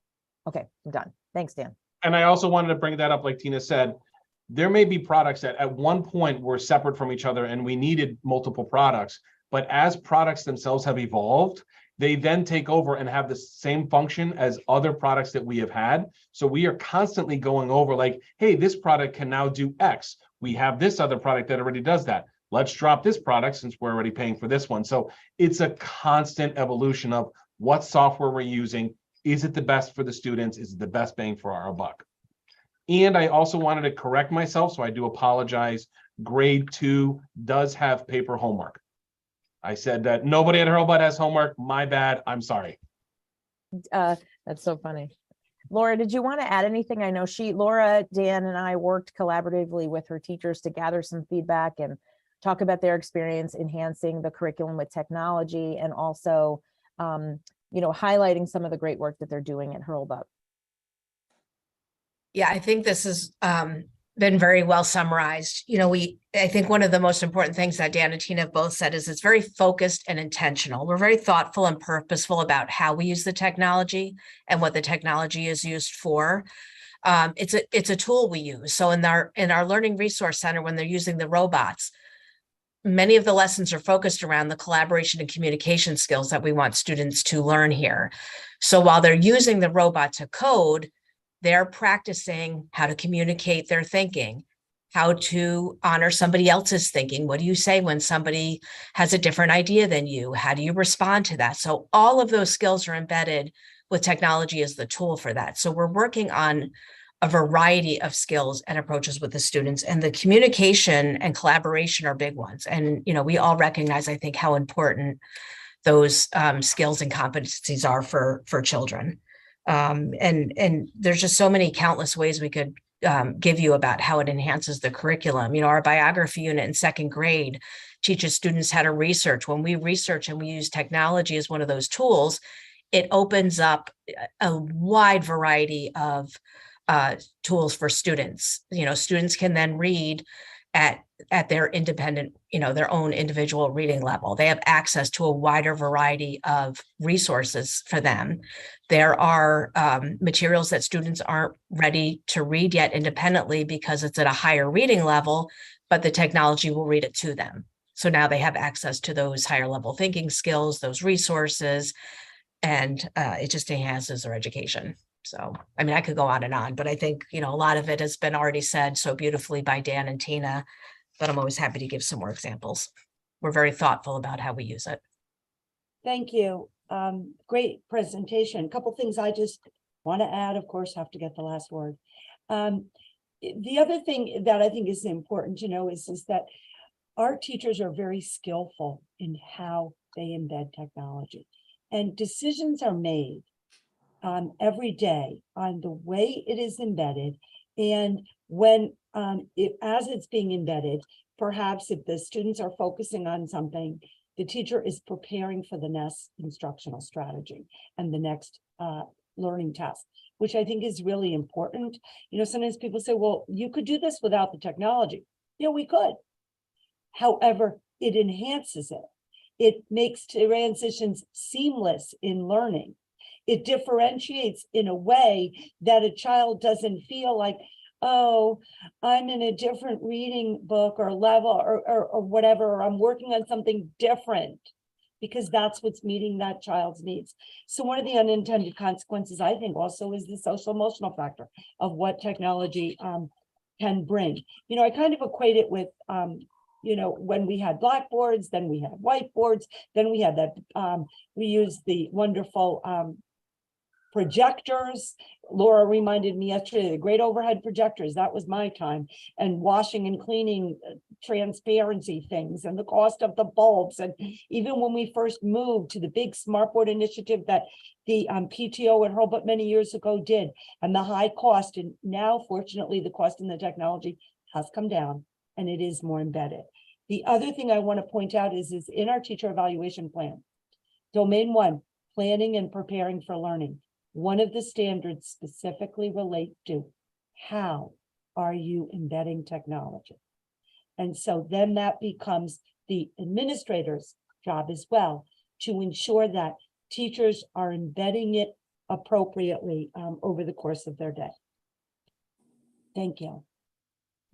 Okay, I'm done. Thanks, Dan. And I also wanted to bring that up, like Tina said, there may be products that at one point were separate from each other and we needed multiple products, but as products themselves have evolved, they then take over and have the same function as other products that we have had. So we are constantly going over like, hey, this product can now do X. We have this other product that already does that. Let's drop this product since we're already paying for this one. So it's a constant evolution of what software we're using. Is it the best for the students? Is it the best bang for our buck? And I also wanted to correct myself, so I do apologize. Grade 2 does have paper homework. I said that nobody at Hurlbut has homework. My bad. I'm sorry. That's so funny. Laura, did you want to add anything? I know Laura, Dan, and I worked collaboratively with her teachers to gather some feedback and talk about their experience enhancing the curriculum with technology, and also, highlighting some of the great work that they're doing at Hurlbut. Yeah, I think this has been very well summarized. I think one of the most important things that Dan and Tina have both said is it's very focused and intentional. We're very thoughtful and purposeful about how we use the technology and what the technology is used for. It's a tool we use. So in our Learning Resource Center, when they're using the robots, many of the lessons are focused around the collaboration and communication skills that we want students to learn here. So while they're using the robot to code, they're practicing how to communicate their thinking, how to honor somebody else's thinking. What do you say when somebody has a different idea than you? How do you respond to that? So all of those skills are embedded with technology as the tool for that. So we're working on a variety of skills and approaches with the students, and the communication and collaboration are big ones. And, we all recognize, I think, how important those skills and competencies are for children. And there's just so many countless ways we could give you about how it enhances the curriculum. Our biography unit in second grade teaches students how to research. When we research and we use technology as one of those tools, it opens up a wide variety of tools for students. Students can then read at their independent, their own individual reading level. They have access to a wider variety of resources for them. There are materials that students aren't ready to read yet independently because it's at a higher reading level, but the technology will read it to them. So now they have access to those higher level thinking skills, those resources, and it just enhances their education. So, I could go on, but I think, a lot of it has been already said so beautifully by Dan and Tina, but I'm always happy to give some more examples. We're very thoughtful about how we use it. Thank you. Great presentation. A couple things I just want to add, of course, have to get the last word. The other thing that I think is important to know is that our teachers are very skillful in how they embed technology, and decisions are made every day on the way it is embedded. And when as it's being embedded, perhaps if the students are focusing on something, the teacher is preparing for the next instructional strategy and the next learning task, which I think is really important. Sometimes people say, well, you could do this without the technology. Yeah, we could. However, it enhances it. It makes transitions seamless in learning. It differentiates in a way that a child doesn't feel like, oh, I'm in a different reading book or level or whatever, or I'm working on something different, because that's what's meeting that child's needs. So one of the unintended consequences, I think, also is the social emotional factor of what technology can bring. I kind of equate it with, when we had blackboards, then we had whiteboards, then we had that, we used the wonderful projectors. Laura reminded me yesterday, the great overhead projectors, that was my time, and washing and cleaning transparency things and the cost of the bulbs. And even when we first moved to the big smartboard initiative that the PTO at Hurlbut many years ago did, and the high cost, and now fortunately the cost in the technology has come down and it is more embedded. The other thing I want to point out is in our teacher evaluation plan, domain 1, planning and preparing for learning. One of the standards specifically relate to how are you embedding technology? And so then that becomes the administrator's job as well to ensure that teachers are embedding it appropriately over the course of their day. Thank you.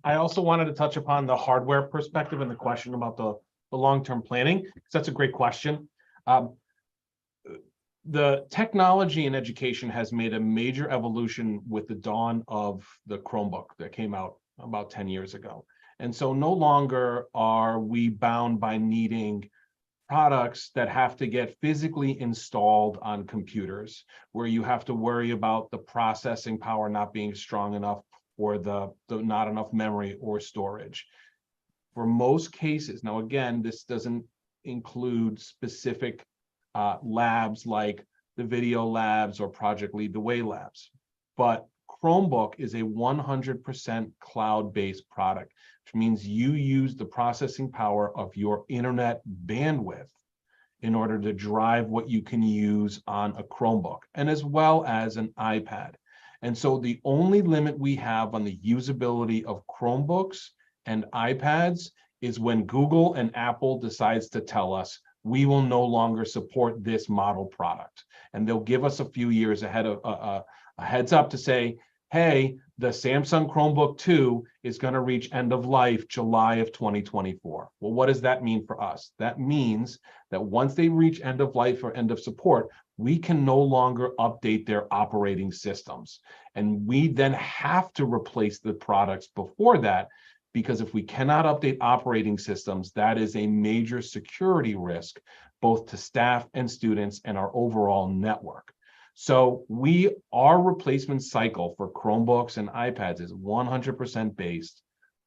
I also wanted to touch upon the hardware perspective and the question about the long-term planning, because that's a great question. The technology in education has made a major evolution with the dawn of the Chromebook that came out about 10 years ago. And so no longer are we bound by needing products that have to get physically installed on computers, where you have to worry about the processing power not being strong enough or the not enough memory or storage. For most cases, now again, this doesn't include specific labs like the video labs or Project Lead the Way labs, but Chromebook is a 100% cloud-based product, which means you use the processing power of your internet bandwidth in order to drive what you can use on a Chromebook, and as well as an iPad. And so the only limit we have on the usability of Chromebooks and iPads is when Google and Apple decides to tell us we will no longer support this model product. And they'll give us a few years ahead of a heads up to say, hey, the Samsung Chromebook 2 is going to reach end of life July of 2024. Well, what does that mean for us? That means that once they reach end of life or end of support, we can no longer update their operating systems. And we then have to replace the products before that, because if we cannot update operating systems, that is a major security risk, both to staff and students and our overall network. So our replacement cycle for Chromebooks and iPads is 100% based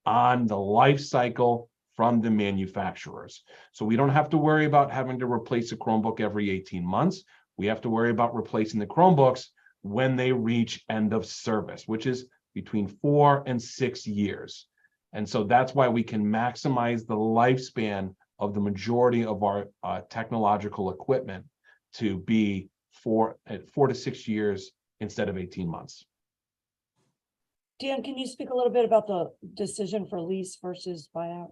on the life cycle from the manufacturers. So we don't have to worry about having to replace a Chromebook every 18 months. We have to worry about replacing the Chromebooks when they reach end of service, which is between 4 and 6 years. And so that's why we can maximize the lifespan of the majority of our technological equipment to be 4 to 6 years instead of 18 months. Dan, can you speak a little bit about the decision for lease versus buyout?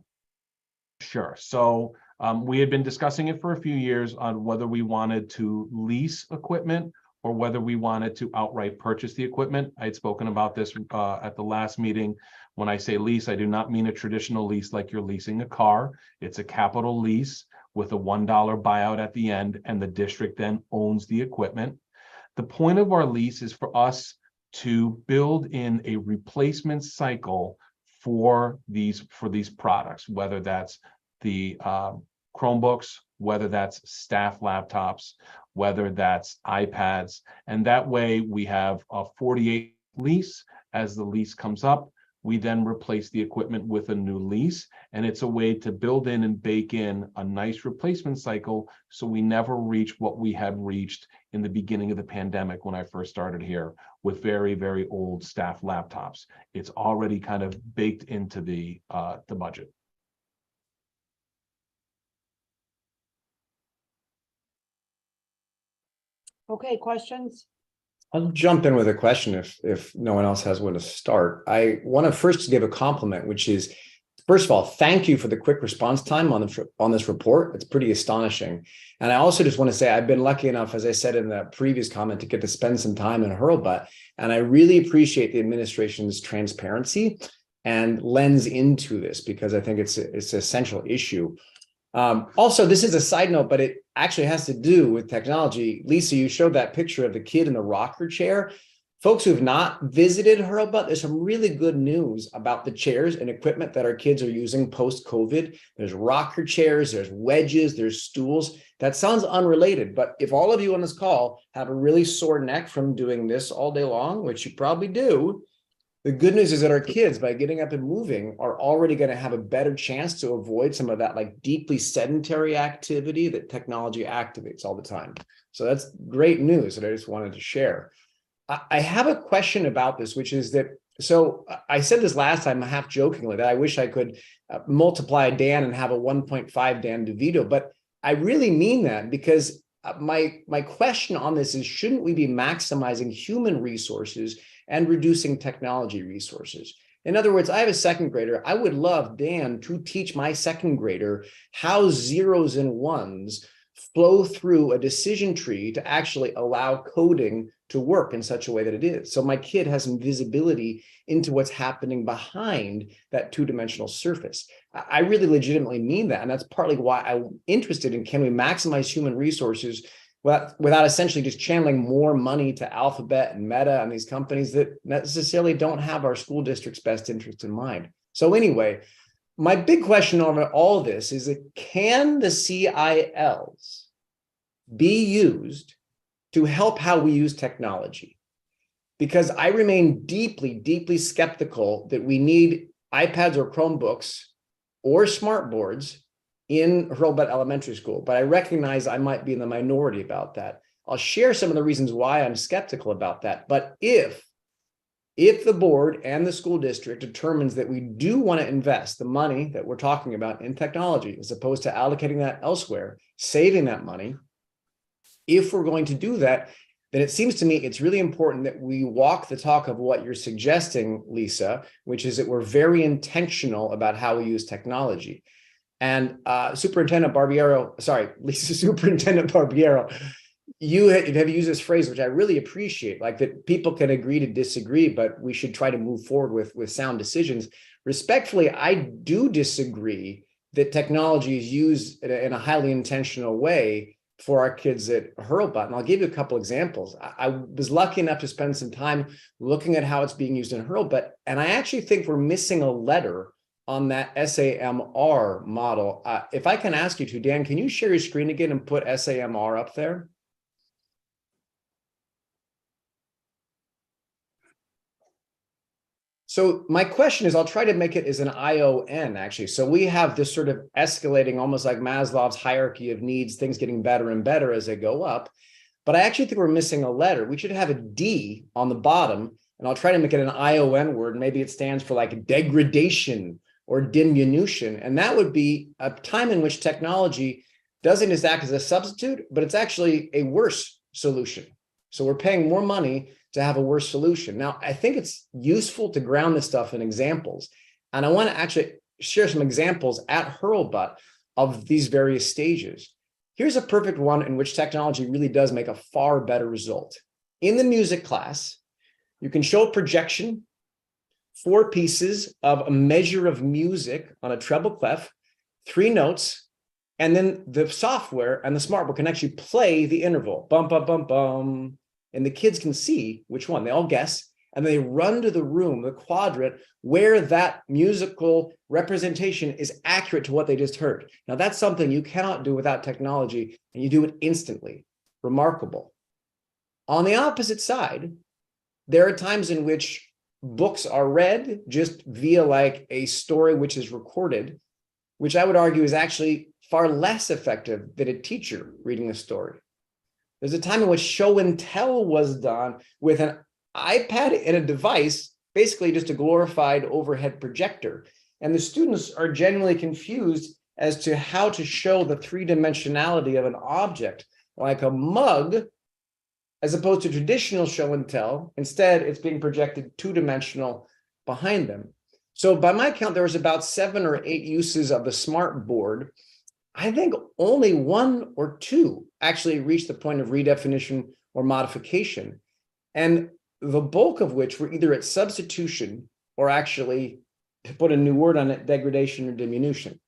Sure. So we had been discussing it for a few years on whether we wanted to lease equipment or whether we wanted to outright purchase the equipment. I had spoken about this at the last meeting. When I say lease, I do not mean a traditional lease like you're leasing a car. It's a capital lease with a $1 buyout at the end, and the district then owns the equipment. The point of our lease is for us to build in a replacement cycle for these products, whether that's the Chromebooks, whether that's staff laptops, whether that's iPads. And that way we have a 48 lease. As the lease comes up, we then replace the equipment with a new lease. And it's a way to build in and bake in a nice replacement cycle so we never reach what we had reached in the beginning of the pandemic when I first started here with very, very old staff laptops. It's already kind of baked into the budget. Okay, questions? I'll jump in with a question if no one else has one to start. I want to first give a compliment, which is, first of all, thank you for the quick response time on this report. It's pretty astonishing. And I also just want to say I've been lucky enough, as I said in the previous comment, to get to spend some time in Hurlbut. And I really appreciate the administration's transparency and lens into this, because I think it's an essential issue. Also, this is a side note, but it actually has to do with technology. Lisa, you showed that picture of the kid in the rocker chair. Folks who have not visited Hurlbut, there's some really good news about the chairs and equipment that our kids are using post-COVID. There's rocker chairs, there's wedges, there's stools. That sounds unrelated, but if all of you on this call have a really sore neck from doing this all day long, which you probably do, the good news is that our kids, by getting up and moving, are already going to have a better chance to avoid some of that like deeply sedentary activity that technology activates all the time. So that's great news that I just wanted to share. I have a question about this, which is that, so I said this last time, half jokingly, that I wish I could multiply Dan and have a 1.5 Dan DeVito, but I really mean that, because my question on this is, shouldn't we be maximizing human resources and reducing technology resources? In other words, I have a second grader. I would love Dan to teach my second grader how zeros and ones flow through a decision tree to actually allow coding to work in such a way that it is. So my kid has some visibility into what's happening behind that two-dimensional surface. I really legitimately mean that. And that's partly why I'm interested in, can we maximize human resources without essentially just channeling more money to Alphabet and Meta and these companies that necessarily don't have our school district's best interest in mind. So anyway, my big question over all this is that, can the CILs be used to help how we use technology? Because I remain deeply, deeply skeptical that we need iPads or Chromebooks or smart boards in Hurlbut Elementary School, but I recognize I might be in the minority about that. I'll share some of the reasons why I'm skeptical about that. But if the board and the school district determines that we do want to invest the money that we're talking about in technology, as opposed to allocating that elsewhere, saving that money, if we're going to do that, then it seems to me it's really important that we walk the talk of what you're suggesting, Lisa, which is that we're very intentional about how we use technology. And Superintendent Barbiero, sorry, Lisa, Superintendent Barbiero, you have used this phrase, which I really appreciate, like that people can agree to disagree, but we should try to move forward with sound decisions. Respectfully, I do disagree that technology is used in a highly intentional way for our kids at Hurlbut. And I'll give you a couple examples. I was lucky enough to spend some time looking at how it's being used in Hurlbut, and I actually think we're missing a letter on that SAMR model. If I can ask you to, Dan, can you share your screen again and put SAMR up there? So my question is, I'll try to make it as an ION, actually. So we have this sort of escalating, almost like Maslow's hierarchy of needs, things getting better and better as they go up. But I actually think we're missing a letter. We should have a D on the bottom, and I'll try to make it an ION word. Maybe it stands for like degradation or diminution. And that would be a time in which technology doesn't just act as a substitute, but it's actually a worse solution. So we're paying more money to have a worse solution. Now, I think it's useful to ground this stuff in examples. And I want to actually share some examples at Hurlbut of these various stages. Here's a perfect one in which technology really does make a far better result. In the music class, you can show a projection, 4 pieces of a measure of music on a treble clef, 3 notes, and then the software and the smartboard can actually play the interval, bum, bum, bum, bum. And the kids can see which one. They all guess, and they run to the room, the quadrant, where that musical representation is accurate to what they just heard. Now, that's something you cannot do without technology, and you do it instantly. Remarkable. On the opposite side, there are times in which books are read just via like a story which is recorded, which I would argue is actually far less effective than a teacher reading a story. There's a time in which show and tell was done with an iPad and a device, basically just a glorified overhead projector. And the students are generally confused as to how to show the 3-dimensionality of an object, like a mug, as opposed to traditional show and tell. Instead, it's being projected 2-dimensional behind them. So by my count, there was about 7 or 8 uses of the smart board. I think only 1 or 2 actually reached the point of redefinition or modification, and the bulk of which were either at substitution or actually, to put a new word on it, degradation or diminution.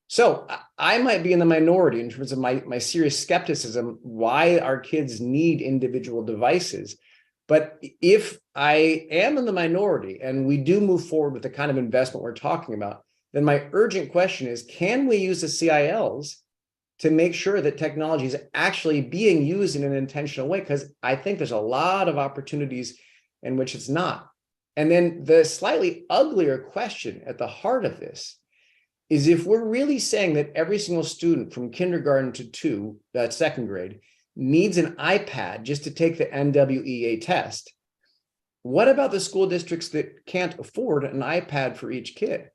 So I might be in the minority in terms of my serious skepticism why our kids need individual devices. But if I am in the minority and we do move forward with the kind of investment we're talking about, then my urgent question is, can we use the CILs to make sure that technology is actually being used in an intentional way? Because I think there's a lot of opportunities in which it's not. And then the slightly uglier question at the heart of this is, if we're really saying that every single student from kindergarten to second grade needs an iPad just to take the NWEA test, what about the school districts that can't afford an iPad for each kid?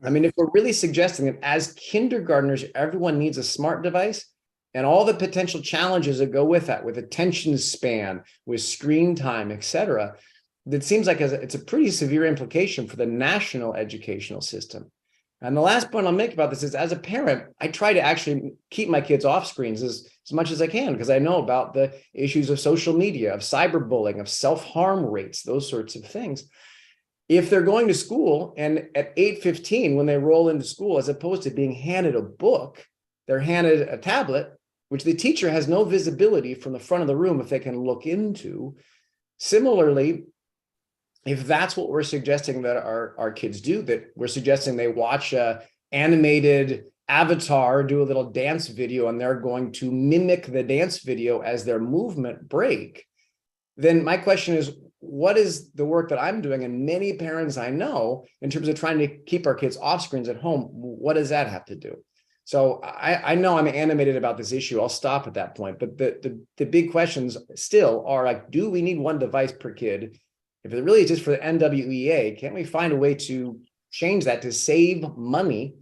I mean, if we're really suggesting that as kindergartners, everyone needs a smart device and all the potential challenges that go with that, with attention span, with screen time, et cetera, that seems like it's a pretty severe implication for the national educational system. And the last point I'll make about this is, as a parent, I try to actually keep my kids off screens as much as I can, because I know about the issues of social media, of cyberbullying, of self-harm rates, those sorts of things. If they're going to school and at 8:15, when they roll into school, as opposed to being handed a book, they're handed a tablet, which the teacher has no visibility from the front of the room if they can look into. Similarly, if that's what we're suggesting that our kids do, that we're suggesting they watch a animated avatar do a little dance video and they're going to mimic the dance video as their movement break, then my question is, what is the work that I'm doing, and many parents I know, in terms of trying to keep our kids off screens at home, what does that have to do? So I know I'm animated about this issue. I'll stop at that point. But the big questions still are like, do we need one device per kid? If it really is just for the NWEA, can't we find a way to change that to save money?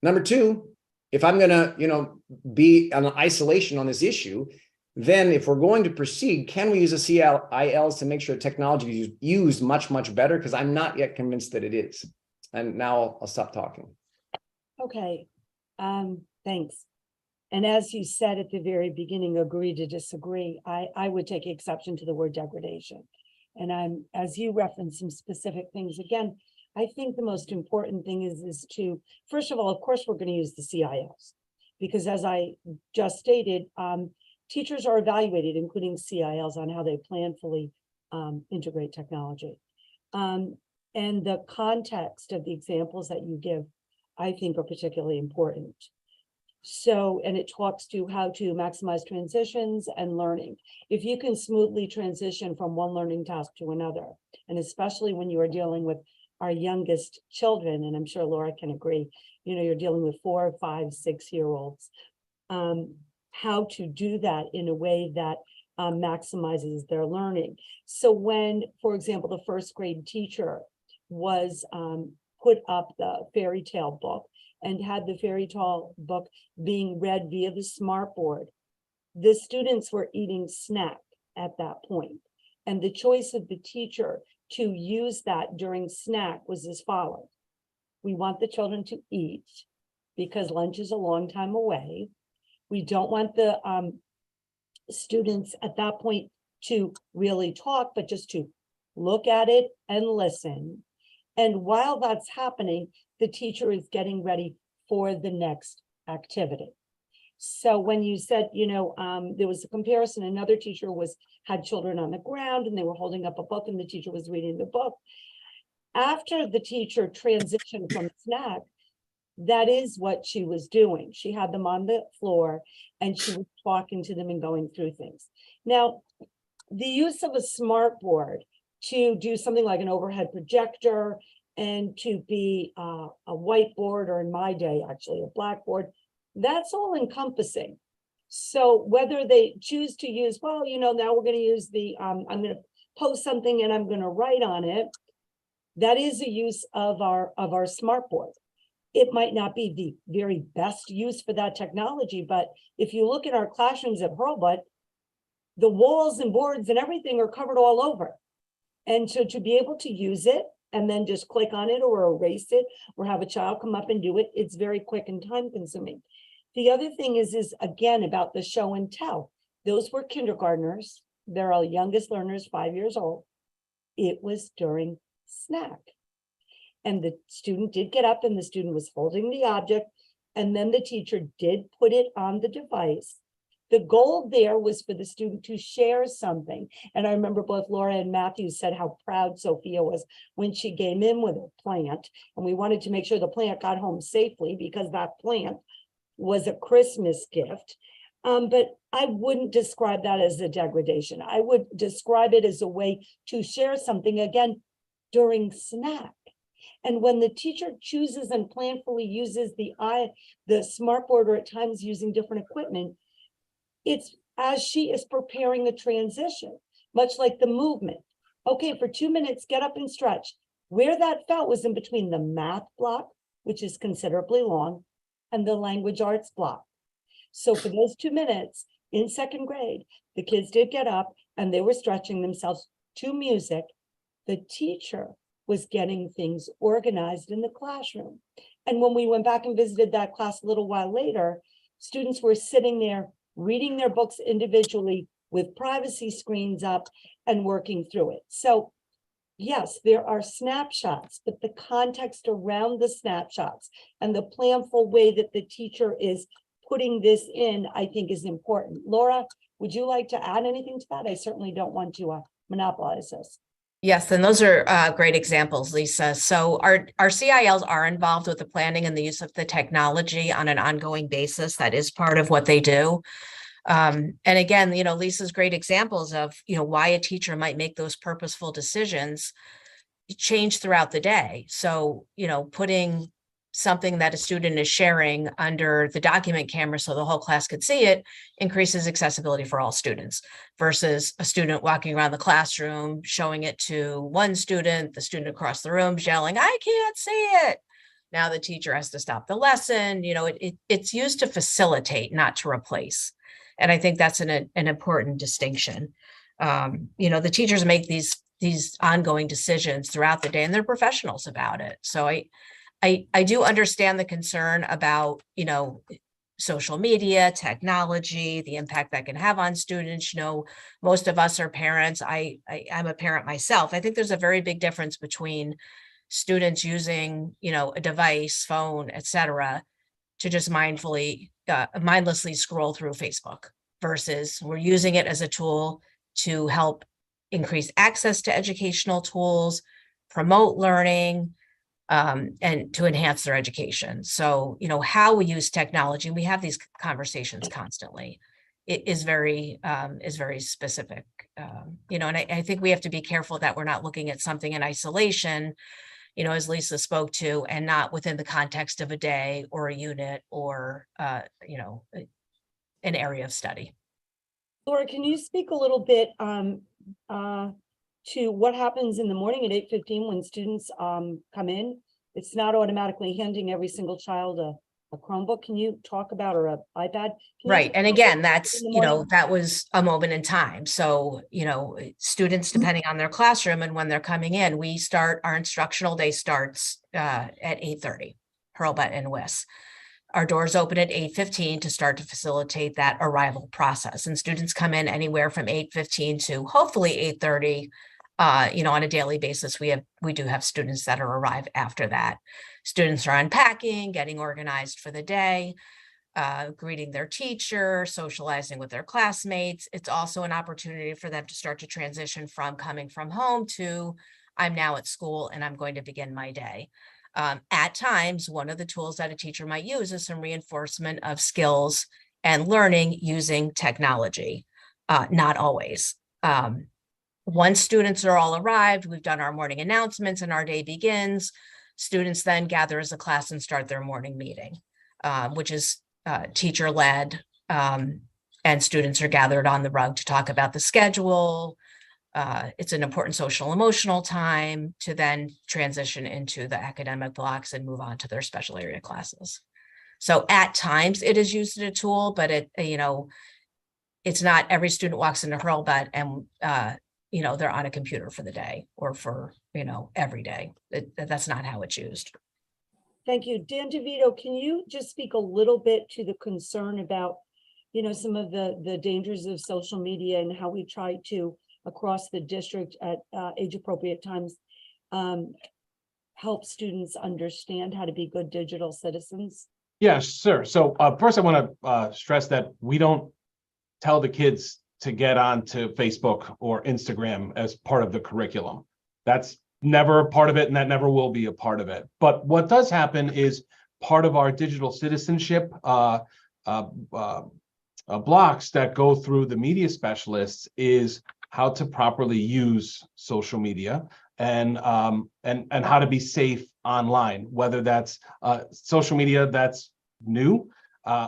Number two, if I'm going to, be on isolation on this issue, then if we're going to proceed, can we use a CILs to make sure technology is used much, much better? Because I'm not yet convinced that it is. And now I'll stop talking. Okay, thanks. And as you said at the very beginning, agree to disagree, I would take exception to the word degradation. And as you referenced some specific things, again, I think the most important thing is to, first of all, of course, we're going to use the CILs, because as I just stated, teachers are evaluated, including CILs, on how they planfully integrate technology. And the context of the examples that you give, I think, are particularly important. So, and it talks to how to maximize transitions and learning. If you can smoothly transition from one learning task to another, and especially when you are dealing with our youngest children, and I'm sure Laura can agree, you're dealing with 4, 5, 6-year-olds, how to do that in a way that maximizes their learning. So when, for example, the first grade teacher was put up the fairy tale book and had the fairy tale book being read via the smartboard, the students were eating snack at that point. And the choice of the teacher to use that during snack was as follows. We want the children to eat because lunch is a long time away. We don't want the students at that point to really talk, but just to look at it and listen. And while that's happening, the teacher is getting ready for the next activity. So when you said, there was a comparison, another teacher had children on the ground and they were holding up a book and the teacher was reading the book. After the teacher transitioned from snack, that is what she was doing. She had them on the floor and she was talking to them and going through things. Now, the use of a smart board to do something like an overhead projector and to be a whiteboard, or in my day, actually a blackboard, that's all encompassing. So whether they choose to use, now we're going to use I'm going to post something and I'm going to write on it. That is a use of our smart board. It might not be the very best use for that technology, but if you look at our classrooms at Hurlbut, the walls and boards and everything are covered all over. And so to be able to use it and then just click on it or erase it or have a child come up and do it, it's very quick and time consuming. The other thing is again, about the show and tell. Those were kindergartners. They're our youngest learners, 5 years old. It was during snack. And the student did get up and the student was holding the object. And then the teacher did put it on the device. The goal there was for the student to share something. And I remember both Laura and Matthew said how proud Sophia was when she came in with a plant. And we wanted to make sure the plant got home safely because that plant was a Christmas gift. But I wouldn't describe that as a degradation. I would describe it as a way to share something, again, during snack. And when the teacher chooses and planfully uses the smartboard, or at times using different equipment, it's as she is preparing a transition, much like the movement. Okay, for 2 minutes, get up and stretch. Where that felt was in between the math block, which is considerably long, and the language arts block. So for those 2 minutes in second grade, the kids did get up and they were stretching themselves to music The teacher was getting things organized in the classroom. And when we went back and visited that class a little while later, students were sitting there reading their books individually with privacy screens up and working through it. So yes, there are snapshots, but the context around the snapshots and the planful way that the teacher is putting this in, I think is important. Laura, would you like to add anything to that? I certainly don't want to monopolize this. Yes, and those are great examples, Lisa. So our CILs are involved with the planning and the use of the technology on an ongoing basis. That is part of what they do. And again, Lisa's great examples of, why a teacher might make those purposeful decisions change throughout the day. So, putting something that a student is sharing under the document camera so the whole class could see it increases accessibility for all students versus a student walking around the classroom, showing it to one student, the student across the room yelling, "I can't see it." Now the teacher has to stop the lesson. It's used to facilitate, not to replace. And I think that's an important distinction. The teachers make these ongoing decisions throughout the day and they're professionals about it. So I do understand the concern about, social media, technology, the impact that can have on students. Most of us are parents. I'm a parent myself. I think there's a very big difference between students using, a device, phone, etc., to just mindlessly scroll through Facebook versus we're using it as a tool to help increase access to educational tools, promote learning, and to enhance their education. So, how we use technology, we have these conversations constantly. It is very specific, and I think we have to be careful that we're not looking at something in isolation, as Lisa spoke to, and not within the context of a day or a unit or, an area of study. Laura, can you speak a little bit to what happens in the morning at 8:15 when students come in? It's not automatically handing every single child a Chromebook. Can you talk about, or an iPad? Right. And again, that's, that was a moment in time. So, students, depending on their classroom and when they're coming in, our instructional day starts at 8:30, Hurlbut and WIS. Our doors open at 8:15 to start to facilitate that arrival process. And students come in anywhere from 8:15 to hopefully 8:30. On a daily basis, we do have students that arrive after that. Students are unpacking, getting organized for the day, greeting their teacher, socializing with their classmates. It's also an opportunity for them to start to transition from coming from home to I'm now at school and I'm going to begin my day. At times, one of the tools that a teacher might use is some reinforcement of skills and learning using technology. Not always. Once students are all arrived, we've done our morning announcements and our day begins. Students then gather as a class and start their morning meeting, which is teacher-led, and students are gathered on the rug to talk about the schedule. It's an important social emotional time to then transition into the academic blocks and move on to their special area classes. So at times it is used as a tool, but it's not every student walks into Hurlbut and they're on a computer for the day or for, every day. That's not how it's used. Thank you. Dan DeVito, can you just speak a little bit to the concern about, some of the dangers of social media and how we try to, across the district at age-appropriate times, help students understand how to be good digital citizens? Yes, sir. So first I want to stress that we don't tell the kids to get onto Facebook or Instagram as part of the curriculum. That's never a part of it, and that never will be a part of it. But what does happen is part of our digital citizenship blocks that go through the media specialists is how to properly use social media and how to be safe online, whether that's social media that's new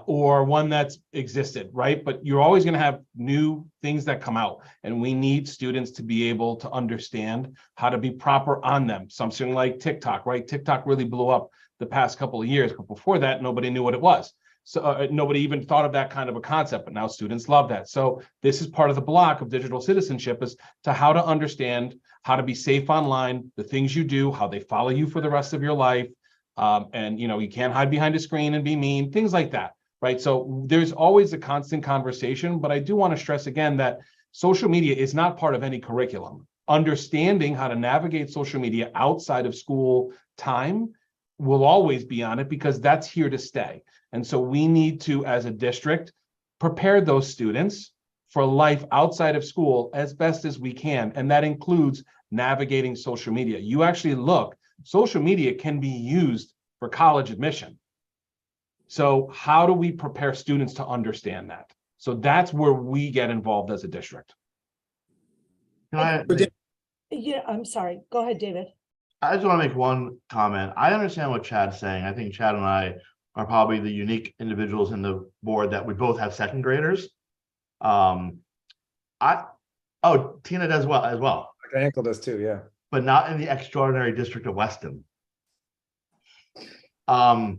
or one that's existed, right? But you're always going to have new things that come out, and we need students to be able to understand how to be proper on them. Something like TikTok, right? TikTok really blew up the past couple of years, but before that, nobody knew what it was. So nobody even thought of that kind of a concept, but now students love that. So this is part of the block of digital citizenship, is to how to understand how to be safe online, the things you do, how they follow you for the rest of your life. And you can't hide behind a screen and be mean, things like that, right? So there's always a constant conversation, but I do want to stress again that social media is not part of any curriculum. Understanding how to navigate social media outside of school time will always be on it, because that's here to stay. And so we need to, as a district, prepare those students for life outside of school as best as we can. And that includes navigating social media. You actually look, social media can be used for college admission. So how do we prepare students to understand that? So that's where we get involved as a district. Can Yeah, I'm sorry. Go ahead, David. I just want to make one comment. I understand what Chad's saying. I think Chad and I are probably the unique individuals in the board that we both have second graders. Tina does well as well. Dr. Henkel does too, yeah. But not in the extraordinary district of Weston. I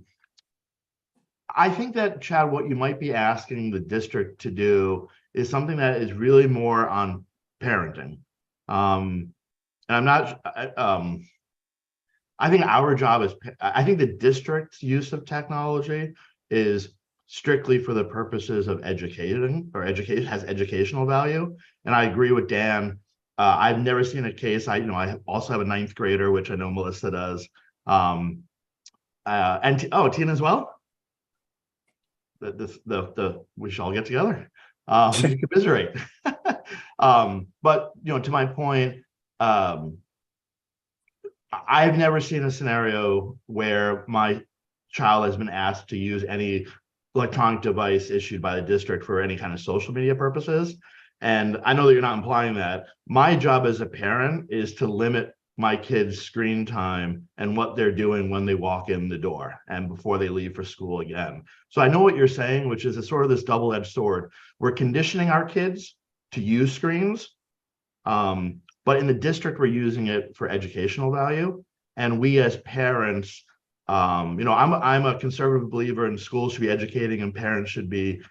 think that, Chad, what you might be asking the district to do is something that is really more on parenting. And I'm not, I think our job is, I think the district's use of technology is strictly for the purposes of educating, or education has educational value. And I agree with Dan. I've never seen a case. I also have a 9th grader, which I know Melissa does. And Tina as well. We should all get together. We can commiserate. But to my point, I've never seen a scenario where my child has been asked to use any electronic device issued by the district for any kind of social media purposes. And I know that you're not implying that. My job as a parent is to limit my kids' screen time and what they're doing when they walk in the door and before they leave for school again. So I know what you're saying, which is a sort of this double-edged sword. We're conditioning our kids to use screens, but in the district, we're using it for educational value. And we as parents, I'm a conservative believer in schools should be educating and parents should be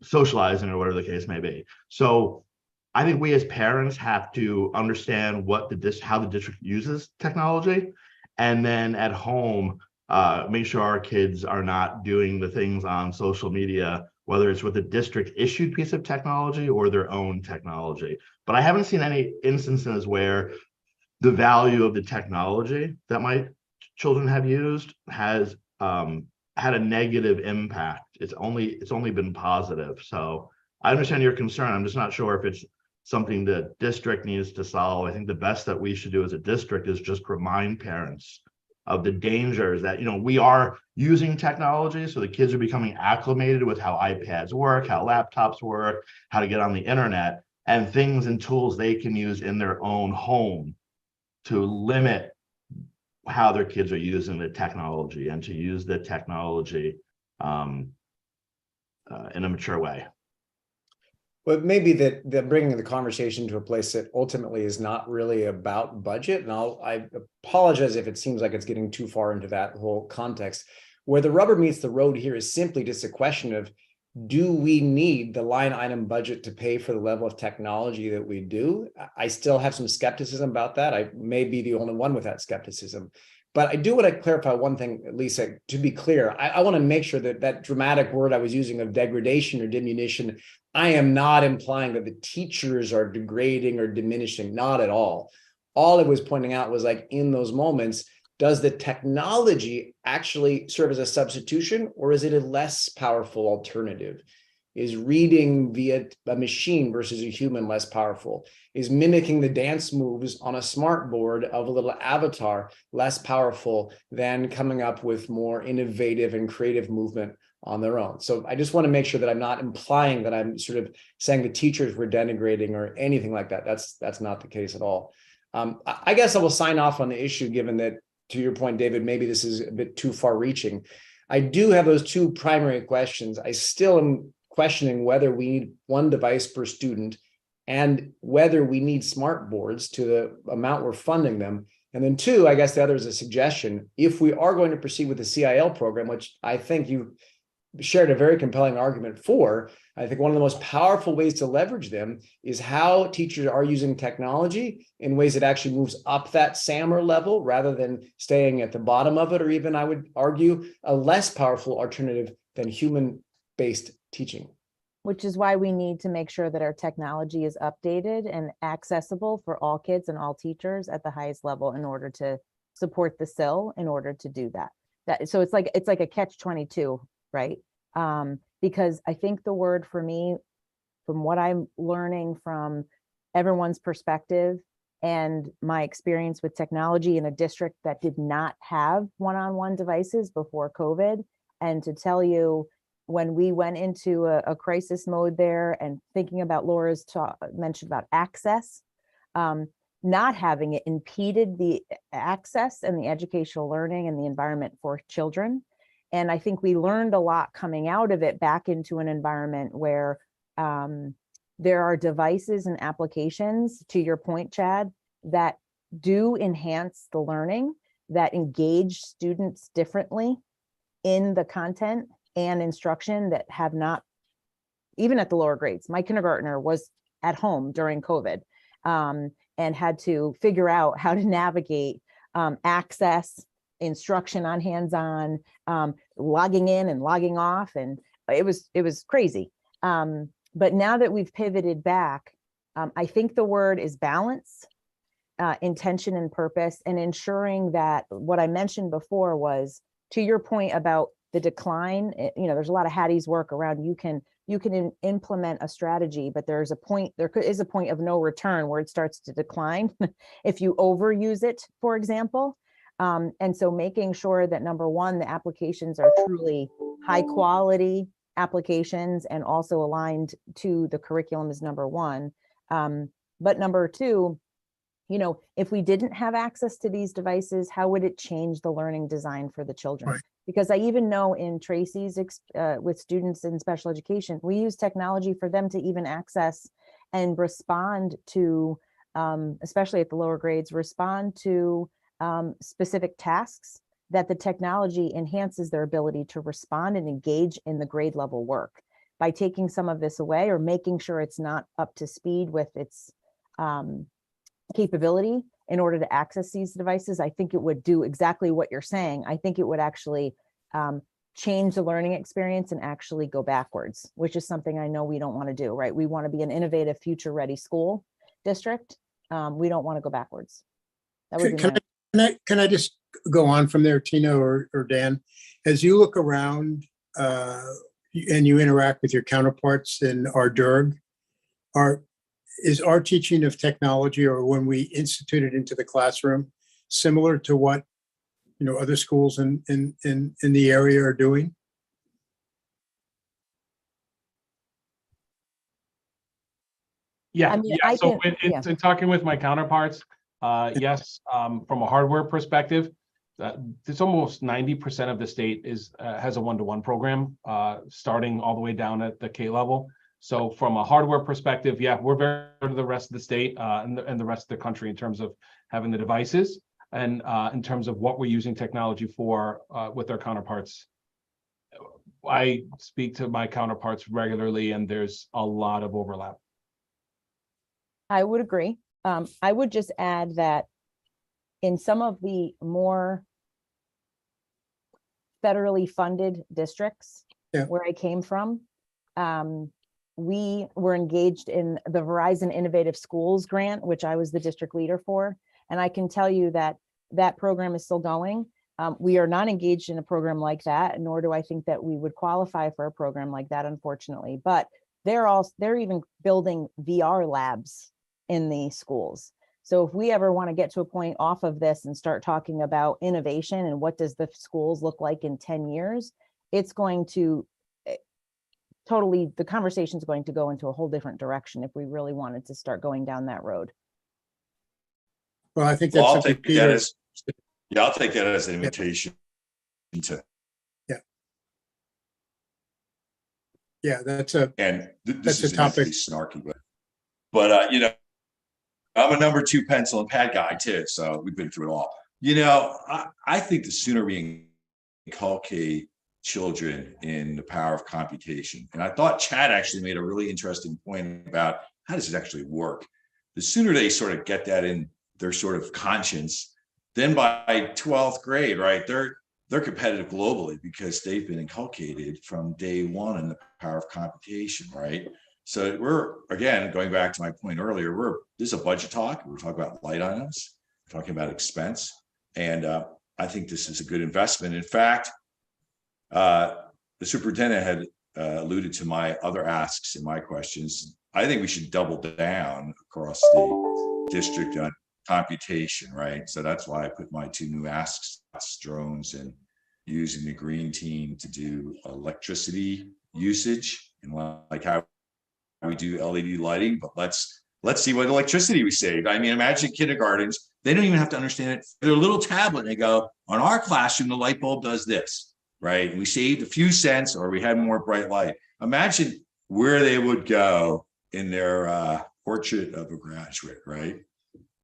socializing, or whatever the case may be. So I think we as parents have to understand how the district uses technology, and then at home, make sure our kids are not doing the things on social media, whether it's with a district issued piece of technology or their own technology. But I haven't seen any instances where the value of the technology that my children have used has had a negative impact. It's only been positive. So I understand your concern. I'm just not sure if it's something the district needs to solve. I think the best that we should do as a district is just remind parents of the dangers that, we are using technology. So the kids are becoming acclimated with how iPads work, how laptops work, how to get on the internet, and things and tools they can use in their own home to limit how their kids are using the technology, and to use the technology in a mature way. Well, maybe that bringing the conversation to a place that ultimately is not really about budget. And I apologize if it seems like it's getting too far into that whole context. Where the rubber meets the road here is simply just a question of, do we need the line item budget to pay for the level of technology that we do? I still have some skepticism about that. I may be the only one with that skepticism. But I do want to clarify one thing, Lisa, to be clear. I want to make sure that dramatic word I was using of degradation or diminution, I am not implying that the teachers are degrading or diminishing, not at all. All I was pointing out was, like, in those moments, does the technology actually serve as a substitution, or is it a less powerful alternative? Is reading via a machine versus a human less powerful? Is mimicking the dance moves on a smart board of a little avatar less powerful than coming up with more innovative and creative movement on their own? So I just want to make sure that I'm not implying that I'm sort of saying the teachers were denigrating or anything like that. That's not the case at all. I guess I will sign off on the issue, given that, to your point, David, maybe this is a bit too far reaching. I do have those two primary questions. I still am questioning whether we need one device per student and whether we need smart boards to the amount we're funding them And then two, I guess the other is a suggestion. If we are going to proceed with the CIL program, which I think you shared a very compelling argument for, I think one of the most powerful ways to leverage them is how teachers are using technology in ways that actually moves up that SAMR level rather than staying at the bottom of it, or even, I would argue, a less powerful alternative than human-based teaching. Which is why we need to make sure that our technology is updated and accessible for all kids and all teachers at the highest level in order to support the SIL in order to do that. So it's like a catch-22, right? Because I think the word for me, from what I'm learning from everyone's perspective and my experience with technology in a district that did not have one-on-one devices before COVID, and to tell you, when we went into a crisis mode there and thinking about Laura's mention about access, not having it impeded the access and the educational learning and the environment for children. And I think we learned a lot coming out of it back into an environment where there are devices and applications, to your point, Chad, that do enhance the learning, that engage students differently in the content and instruction that have not, even at the lower grades. My kindergartner was at home during COVID and had to figure out how to navigate access, instruction on hands-on, logging in and logging off, and it was crazy. But now that we've pivoted back, I think the word is balance, intention and purpose, and ensuring that what I mentioned before was, to your point about the decline, there's a lot of Hattie's work around, you can implement a strategy, but there is a point of no return where it starts to decline if you overuse it, for example. And so making sure that, number one, the applications are truly high quality applications and also aligned to the curriculum is number one. But number two, if we didn't have access to these devices, how would it change the learning design for the children? Right. Because I even know in Tracy's with students in special education, we use technology for them to even access and respond to, especially at the lower grades, respond to specific tasks that the technology enhances their ability to respond and engage in the grade level work. By taking some of this away or making sure it's not up to speed with its capability in order to access these devices, I think it would do exactly what you're saying. I think it would actually change the learning experience and actually go backwards, which is something I know we don't want to do, right? We want to be an innovative, future-ready school district. We don't want to go backwards. That would be Can I just go on from there, Tina or Dan? As you look around and you interact with your counterparts in our DERG, is our teaching of technology, or when we institute it into the classroom, similar to what other schools in the area are doing? Yeah, I mean, yeah. I So can- in talking with my counterparts, yes, from a hardware perspective, it's almost 90% of the state has a one-to-one program, starting all the way down at the K level. So from a hardware perspective, yeah, we're very to the rest of the state and the rest of the country in terms of having the devices and in terms of what we're using technology for with our counterparts. I speak to my counterparts regularly, and there's a lot of overlap. I would agree. I would just add that in some of the more federally funded districts where I came from, we were engaged in the Verizon Innovative Schools grant, which I was the district leader for. And I can tell you that that program is still going. We are not engaged in a program like that, nor do I think that we would qualify for a program like that, unfortunately. But they're even building VR labs in the schools. So if we ever want to get to a point off of this and start talking about innovation and what does the schools look like in 10 years, it's going to totally, the conversation is going to go into a whole different direction if we really wanted to start going down that road. Well, I think that's I'll something take Peter. that as, I'll take that as an invitation to. Yeah, and this that's a is meant to be topic. snarky, but I'm a number 2 pencil and pad guy too, so we've been through it all. You know, I think the sooner we inculcate children in the power of computation, and I thought Chad actually made a really interesting point about how does it actually work. The sooner they sort of get that in their sort of conscience, then by 12th grade, right, they're competitive globally because they've been inculcated from day one in the power of computation, right? So we're, again, going back to my point earlier, this is a budget talk. We're talking about light items, we're talking about expense. And I think this is a good investment. In fact, the superintendent had alluded to my other asks and my questions. I think we should double down across the district on computation, right? So that's why I put my 2 new asks, drones and using the green team to do electricity usage, and like how we do LED lighting, but let's see what electricity we saved. I mean, imagine kindergartens, they don't even have to understand it. Their little tablet, and they go, on our classroom, the light bulb does this, right? And we saved a few cents, or we had more bright light. Imagine where they would go in their portrait of a graduate, right?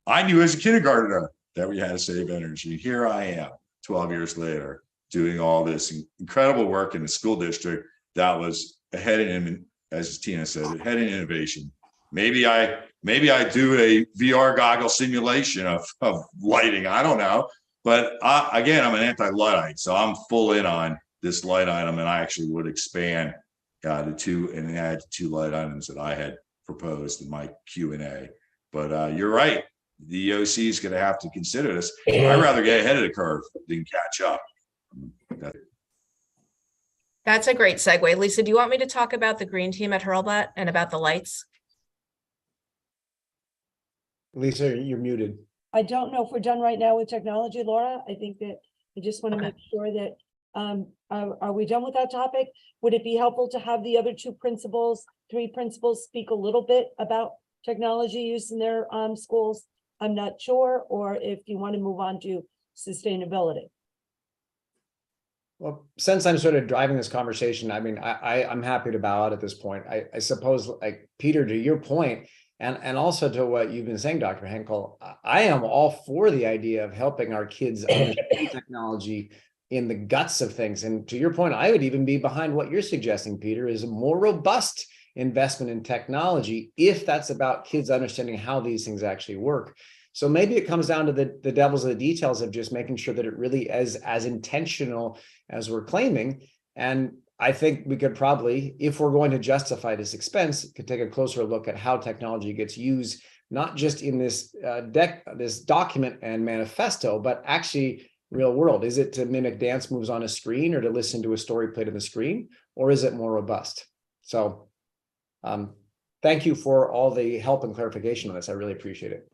I knew as a kindergartner that we had to save energy. Here I am, 12 years later, doing all this incredible work in the school district that was ahead in, as Tina said, ahead in innovation. Maybe I do a VR goggle simulation of lighting. I don't know, but again, I'm an anti-Luddite, so I'm full in on this light item, and I actually would expand to 2 and add 2 light items that I had proposed in my Q&A. But you're right, the EOC is going to have to consider this. I'd rather get ahead of the curve than catch up. That's a great segue. Lisa, do you want me to talk about the green team at Hurlbut and about the lights? Lisa, you're muted. I don't know if we're done right now with technology, Laura. I think that I just want to make sure that, are we done with that topic? Would it be helpful to have the other 3 principals speak a little bit about technology use in their schools? I'm not sure, or if you want to move on to sustainability. Well, since I'm sort of driving this conversation, I mean, I'm happy to bow out at this point. I suppose, like Peter, to your point, and also to what you've been saying, Dr. Henkel, I am all for the idea of helping our kids understand technology in the guts of things. And to your point, I would even be behind what you're suggesting, Peter, is a more robust investment in technology if that's about kids understanding how these things actually work. So maybe it comes down to the devil's of the details of just making sure that it really is as intentional as we're claiming. And I think we could probably, if we're going to justify this expense, could take a closer look at how technology gets used, not just in this this document and manifesto, but actually real world. Is it to mimic dance moves on a screen, or to listen to a story played on the screen, or is it more robust? So thank you for all the help and clarification on this. I really appreciate it.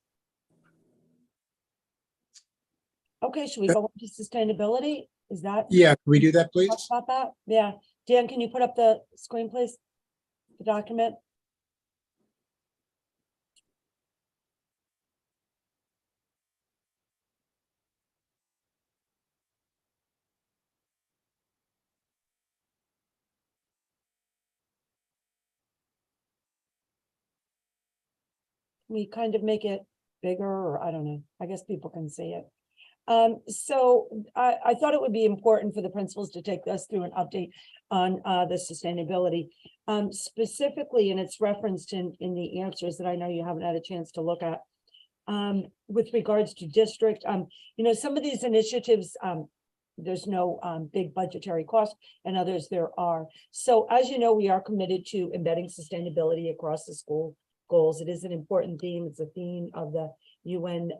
Okay, should we go on to sustainability? Is that? Yeah, can we do that, please? Talk about that? Yeah. Dan, can you put up the screen, please? The document? We kind of make it bigger, or I don't know. I guess people can see it. So I thought it would be important for the principals to take us through an update on the sustainability, specifically, and it's referenced in the answers that I know you haven't had a chance to look at, with regards to district. You know, some of these initiatives, there's no big budgetary cost, and others there are. So as you know, we are committed to embedding sustainability across the school goals. It is an important theme. It's a theme of the UN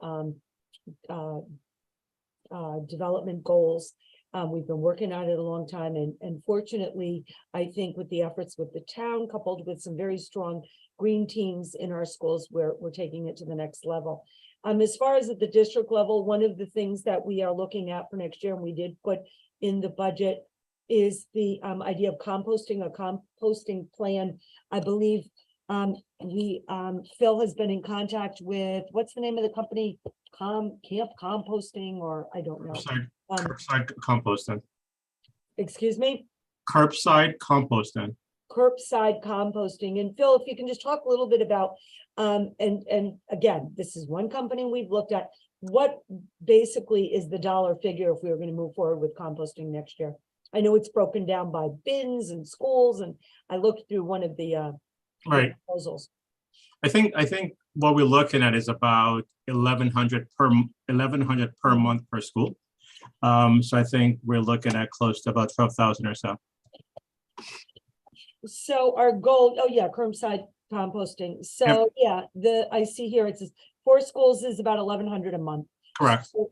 development goals. We've been working on it a long time, and fortunately, I think with the efforts with the town, coupled with some very strong green teams in our schools, we're taking it to the next level. As far as at the district level, one of the things that we are looking at for next year, and we did put in the budget, is the idea of composting, a composting plan. I believe Phil has been in contact with, what's the name of the company? Camp Composting, or I don't know. Curbside composting. Excuse me? Curbside composting. curbside composting. And Phil, if you can just talk a little bit about, and again, this is one company we've looked at. What basically is the dollar figure if we were going to move forward with composting next year? I know it's broken down by bins and schools, and I looked through one of the Right. proposals. I think what we're looking at is about 1,100 per month per school. So I think we're looking at close to about 12,000 or so. So our goal, oh yeah, curbside composting. So yeah, I see here it says 4 schools is about 1,100 a month. Correct. So,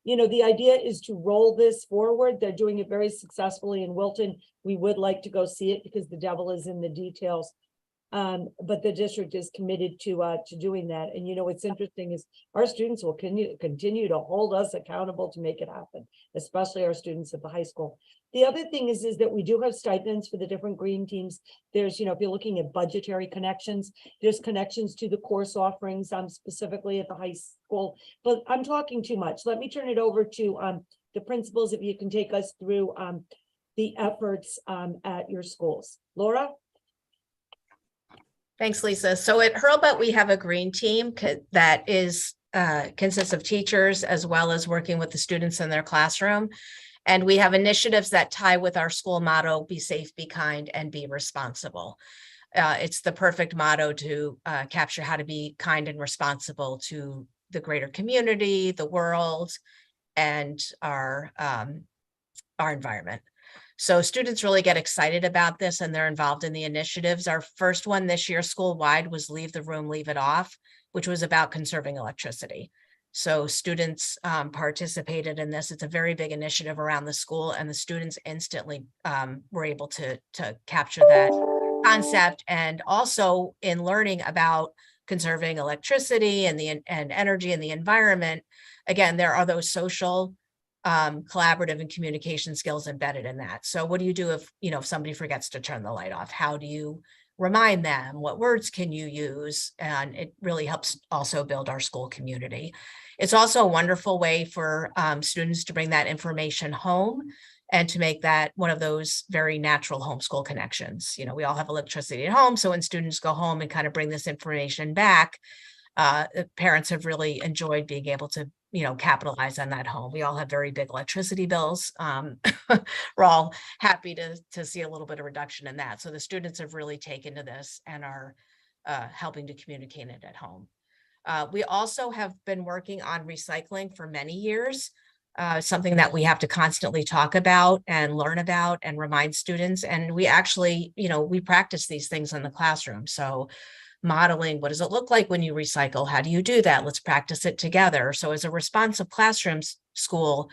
you know, the idea is to roll this forward. They're doing it very successfully in Wilton. We would like to go see it because the devil is in the details. But the district is committed to doing that. And you know, what's interesting is our students will continue to hold us accountable to make it happen, especially our students at the high school. The other thing is that we do have stipends for the different green teams. There's, you know, if you're looking at budgetary connections, there's connections to the course offerings, specifically at the high school. But I'm talking too much. Let me turn it over to the principals, if you can take us through the efforts at your schools. Laura? Thanks, Lisa. So at Hurlbut, we have a green team that is consists of teachers as well as working with the students in their classroom. And we have initiatives that tie with our school motto, be safe, be kind, and be responsible. It's the perfect motto to capture how to be kind and responsible to the greater community, the world, and our environment. So students really get excited about this and they're involved in the initiatives. Our first one this year school-wide was Leave the Room, Leave It Off, which was about conserving electricity. So students participated in this. It's a very big initiative around the school, and the students instantly were able to capture that concept. And also in learning about conserving electricity and energy and the environment, again, there are those social collaborative and communication skills embedded in that. So what do you do if, you know, if somebody forgets to turn the light off? How do you remind them? What words can you use? And it really helps also build our school community. It's also a wonderful way for students to bring that information home and to make that one of those very natural homeschool connections. You know, we all have electricity at home. So when students go home and kind of bring this information back, parents have really enjoyed being able to, you know, capitalize on that home. We all have very big electricity bills. We're all happy to see a little bit of reduction in that. So the students have really taken to this and are helping to communicate it at home. We also have been working on recycling for many years, something that we have to constantly talk about and learn about and remind students. And we actually, you know, we practice these things in the classroom. So modeling, what does it look like when you recycle? How do you do that? Let's practice it together. So as a responsive classroom school,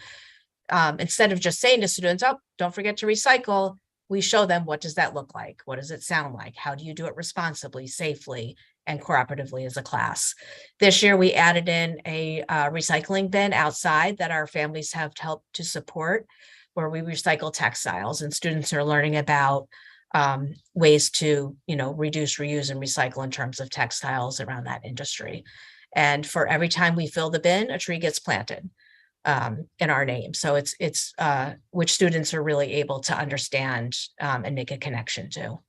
instead of just saying to students, oh, don't forget to recycle, we show them, what does that look like? What does it sound like? How do you do it responsibly, safely, and cooperatively as a class? This year, we added in a recycling bin outside that our families have helped to support, where we recycle textiles, and students are learning about ways to, you know, reduce, reuse, and recycle in terms of textiles around that industry. And for every time we fill the bin, a tree gets planted in our name. So it's which students are really able to understand and make a connection to.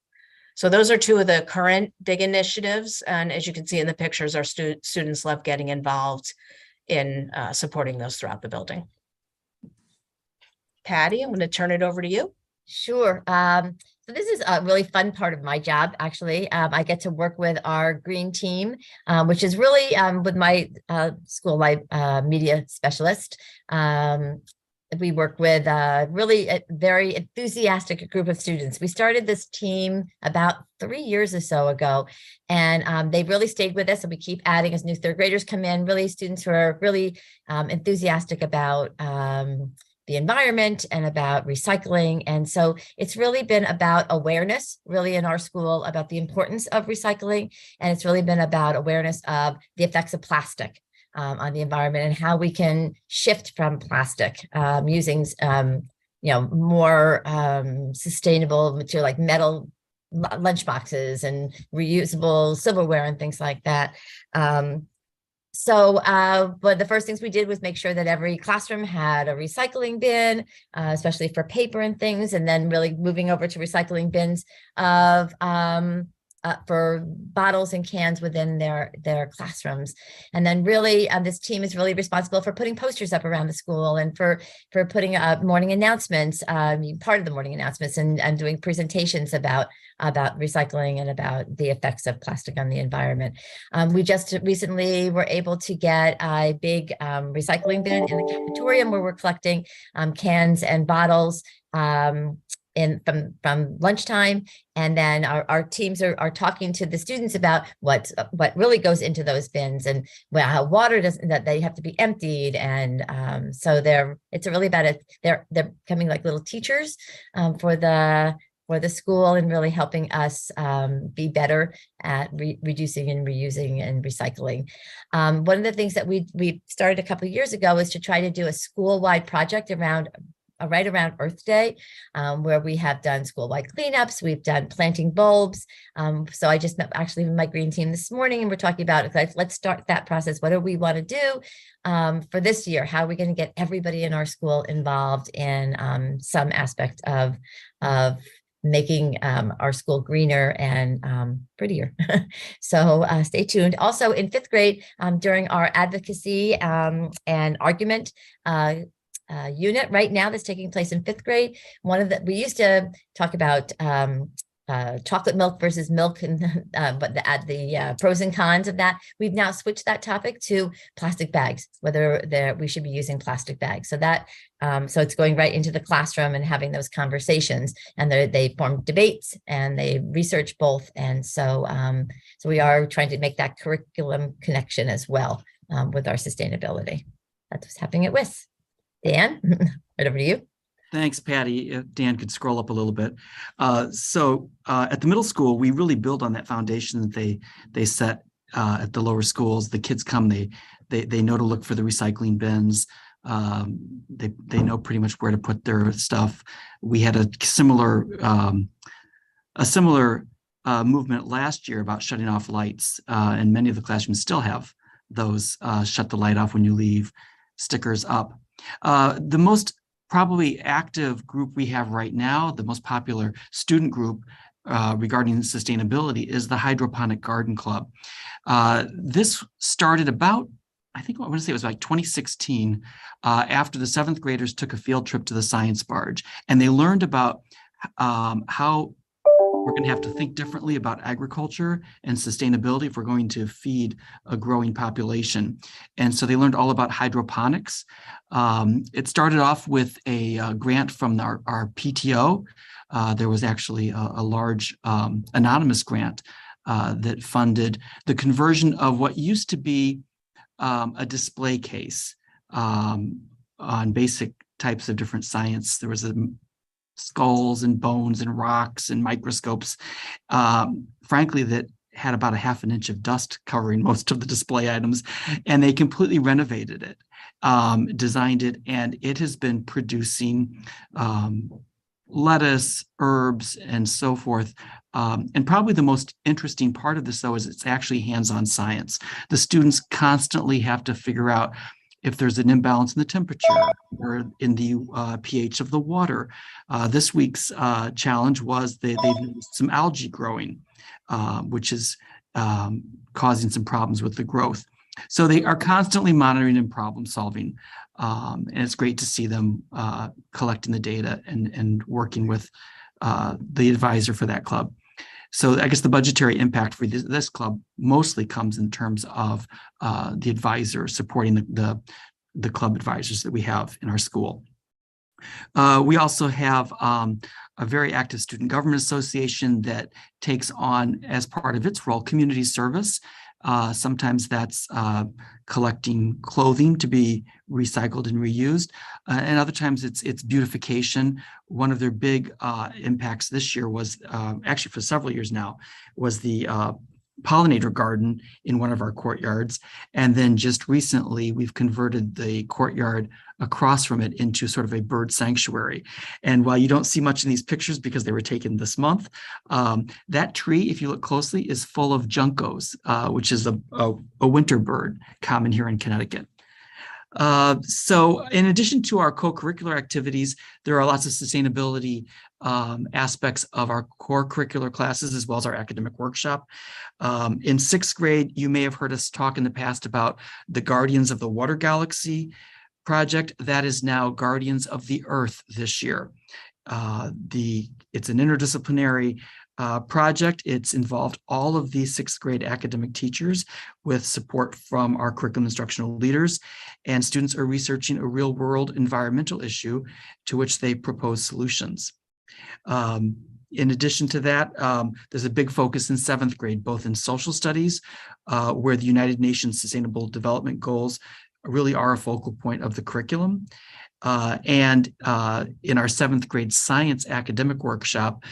So those are two of the current big initiatives. And as you can see in the pictures, our students love getting involved in supporting those throughout the building. Patty, I'm going to turn it over to you. Sure. So this is a really fun part of my job, actually. I get to work with our green team, which is really with my school, my media specialist. We work with really a very enthusiastic group of students. We started this team about 3 years or so ago, and they've really stayed with us, and we keep adding as new third graders come in, really students who are really enthusiastic about the environment and about recycling. And so it's really been about awareness, really in our school, about the importance of recycling. And it's really been about awareness of the effects of plastic on the environment and how we can shift from plastic using, you know, more sustainable material like metal lunch boxes and reusable silverware and things like that. So, but the first things we did was make sure that every classroom had a recycling bin, especially for paper and things, and then really moving over to recycling bins of for bottles and cans within their classrooms. And then really, this team is really responsible for putting posters up around the school and for putting up morning announcements, part of the morning announcements, and doing presentations about recycling and about the effects of plastic on the environment. We just recently were able to get a big recycling bin in the cafeteria where we're collecting cans and bottles from lunchtime, and then our teams are talking to the students about what really goes into those bins and how water doesn't, that they have to be emptied, and so it's really about it. They're becoming like little teachers for the school and really helping us be better at reducing and reusing and recycling. One of the things that we started a couple of years ago is to try to do a school-wide project right around Earth Day, where we have done school-wide cleanups, we've done planting bulbs. So I just met actually with my green team this morning, and we're talking about, let's start that process. What do we want to do for this year? How are we going to get everybody in our school involved in some aspect of making our school greener and prettier? So stay tuned. Also in 5th grade, during our advocacy and argument unit right now that's taking place in 5th grade. We used to talk about chocolate milk versus milk and but the pros and cons of that. We've now switched that topic to plastic bags, whether we should be using plastic bags. So that so it's going right into the classroom and having those conversations, and they form debates and they research both. And so so we are trying to make that curriculum connection as well with our sustainability. That's what's happening at WIS. Dan, right over to you. Thanks, Patty. If Dan could scroll up a little bit. So at the middle school, we really build on that foundation that they set at the lower schools. The kids come, they know to look for the recycling bins. They know pretty much where to put their stuff. We had a similar movement last year about shutting off lights, and many of the classrooms still have those shut the light off when you leave stickers up. The most probably active group we have right now, the most popular student group regarding sustainability, is the Hydroponic Garden Club. This started about, I want to say it was like 2016, after the 7th graders took a field trip to the science barge, and they learned about how we're going to have to think differently about agriculture and sustainability if we're going to feed a growing population. And so they learned all about hydroponics. It started off with a grant from our PTO. There was actually a large anonymous grant that funded the conversion of what used to be a display case on basic types of different science. There was skulls and bones and rocks and microscopes, frankly, that had about 1/2 inch of dust covering most of the display items. And they completely renovated it, designed it, and it has been producing lettuce, herbs, and so forth. And probably the most interesting part of this, though, is it's actually hands-on science. The students constantly have to figure out if there's an imbalance in the temperature or in the pH of the water. This week's challenge was they've noticed some algae growing, which is causing some problems with the growth. So they are constantly monitoring and problem solving. And it's great to see them collecting the data and working with the advisor for that club. So I guess the budgetary impact for this club mostly comes in terms of the advisor supporting the club advisors that we have in our school. We also have a very active student government association that takes on, as part of its role, community service. Sometimes that's collecting clothing to be recycled and reused, and other times it's beautification. One of their big impacts this year was, actually for several years now, was the pollinator garden in one of our courtyards. And then just recently, we've converted the courtyard across from it into sort of a bird sanctuary. And while you don't see much in these pictures because they were taken this month, that tree, if you look closely, is full of juncos, which is a winter bird common here in Connecticut. So in addition to our co-curricular activities, there are lots of sustainability aspects of our core curricular classes as well as our academic workshop. In sixth grade, you may have heard us talk in the past about the Guardians of the Water Galaxy project. That is now Guardians of the Earth this year. It's an interdisciplinary project. It's involved all of the sixth grade academic teachers with support from our curriculum instructional leaders, and students are researching a real world environmental issue to which they propose solutions. In addition to that, there's a big focus in seventh grade, both in social studies, where the United Nations Sustainable Development Goals really are a focal point of the curriculum. And in our seventh grade science academic workshop,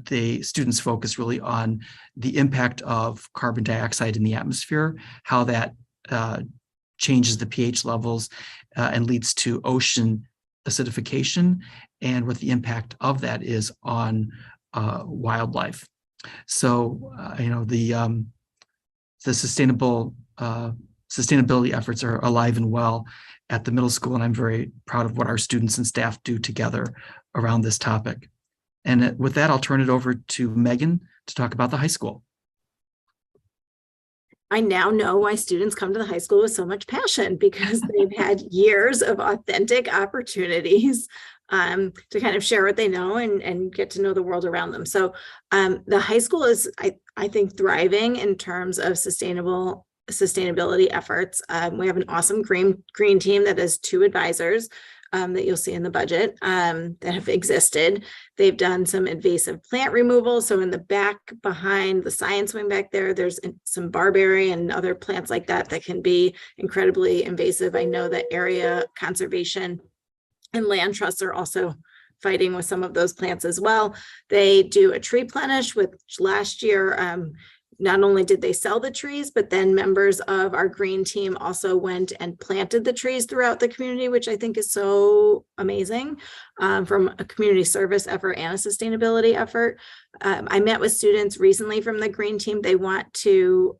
the students focus really on the impact of carbon dioxide in the atmosphere, how that changes the pH levels and leads to ocean acidification, and what the impact of that is on wildlife. So, the sustainability efforts are alive and well at the middle school, and I'm very proud of what our students and staff do together around this topic. And with that, I'll turn it over to Megan to talk about the high school. I now know why students come to the high school with so much passion, because they've had years of authentic opportunities to kind of share what they know and get to know the world around them. So the high school is, I think, thriving in terms of sustainability efforts. We have an awesome green team that has 2 advisors that you'll see in the budget that have existed. They've done some invasive plant removal. So in the back behind the science wing back there, there's some barberry and other plants like that that can be incredibly invasive. I know that area conservation and land trusts are also fighting with some of those plants as well. They do a tree plenish, which last year, not only did they sell the trees, but then members of our green team also went and planted the trees throughout the community, which I think is so amazing from a community service effort and a sustainability effort. I met with students recently from the green team. They want to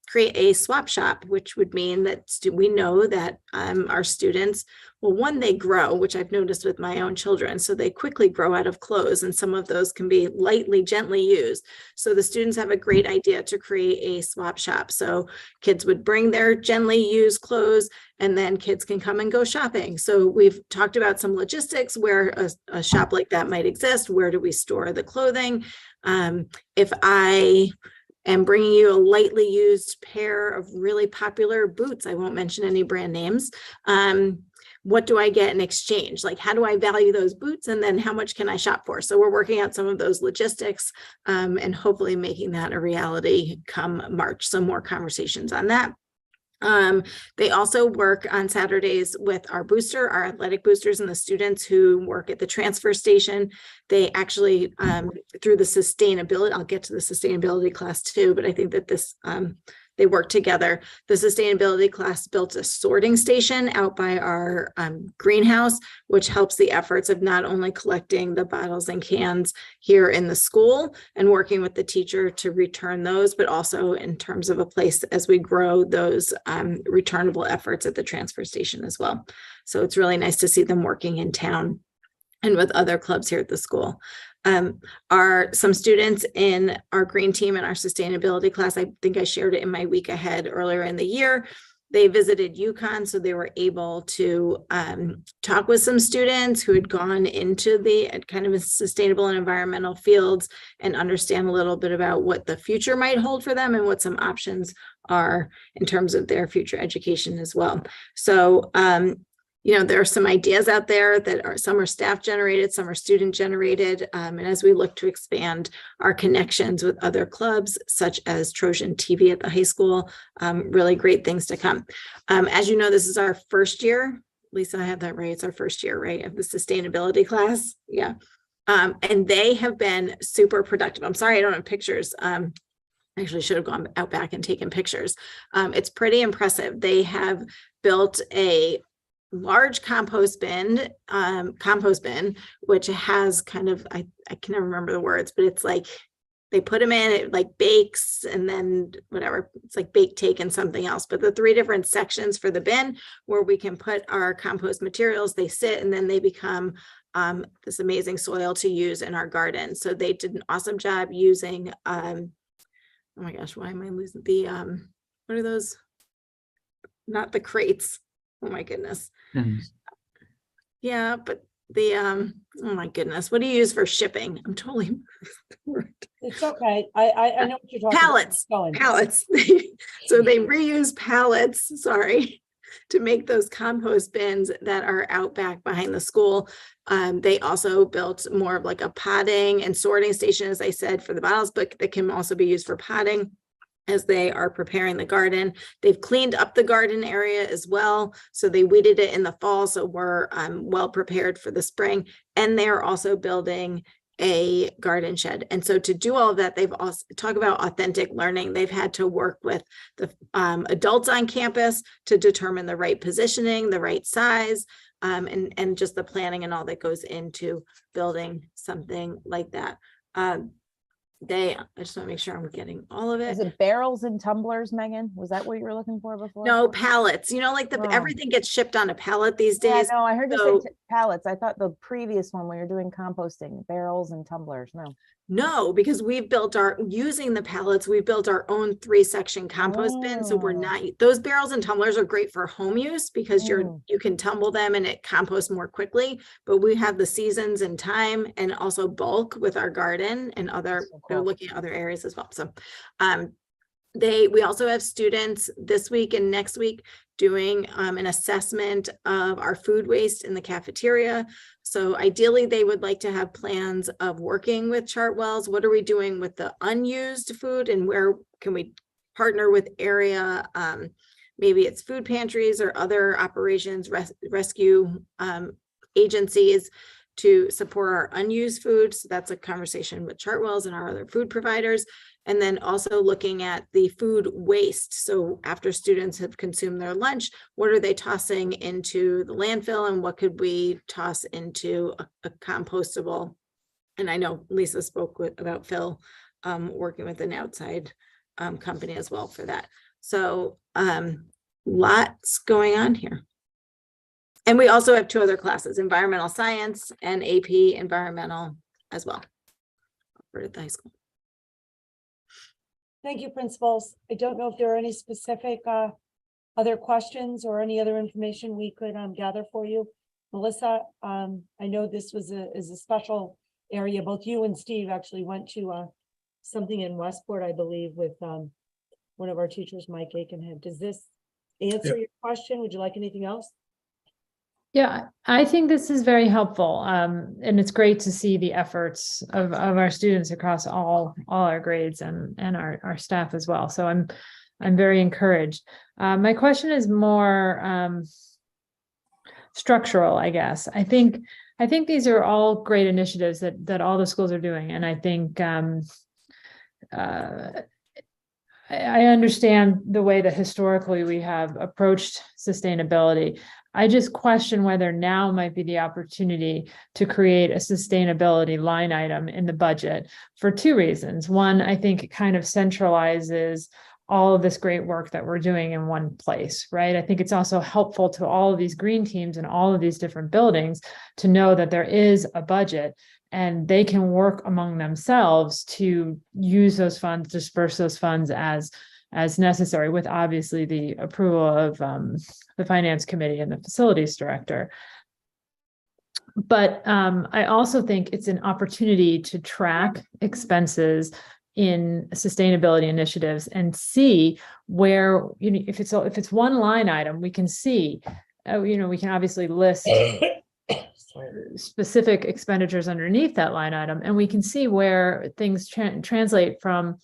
create a swap shop, which would mean that we know that our students, well, one, they grow, which I've noticed with my own children. So they quickly grow out of clothes, and some of those can be gently used. So the students have a great idea to create a swap shop. So kids would bring their gently used clothes, and then kids can come and go shopping. So we've talked about some logistics where a shop like that might exist. Where do we store the clothing? If I am bringing you a lightly used pair of really popular boots, I won't mention any brand names, what do I get in exchange? Like, how do I value those boots? And then how much can I shop for? So we're working out some of those logistics and hopefully making that a reality come March. So more conversations on that. They also work on Saturdays with our athletic boosters, and the students who work at the transfer station. They actually, through the sustainability, I'll get to the sustainability class too, but I think that this, they work together. The sustainability class built a sorting station out by our greenhouse, which helps the efforts of not only collecting the bottles and cans here in the school and working with the teacher to return those, but also in terms of a place as we grow those returnable efforts at the transfer station as well. So it's really nice to see them working in town and with other clubs here at the school. Are some students in our green team and our sustainability class. I think I shared it in my week ahead earlier in the year. They visited UConn, so they were able to talk with some students who had gone into the kind of sustainable and environmental fields and understand a little bit about what the future might hold for them and what some options are in terms of their future education as well. So there are some ideas out there that are, some are staff generated, some are student generated. And as we look to expand our connections with other clubs, such as Trojan TV at the high school, really great things to come. As you know, this is our first year. Lisa, I have that right. It's our first year, right, of the sustainability class. Yeah. And they have been super productive. I'm sorry, I don't have pictures. Actually should have gone out back and taken pictures. It's pretty impressive. They have built a large compost bin, which has kind of, I can never remember the words, but it's like they put them in, it like bakes, and then whatever, it's like bake, take, and something else. But the 3 different sections for the bin where we can put our compost materials, they sit and then they become this amazing soil to use in our garden. So they did an awesome job using, oh my gosh, why am I losing the, what are those? Not the crates. Oh my goodness. Yeah, but the, oh my goodness, what do you use for shipping? I'm totally. It's okay. I know what you're talking Pallets, about. pallets. So they reuse pallets, sorry, to make those compost bins that are out back behind the school. They also built more of like a potting and sorting station, as I said, for the bottles, but that can also be used for potting as they are preparing the garden. They've cleaned up the garden area as well. So they weeded it in the fall. So we're well prepared for the spring. And they're also building a garden shed. And so to do all of that, they've also talk about authentic learning. They've had to work with the adults on campus to determine the right positioning, the right size, and just the planning and all that goes into building something like that. I just want to make sure I'm getting all of Is it. it barrels and tumblers, Megan? Was that what you were looking for before? No, pallets, you know, like Oh. everything gets shipped on a pallet these Yeah, days. no, I heard you So- say pallets. I thought the previous one where you're doing composting, barrels and tumblers. No. No, because we've built using the pallets, we've built our own 3-section compost bin. So we're Oh. not, those barrels and tumblers are great for home use because you can tumble them and it composts more quickly. But we have the seasons and time and also bulk with our garden and other, they're looking at other areas as well. So we also have students this week and next week doing an assessment of our food waste in the cafeteria. So ideally, they would like to have plans of working with Chartwells. What are we doing with the unused food and where can we partner with area? Maybe it's food pantries or other operations, rescue agencies to support our unused food. So that's a conversation with Chartwells and our other food providers. And then also looking at the food waste. So after students have consumed their lunch, what are they tossing into the landfill and what could we toss into a compostable? And I know Lisa spoke about Phil working with an outside company as well for that. So lots going on here. And we also have 2 other classes, environmental science and AP environmental as well for the high school. Thank you, principals. I don't know if there are any specific other questions or any other information we could gather for you. Melissa, I know this was is a special area. Both you and Steve actually went to something in Westport, I believe, with one of our teachers, Mike Aikenhead. Does this answer your question? Would you like anything else? Yeah, I think this is very helpful. And it's great to see the efforts of our students across all our grades and our staff as well. So I'm very encouraged. My question is more structural, I guess. I think these are all great initiatives that all the schools are doing. And I think I understand the way that historically we have approached sustainability. I just question whether now might be the opportunity to create a sustainability line item in the budget for 2 reasons. One, I think it kind of centralizes all of this great work that we're doing in one place, right? I think it's also helpful to all of these green teams and all of these different buildings to know that there is a budget and they can work among themselves to use those funds, disperse those funds as necessary, with obviously the approval of the finance committee and the facilities director. But I also think it's an opportunity to track expenses in sustainability initiatives and see where, if it's one line item, we can see, we can obviously list specific expenditures underneath that line item, and we can see where things transition from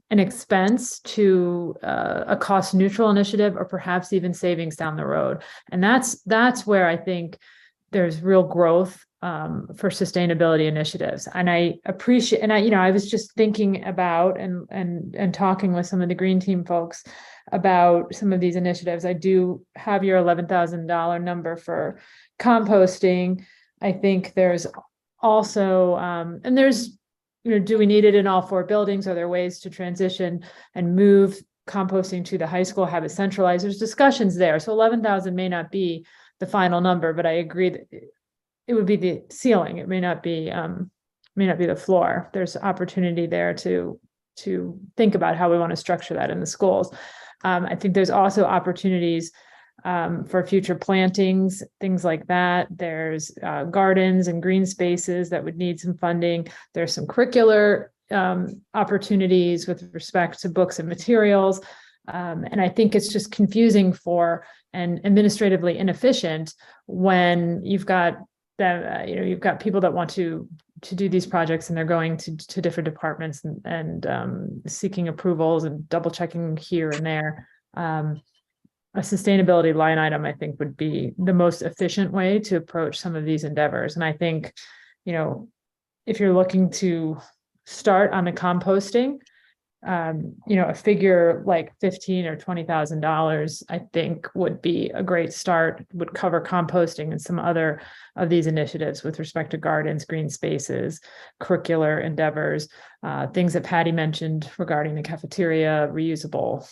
an expense to a cost neutral initiative, or perhaps even savings down the road. And that's where I think there's real growth for sustainability initiatives. And I appreciate, and I was just thinking about and talking with some of the green team folks about some of these initiatives. I do have your $11,000 number for composting. I think there's also, and there's, do we need it in all 4 buildings? Are there ways to transition and move composting to the high school, have it centralized? There's discussions there. So 11,000 may not be the final number, but I agree that it would be the ceiling. It may not be the floor. There's opportunity there to think about how we want to structure that in the schools. I think there's also opportunities for future plantings, things like that. There's gardens and green spaces that would need some funding. There's some curricular opportunities with respect to books and materials. And I think it's just confusing and administratively inefficient when you've got you've got people that want to do these projects and they're going to different departments and seeking approvals and double checking here and there. A sustainability line item, I think, would be the most efficient way to approach some of these endeavors. And I think, if you're looking to start on the composting, a figure like $15,000 or $20,000, I think would be a great start, would cover composting and some other of these initiatives with respect to gardens, green spaces, curricular endeavors, things that Patty mentioned regarding the cafeteria, reusable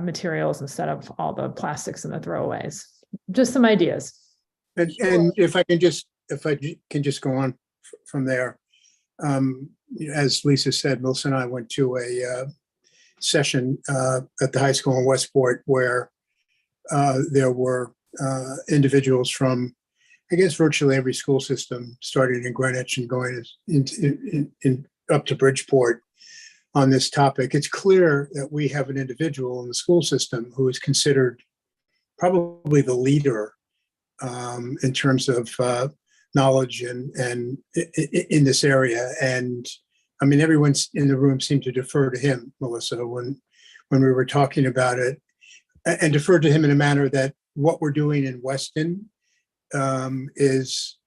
materials instead of all the plastics and the throwaways. Just some ideas. And if I can just go on from there. As Lisa said, Melissa and I went to a session at the high school in Westport where there were individuals from, I guess, virtually every school system, starting in Greenwich and going up to Bridgeport on this topic. It's clear that we have an individual in the school system who is considered probably the leader in terms of knowledge and in this area. And I mean, everyone in the room seemed to defer to him, Melissa, when we were talking about it, and defer to him in a manner that what we're doing in Weston is,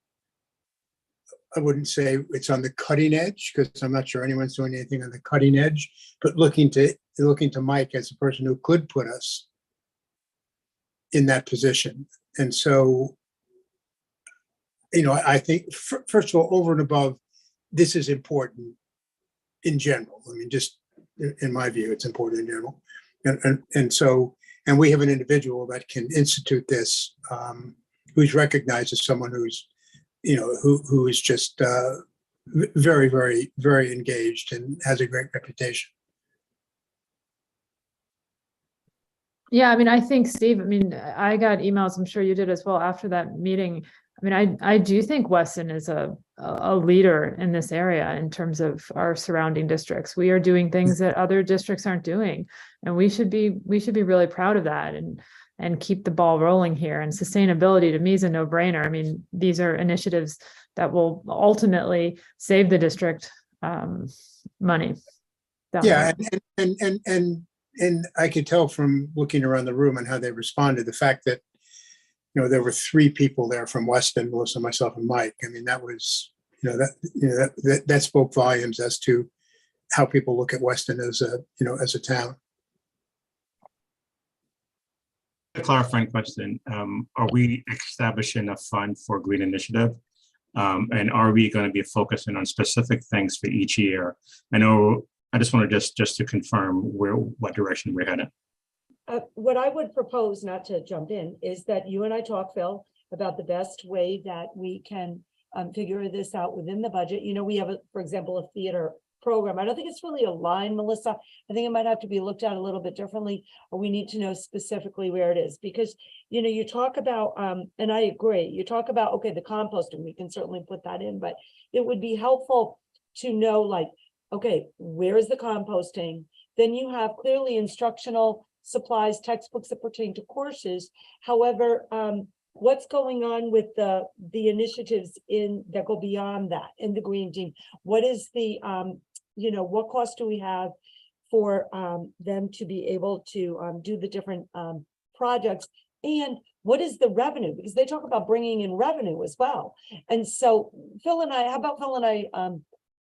I wouldn't say it's on the cutting edge, because I'm not sure anyone's doing anything on the cutting edge, but looking to Mike as a person who could put us in that position. And so, I think, first of all, over and above, this is important in general. I mean, just in my view, it's important in general. And we have an individual that can institute this, who's recognized as someone who's, who is just very, very, very engaged and has a great reputation. Yeah, I mean, I think, Steve, I got emails, I'm sure you did as well after that meeting. I mean, I do think Weston is a leader in this area in terms of our surrounding districts. We are doing things that other districts aren't doing, and we should be really proud of that and keep the ball rolling here. And sustainability to me is a no-brainer. I mean, these are initiatives that will ultimately save the district money. Yeah, and I could tell from looking around the room and how they responded, the fact that there were 3 people there from Weston, Melissa, myself, and Mike. I mean, that was, that spoke volumes as to how people look at Weston as a town. A clarifying question: are we establishing a fund for Green Initiative, and are we going to be focusing on specific things for each year? I know. I just want to just to confirm what direction we're headed. What I would propose, not to jump in, is that you and I talk, Phil, about the best way that we can figure this out within the budget. We have, for example, a theater program. I don't think it's really aligned, Melissa. I think it might have to be looked at a little bit differently, or we need to know specifically where it is, because, you talk about, and I agree, you talk about, okay, the composting, we can certainly put that in, but it would be helpful to know, like, okay, where is the composting? Then you have clearly instructional supplies, textbooks that pertain to courses. However, what's going on with the initiatives that go beyond that in the green team? What is the, what cost do we have for them to be able to do the different projects? And what is the revenue? Because they talk about bringing in revenue as well. And so Phil and I, how about Phil and I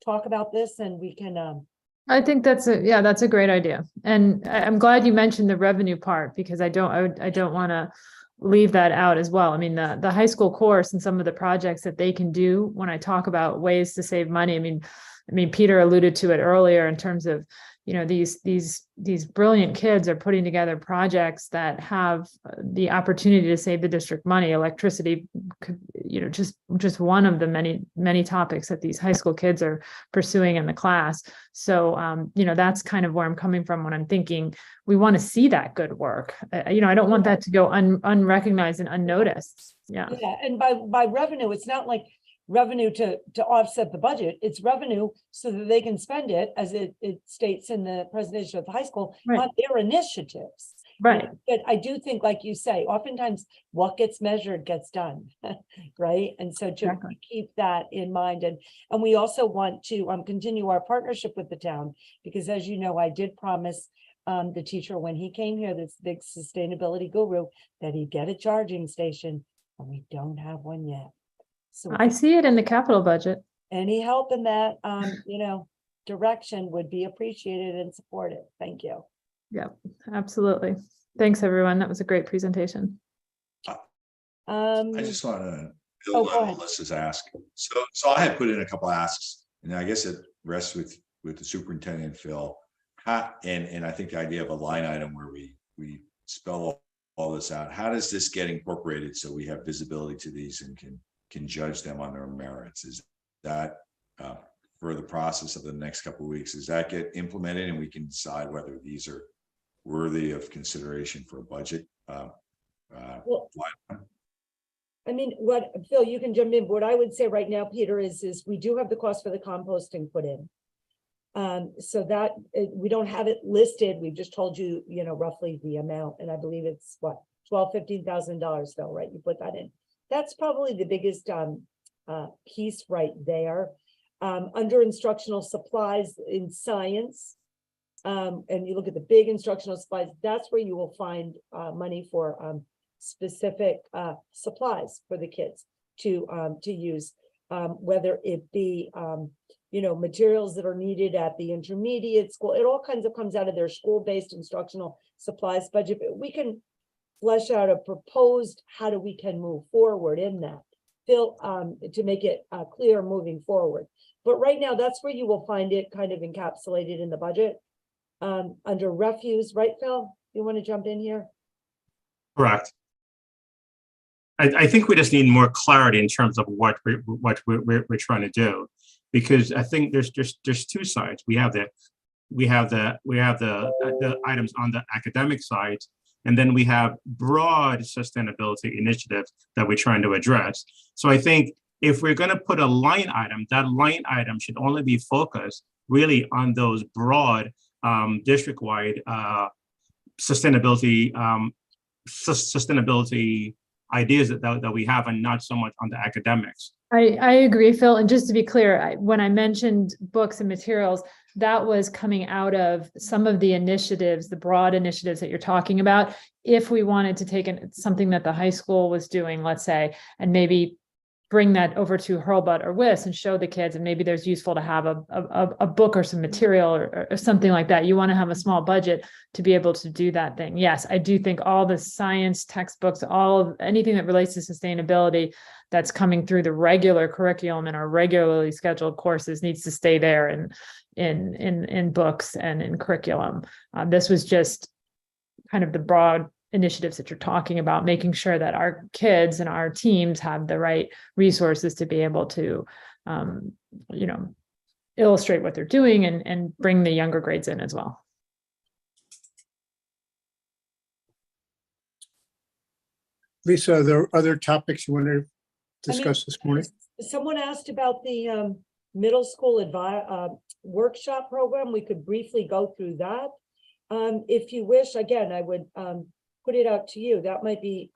talk about this, and we can I think that's a great idea. And I'm glad you mentioned the revenue part, because I don't want to leave that out as well. I mean, the high school course and some of the projects that they can do when I talk about ways to save money. I mean, Peter alluded to it earlier in terms of, these brilliant kids are putting together projects that have the opportunity to save the district money. Electricity, just one of the many topics that these high school kids are pursuing in the class. So, that's kind of where I'm coming from when I'm thinking we want to see that good work. I don't want that to go unrecognized and unnoticed. Yeah. Yeah, and by revenue, it's not like revenue to offset the budget. It's revenue so that they can spend it, as it states in the presentation of the high school, Right. on their initiatives. Right. But I do think, like you say, oftentimes what gets measured gets done, right? And so to Exactly. keep that in mind, and we also want to continue our partnership with the town, because as you know, I did promise the teacher when he came here, this big sustainability guru, that he'd get a charging station, and we don't have one yet. So I see it in the capital budget. any help in that, direction would be appreciated and supported. Thank you. Yep, absolutely. Thanks, everyone. That was a great presentation. I just want to Oh, build go on ahead. Melissa's ask. So I had put in a couple asks, and I guess it rests with the superintendent, Phil. And I think the idea of a line item where we spell all this out. How does this get incorporated so we have visibility to these and can judge them on their merits? Is that for the process of the next couple of weeks? Does that get implemented and we can decide whether these are worthy of consideration for a budget? Well, I mean, what, Phil, you can jump in. What I would say right now, Peter, is we do have the cost for the composting put in. So that we don't have it listed. We've just told you, roughly the amount, and I believe it's what, $15,000, Phil, right? You put that in. That's probably the biggest piece right there. Under instructional supplies in science, and you look at the big instructional supplies, that's where you will find money for specific supplies for the kids to use, whether it be materials that are needed at the intermediate school. It all kinds of comes out of their school-based instructional supplies budget. But we can flesh out a proposed how we can move forward in that, Phil, to make it clear moving forward. But right now, that's where you will find it kind of encapsulated in the budget under refuse, right, Phil? You want to jump in here? Correct. I think we just need more clarity in terms of what we're trying to do, because I think there's two sides. We have the items on the academic side, and then we have broad sustainability initiatives that we're trying to address. So I think if we're going to put a line item, that line item should only be focused really on those broad district-wide sustainability ideas that we have, and not so much on the academics. I agree, Phil. And just to be clear, when I mentioned books and materials, that was coming out of some of the initiatives, the broad initiatives that you're talking about. If we wanted to take something that the high school was doing, let's say, and maybe bring that over to Hurlbut or WIS and show the kids, and maybe there's useful to have a book or some material or something like that. You want to have a small budget to be able to do that thing. Yes, I do think all the science textbooks, anything that relates to sustainability that's coming through the regular curriculum and our regularly scheduled courses needs to stay there in books and in curriculum. This was just kind of the broad initiatives that you're talking about, making sure that our kids and our teams have the right resources to be able to, illustrate what they're doing and bring the younger grades in as well. Lisa, are there other topics you want to discuss this morning? Someone asked about the middle school workshop program. We could briefly go through that. If you wish, again, I would put it out to you. That might be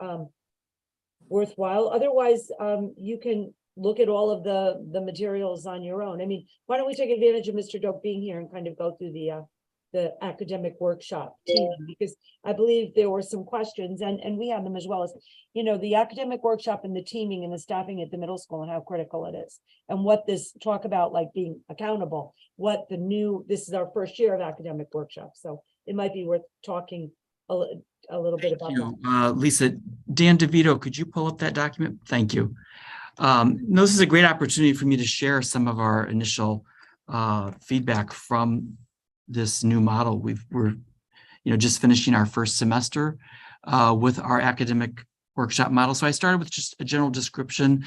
worthwhile. Otherwise, you can look at all of the materials on your own. I mean, why don't we take advantage of Mr. Doak being here and kind of go through the the academic workshop team, because I believe there were some questions, and we had them as well, as, you know, the academic workshop and the teaming and the staffing at the middle school and how critical it is. And what this talk about, like being accountable, what the new, this is our first year of academic workshop. So it might be worth talking a little bit about that. Lisa, Dan DeVito, could you pull up that document? Thank you. This is a great opportunity for me to share some of our initial feedback from this new model. We're just finishing our first semester with our academic workshop model. So I started with just a general description.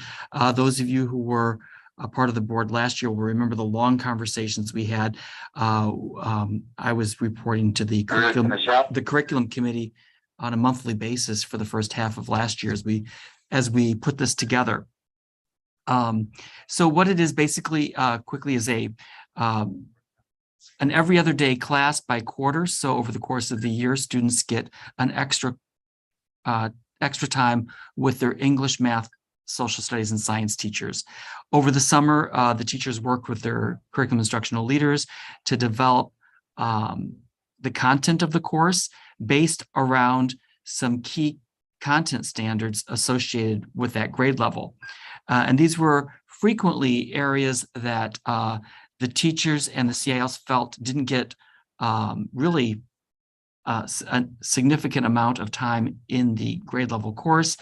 Those of you who were a part of the board last year will remember the long conversations we had. I was reporting to the curriculum committee on a monthly basis for the first half of last year as we put this together. So what it is basically quickly is an every other day class by quarter. So over the course of the year, students get an extra time with their English, math, social studies, and science teachers. Over the summer, the teachers work with their curriculum instructional leaders to develop the content of the course based around some key content standards associated with that grade level. And these were frequently areas that the teachers and the CILs felt didn't get really a significant amount of time in the grade level course.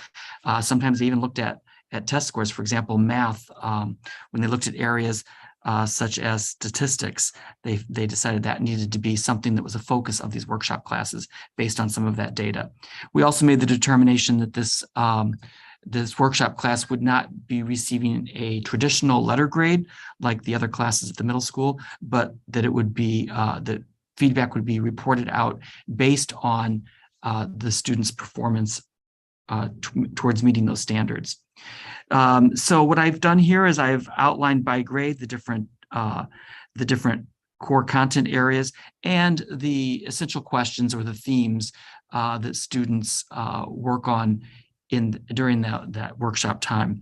Sometimes they even looked at test scores. For example, math, when they looked at areas such as statistics, they decided that needed to be something that was a focus of these workshop classes based on some of that data. We also made the determination that this workshop class would not be receiving a traditional letter grade like the other classes at the middle school, but that it would be, that feedback would be reported out based on the student's performance towards meeting those standards. So what I've done here is I've outlined by grade the different core content areas and the essential questions or the themes that students work on during that workshop time.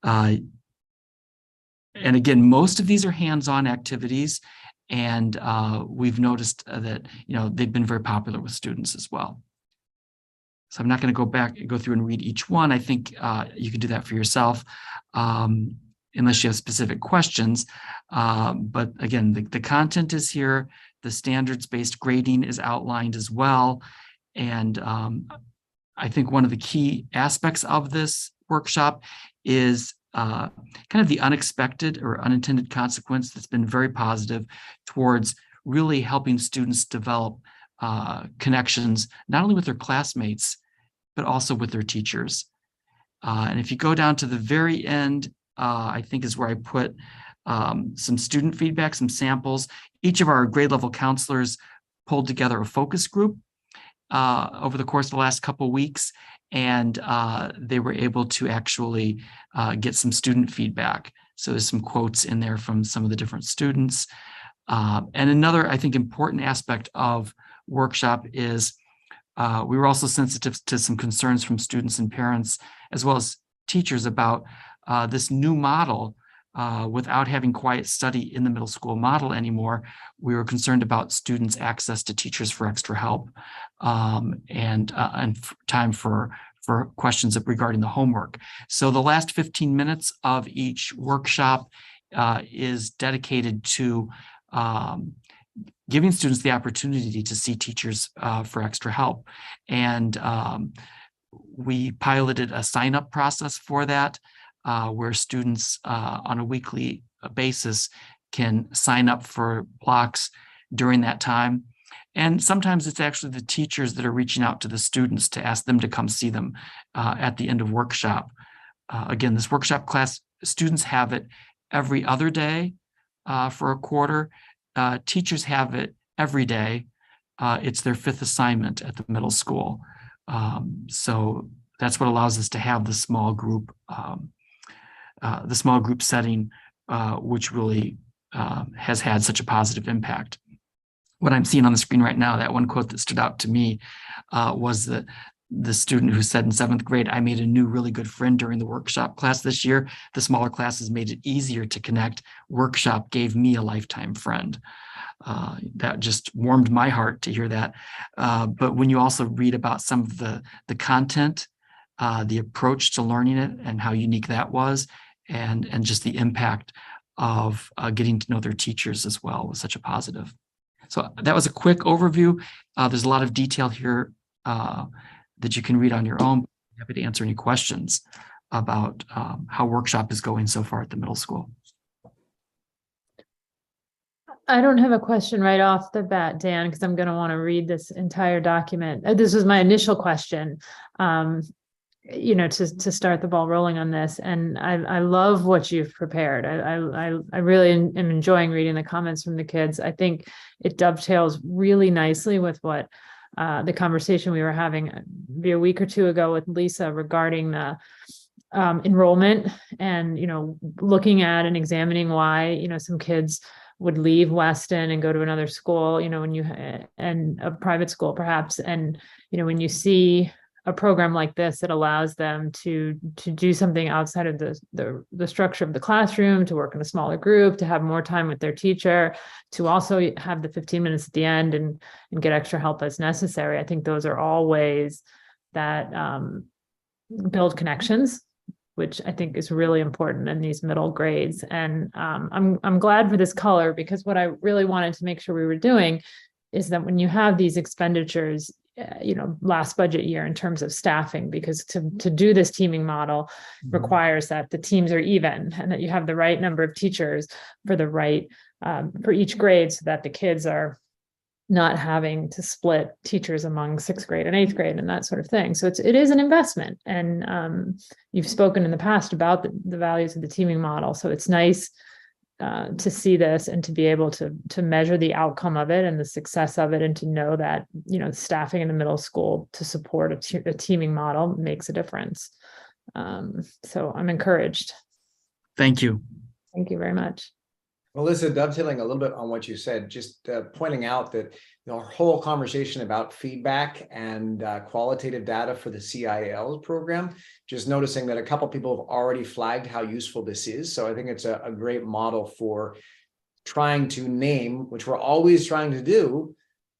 And again, most of these are hands-on activities, and we've noticed that they've been very popular with students as well. So I'm not going to go through and read each one. I think you can do that for yourself, unless you have specific questions. But again, the content is here. The standards-based grading is outlined as well. And I think one of the key aspects of this workshop is kind of the unexpected or unintended consequence that's been very positive towards really helping students develop connections, not only with their classmates, but also with their teachers. And if you go down to the very end, I think is where I put some student feedback, some samples. Each of our grade level counselors pulled together a focus group over the course of the last couple of weeks, and they were able to actually get some student feedback. So there's some quotes in there from some of the different students. And another, I think, important aspect of workshop is we were also sensitive to some concerns from students and parents, as well as teachers, about this new model. Without having quiet study in the middle school model anymore, we were concerned about students' access to teachers for extra help and time for questions regarding the homework. So the last 15 minutes of each workshop is dedicated to giving students the opportunity to see teachers for extra help. And we piloted a sign-up process for that, where students on a weekly basis can sign up for blocks during that time. And sometimes it's actually the teachers that are reaching out to the students to ask them to come see them at the end of workshop. Again, this workshop class, students have it every other day for a quarter. Teachers have it every day. It's their 5th assignment at the middle school. So that's what allows us to have the small group setting, which really has had such a positive impact. What I'm seeing on the screen right now, that one quote that stood out to me was the student who said in 7th grade, "I made a new really good friend during the workshop class this year. The smaller classes made it easier to connect. Workshop gave me a lifetime friend." That just warmed my heart to hear that. But when you also read about some of the content, the approach to learning it and how unique that was, and just the impact of getting to know their teachers as well was such a positive. So that was a quick overview. There's a lot of detail here that you can read on your own. I'm happy to answer any questions about how workshop is going so far at the middle school. I don't have a question right off the bat, Dan, because I'm going to want to read this entire document. This was my initial question, to start the ball rolling on this. And I love what you've prepared. I really am enjoying reading the comments from the kids. I think it dovetails really nicely with what the conversation we were having maybe a week or two ago with Lisa regarding the enrollment and, looking at and examining why, some kids would leave Weston and go to another school, and a private school perhaps. And, when you see a program like this, that allows them to do something outside of the structure of the classroom, to work in a smaller group, to have more time with their teacher, to also have the 15 minutes at the end and get extra help as necessary. I think those are all ways that build connections, which I think is really important in these middle grades. And I'm glad for this color, because what I really wanted to make sure we were doing is that when you have these expenditures, last budget year in terms of staffing, because to do this teaming model requires that the teams are even and that you have the right number of teachers for the right, for each grade, so that the kids are not having to split teachers among 6th grade and 8th grade and that sort of thing. So it is an investment. And you've spoken in the past about the values of the teaming model. So it's nice to see this and to be able to measure the outcome of it and the success of it, and to know that, staffing in the middle school to support a teaming model makes a difference. So I'm encouraged. Thank you. Thank you very much. Melissa, dovetailing a little bit on what you said, just pointing out that our whole conversation about feedback and qualitative data for the CIL program, just noticing that a couple people have already flagged how useful this is. So I think it's a great model for trying to name, which we're always trying to do,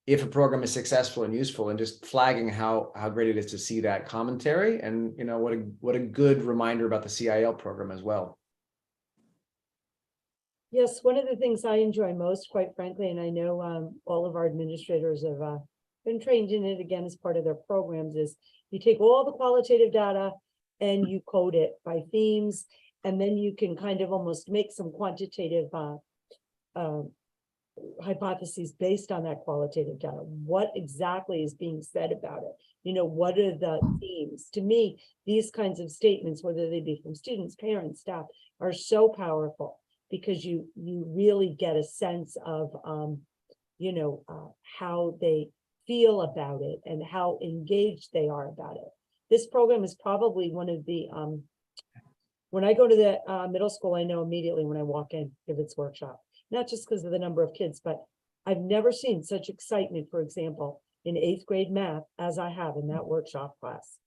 if a program is successful and useful, and just flagging how great it is to see that commentary. And what a good reminder about the CIL program as well. Yes, one of the things I enjoy most, quite frankly, and I know all of our administrators have been trained in it again as part of their programs, is you take all the qualitative data and you code it by themes, and then you can kind of almost make some quantitative hypotheses based on that qualitative data. What exactly is being said about it? What are the themes? To me, these kinds of statements, whether they be from students, parents, staff, are so powerful, because you really get a sense of, how they feel about it and how engaged they are about it. This program is probably one of the, when I go to the middle school, I know immediately when I walk in if it's workshop, not just because of the number of kids, but I've never seen such excitement, for example, in 8th grade math as I have in that workshop class.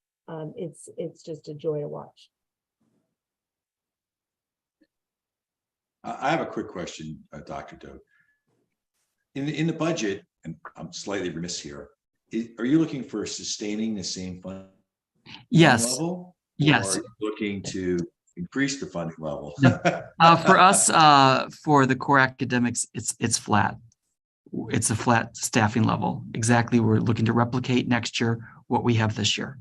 It's just a joy to watch. I have a quick question, Dr. Doe. In the budget, and I'm slightly remiss here, are you looking for sustaining the same funding level? Yes. Or are you looking to increase the funding level? For us, for the core academics, it's flat. It's a flat staffing level. Exactly, we're looking to replicate next year what we have this year.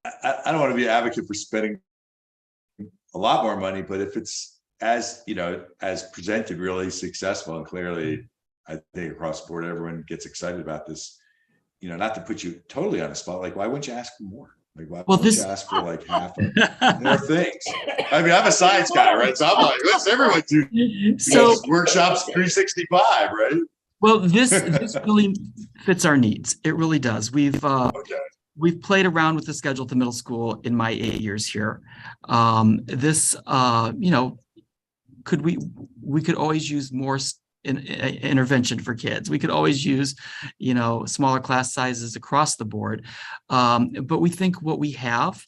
I don't want to be an advocate for spending a lot more money, but if it's as presented really successful, and clearly I think across the board everyone gets excited about this, not to put you totally on the spot, like why wouldn't you ask for more? Like why wouldn't you ask for like half of more things? I mean, I'm a science guy, right? So I'm like, let's everyone do workshops 365, right? Well, this really fits our needs. It really does. We've played around with the schedule at the middle school in my 8 years here. We could always use more intervention for kids. We could always use, smaller class sizes across the board. But we think what we have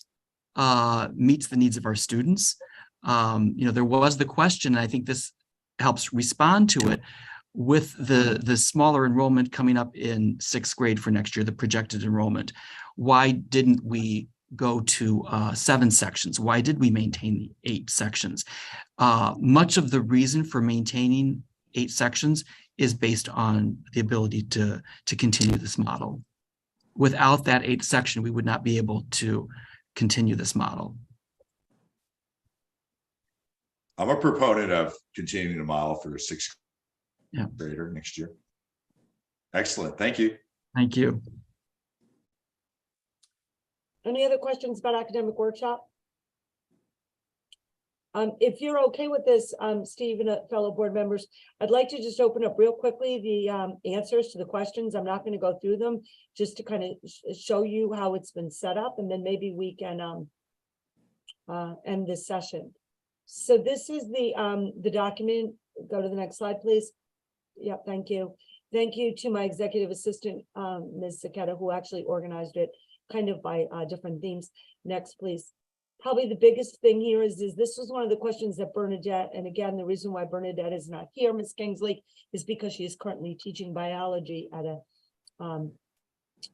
meets the needs of our students. There was the question, and I think this helps respond to it. with the smaller enrollment coming up in 6th grade for next year, the projected enrollment, why didn't we go to 7 sections? Why did we maintain the 8 sections? Much of the reason for maintaining 8 sections is based on the ability to continue this model. Without that 8th section, we would not be able to continue this model. I'm a proponent of continuing the model for a 6th Yeah. grader next year. Excellent. Thank you. Thank you. Any other questions about academic workshop? If you're okay with this, Steve and fellow board members, I'd like to just open up real quickly the answers to the questions. I'm not going to go through them, just to kind of show you how it's been set up, and then maybe we can end this session. So this is the document. Go to the next slide, please. Yep, thank you. Thank you to my executive assistant, Ms. Saketa, who actually organized it kind of by different themes. Next, please. Probably the biggest thing here is this was one of the questions that Bernadette, and again, the reason why Bernadette is not here, Ms. Kingsley, is because she is currently teaching biology at a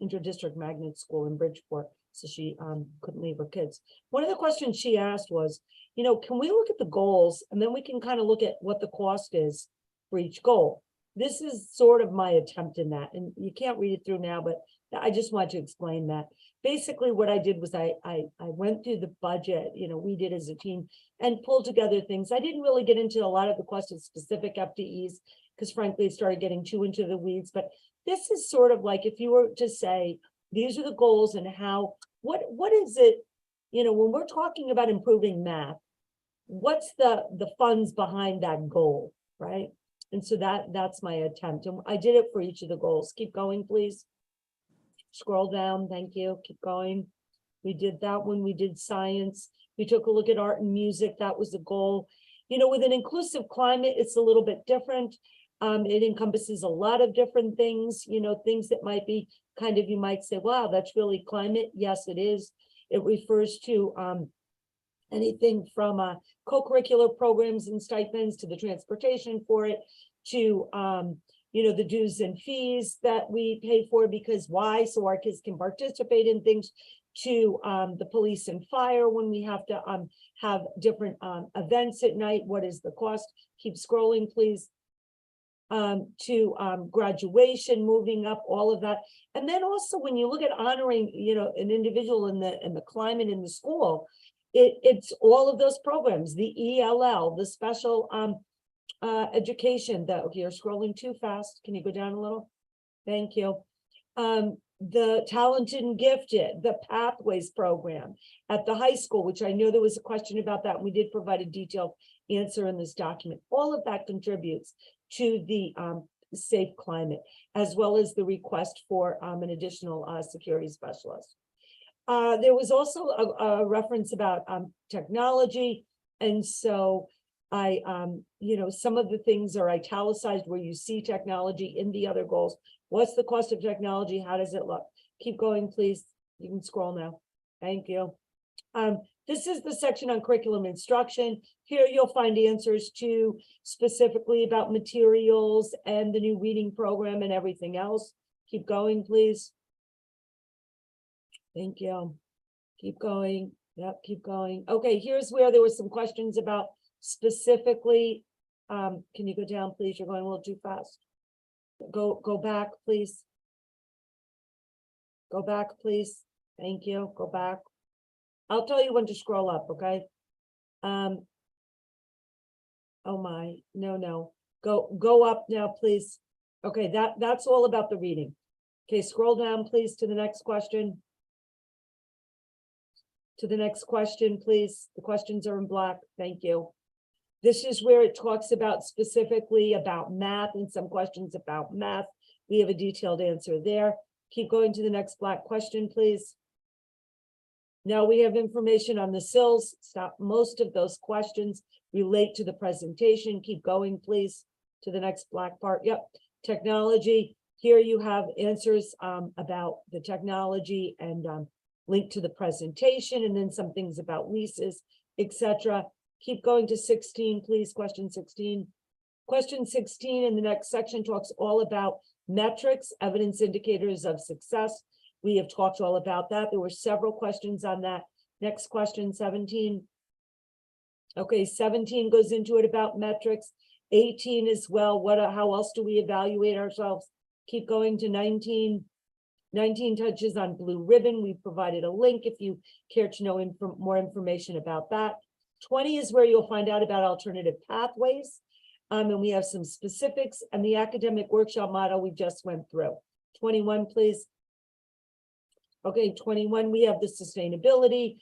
interdistrict magnet school in Bridgeport. So she couldn't leave her kids. One of the questions she asked was, you know, can we look at the goals and then we can kind of look at what the cost is for each goal? This is sort of my attempt in that, and you can't read it through now, but I just want to explain that. Basically, what I did was I went through the budget, you know, we did as a team, and pulled together things. I didn't really get into a lot of the questions specific FTEs, because frankly, it started getting too into the weeds. But this is sort of like if you were to say, these are the goals and how, what is it, you know, when we're talking about improving math, what's the funds behind that goal, right? And so that's my attempt. And I did it for each of the goals. Keep going, please. Scroll down, thank you, keep going. We did that when we did science. We took a look at art and music, that was the goal. You know, with an inclusive climate, it's a little bit different. It encompasses a lot of different things, you know, things that might be kind of, you might say, wow, that's really climate. Yes, it is. It refers to anything from co-curricular programs and stipends to the transportation for it, to you know, the dues and fees that we pay for, because why? So our kids can participate in things, to the police and fire when we have to have different events at night. What is the cost? Keep scrolling, please. To graduation, moving up, all of that. And then also when you look at honoring, you know, an individual in the climate in the school, it's all of those programs, the ELL, the special education, you're scrolling too fast. Can you go down a little? Thank you. The talented and gifted, the pathways program at the high school, which I know there was a question about that. We did provide a detailed answer in this document. All of that contributes to the safe climate, as well as the request for an additional security specialist. There was also a reference about technology. And so I, you know, some of the things are italicized where you see technology in the other goals. What's the cost of technology? How does it look? Keep going, please. You can scroll now. Thank you. This is the section on curriculum instruction. Here you'll find answers to specifically about materials and the new reading program and everything else. Keep going, please. Thank you. Keep going. Yep, keep going. Okay, here's where there was some questions about specifically. Can you go down, please? You're going a little too fast. Go back, please. Go back, please. Thank you. Go back. I'll tell you when to scroll up, okay? Oh my, no. Go up now, please. Okay, that's all about the reading. Okay, scroll down, please, to the next question. To the next question, please. The questions are in black. Thank you. This is where it talks about specifically about math and some questions about math. We have a detailed answer there. Keep going to the next black question, please. Now we have information on the SILs. Stop. Most of those questions relate to the presentation. Keep going, please, to the next black part. Yep, technology. Here you have answers about the technology and linked to the presentation, and then some things about leases, etc. Keep going to 16, please. Question 16. Question 16 in the next section talks all about metrics, evidence indicators of success. We have talked all about that. There were several questions on that. Next question, 17. Okay, 17 goes into it about metrics. 18 as well. How else do we evaluate ourselves? Keep going to 19. 19 touches on blue ribbon. We provided a link if you care to know more information about that. 20 is where you'll find out about alternative pathways. And we have some specifics, and the academic workshop model we just went through. 21, please. Okay, 21, we have the sustainability.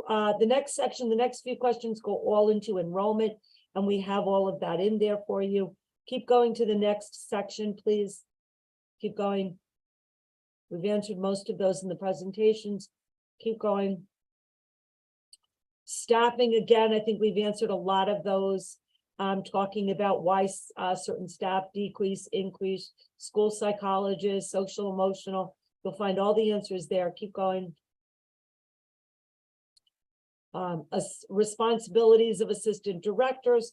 The next section, the next few questions go all into enrollment, and we have all of that in there for you. Keep going to the next section, please. Keep going. We've answered most of those in the presentations. Keep going. Staffing, again, I think we've answered a lot of those. Talking about why certain staff decrease, increase, school psychologists, social, emotional. You'll find all the answers there. Keep going. Responsibilities of assistant directors.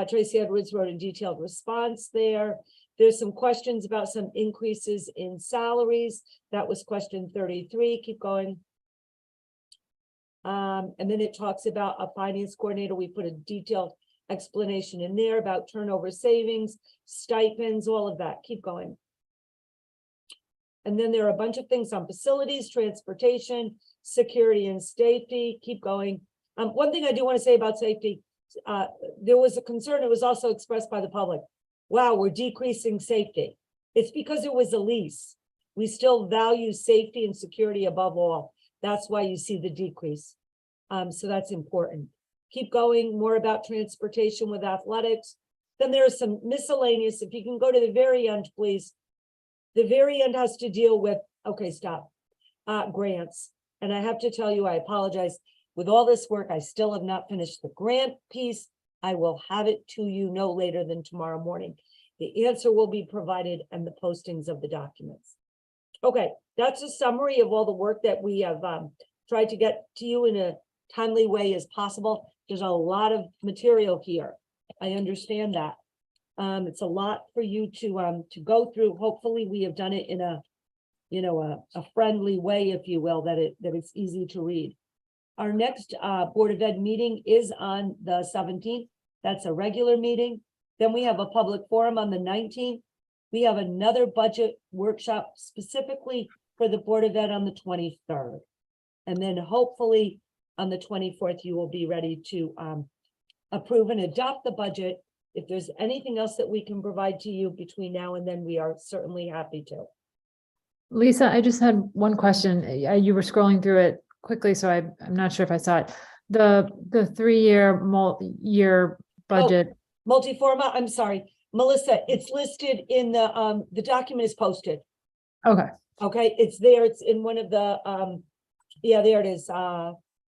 Tracy Edwards wrote a detailed response there. There's some questions about some increases in salaries. That was question 33. Keep going. And then it talks about a finance coordinator. We put a detailed explanation in there about turnover savings, stipends, all of that. Keep going. And then there are a bunch of things on facilities, transportation, security and safety. Keep going. One thing I do want to say about safety, there was a concern, it was also expressed by the public. Wow, we're decreasing safety. It's because it was a lease. We still value safety and security above all. That's why you see the decrease. So that's important. Keep going, more about transportation with athletics. Then there's some miscellaneous, if you can go to the very end, please. The very end has to deal with, okay, stop, grants. And I have to tell you, I apologize. With all this work, I still have not finished the grant piece. I will have it to you no later than tomorrow morning. The answer will be provided and the postings of the documents. Okay, that's a summary of all the work that we have tried to get to you in a timely way as possible. There's a lot of material here. I understand that. It's a lot for you to go through. Hopefully we have done it in a, you know, a friendly way, if you will, that it's easy to read. Our next Board of Ed meeting is on the 17th. That's a regular meeting. Then we have a public forum on the 19th. We have another budget workshop specifically for the Board of Ed on the 23rd. And then hopefully on the 24th, you will be ready to approve and adopt the budget. If there's anything else that we can provide to you between now and then, we are certainly happy to. Lisa, I just had one question. You were scrolling through it quickly, so I'm not sure if I saw it. The 3-year year budget. Oh, multi-forma, I'm sorry, Melissa, it's listed in the document is posted. Okay. Okay, it's there. It's in one of the yeah, there it is.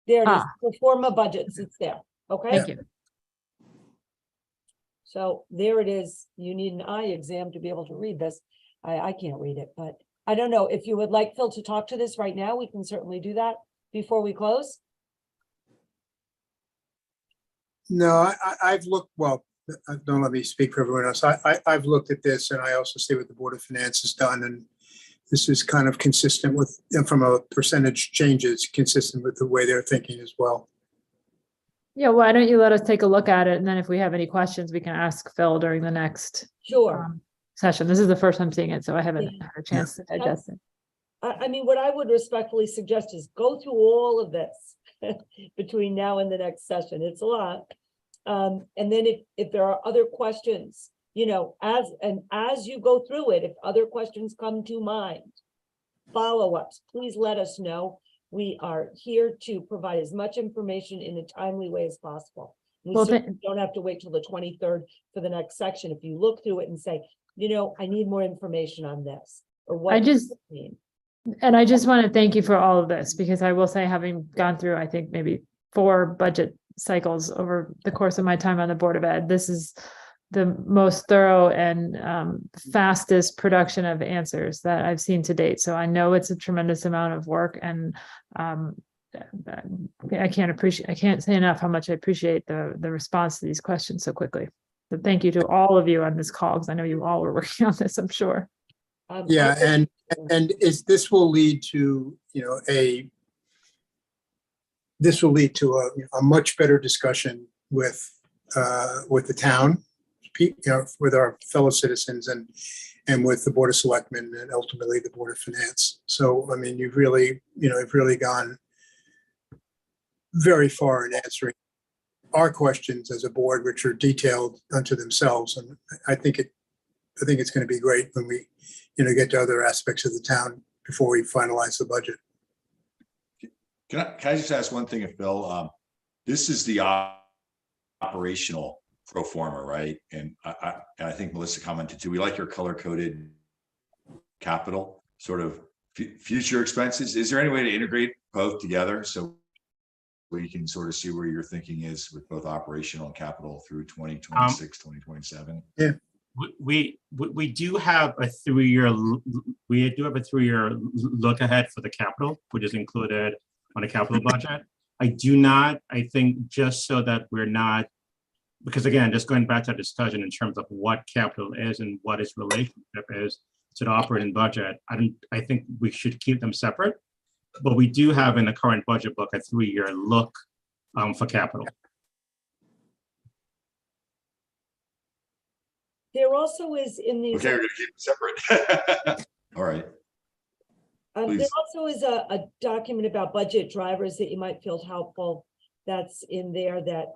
There it is. Performa budgets. It's there. Okay. Thank you. So there it is. You need an eye exam to be able to read this. I can't read it, but I don't know if you would like Phil to talk to this right now. We can certainly do that before we close. No, I've looked, well, don't let me speak for everyone else. I've looked at this, and I also see what the Board of Finance has done, and this is kind of consistent with, from a percentage changes, consistent with the way they're thinking as well. Yeah, why don't you let us take a look at it, and then if we have any questions, we can ask Phil during the next session. This is the first time seeing it, so I haven't had a chance to digest it. I mean, what I would respectfully suggest is go through all of this between now and the next session. It's a lot. And then if there are other questions, you know, as you go through it, if other questions come to mind, follow-ups, please let us know. We are here to provide as much information in a timely way as possible. We certainly don't have to wait till the 23rd for the next section. If you look through it and say, you know, I need more information on this, or what does it mean? And I just want to thank you for all of this, because I will say, having gone through, I think, maybe 4 budget cycles over the course of my time on the Board of Ed, this is the most thorough and fastest production of answers that I've seen to date. So I know it's a tremendous amount of work, and I can't say enough how much I appreciate the response to these questions so quickly. So thank you to all of you on this call, because I know you all were working on this, I'm sure. Yeah, and this will lead to, this will lead to a much better discussion with the town, with our fellow citizens and with the Board of Selectmen and ultimately the Board of Finance. So, I mean, you've really gone very far in answering our questions as a board, which are detailed unto themselves. And I think it's going to be great when we, get to other aspects of the town before we finalize the budget. Can I just ask one thing, Phil? This is the operational pro forma, right? And I think Melissa commented too. We like your color coded capital sort of future expenses. Is there any way to integrate both together so we can sort of see where your thinking is with both operational and capital through 2026, 2027? Yeah. We do have a 3-year look ahead for the capital, which is included on the capital budget. I think just so that we're not, because again, just going back to our discussion in terms of what capital is and what its relationship is to the operating budget, I think we should keep them separate. But we do have in the current budget book a 3-year look for capital. There also is in these. Okay, we're gonna keep them separate. All right. There Please. also is a document about budget drivers that you might feel helpful. That's in there that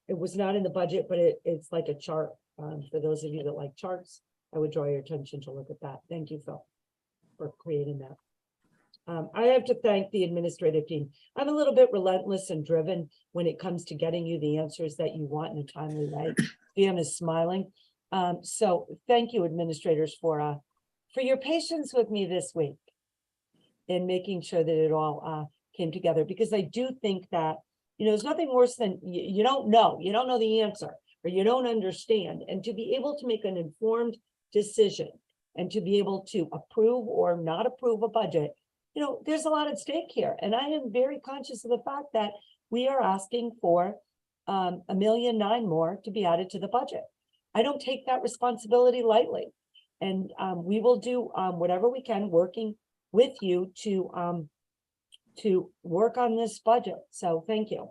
it was not in the budget, but it's like a chart. For those of you that like charts, I would draw your attention to look at that. Thank you, Phil, for creating that. I have to thank the administrative team. I'm a little bit relentless and driven when it comes to getting you the answers that you want in a timely way. Dan is smiling. So thank you, administrators, for your patience with me this week in making sure that it all came together, because I do think that, there's nothing worse than you don't know the answer, or you don't understand, and to be able to make an informed decision and to be able to approve or not approve a budget, there's a lot at stake here. And I am very conscious of the fact that we are asking for $1.9 million more to be added to the budget. I don't take that responsibility lightly. And we will do whatever we can, working with you to work on this budget. So thank you.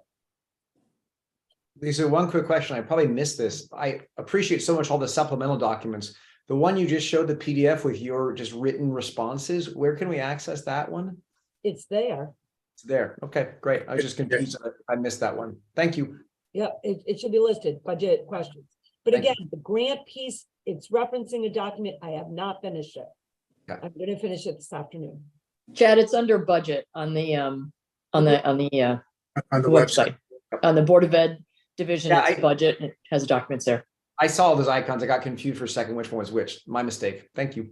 Lisa, one quick question. I probably missed this. I appreciate so much all the supplemental documents. The one you just showed, the PDF with your just written responses, where can we access that one? It's there. It's there. Okay, great. I was just confused. I missed that one. Thank you. Yeah, it should be listed, budget questions. But again, the grant piece, it's referencing a document. I have not finished it. Okay. I'm going to finish it this afternoon. Chad, it's under budget on the website. On the Board of Ed division, Yeah, it's budget. It has documents there. I saw those icons. I got confused for a second which one was which. My mistake. Thank you.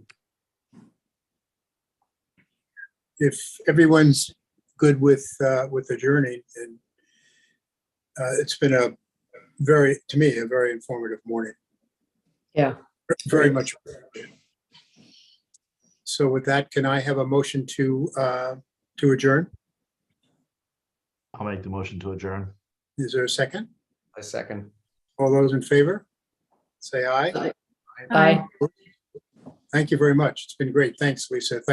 If everyone's good with the journey, and it's been a very informative morning. Yeah. Very much. So with that, can I have a motion to adjourn? I'll make the motion to adjourn. Is there a second? A second. All those in favor? Say aye. Aye. Aye. Thank you very much. It's been great. Thanks, Lisa. Thank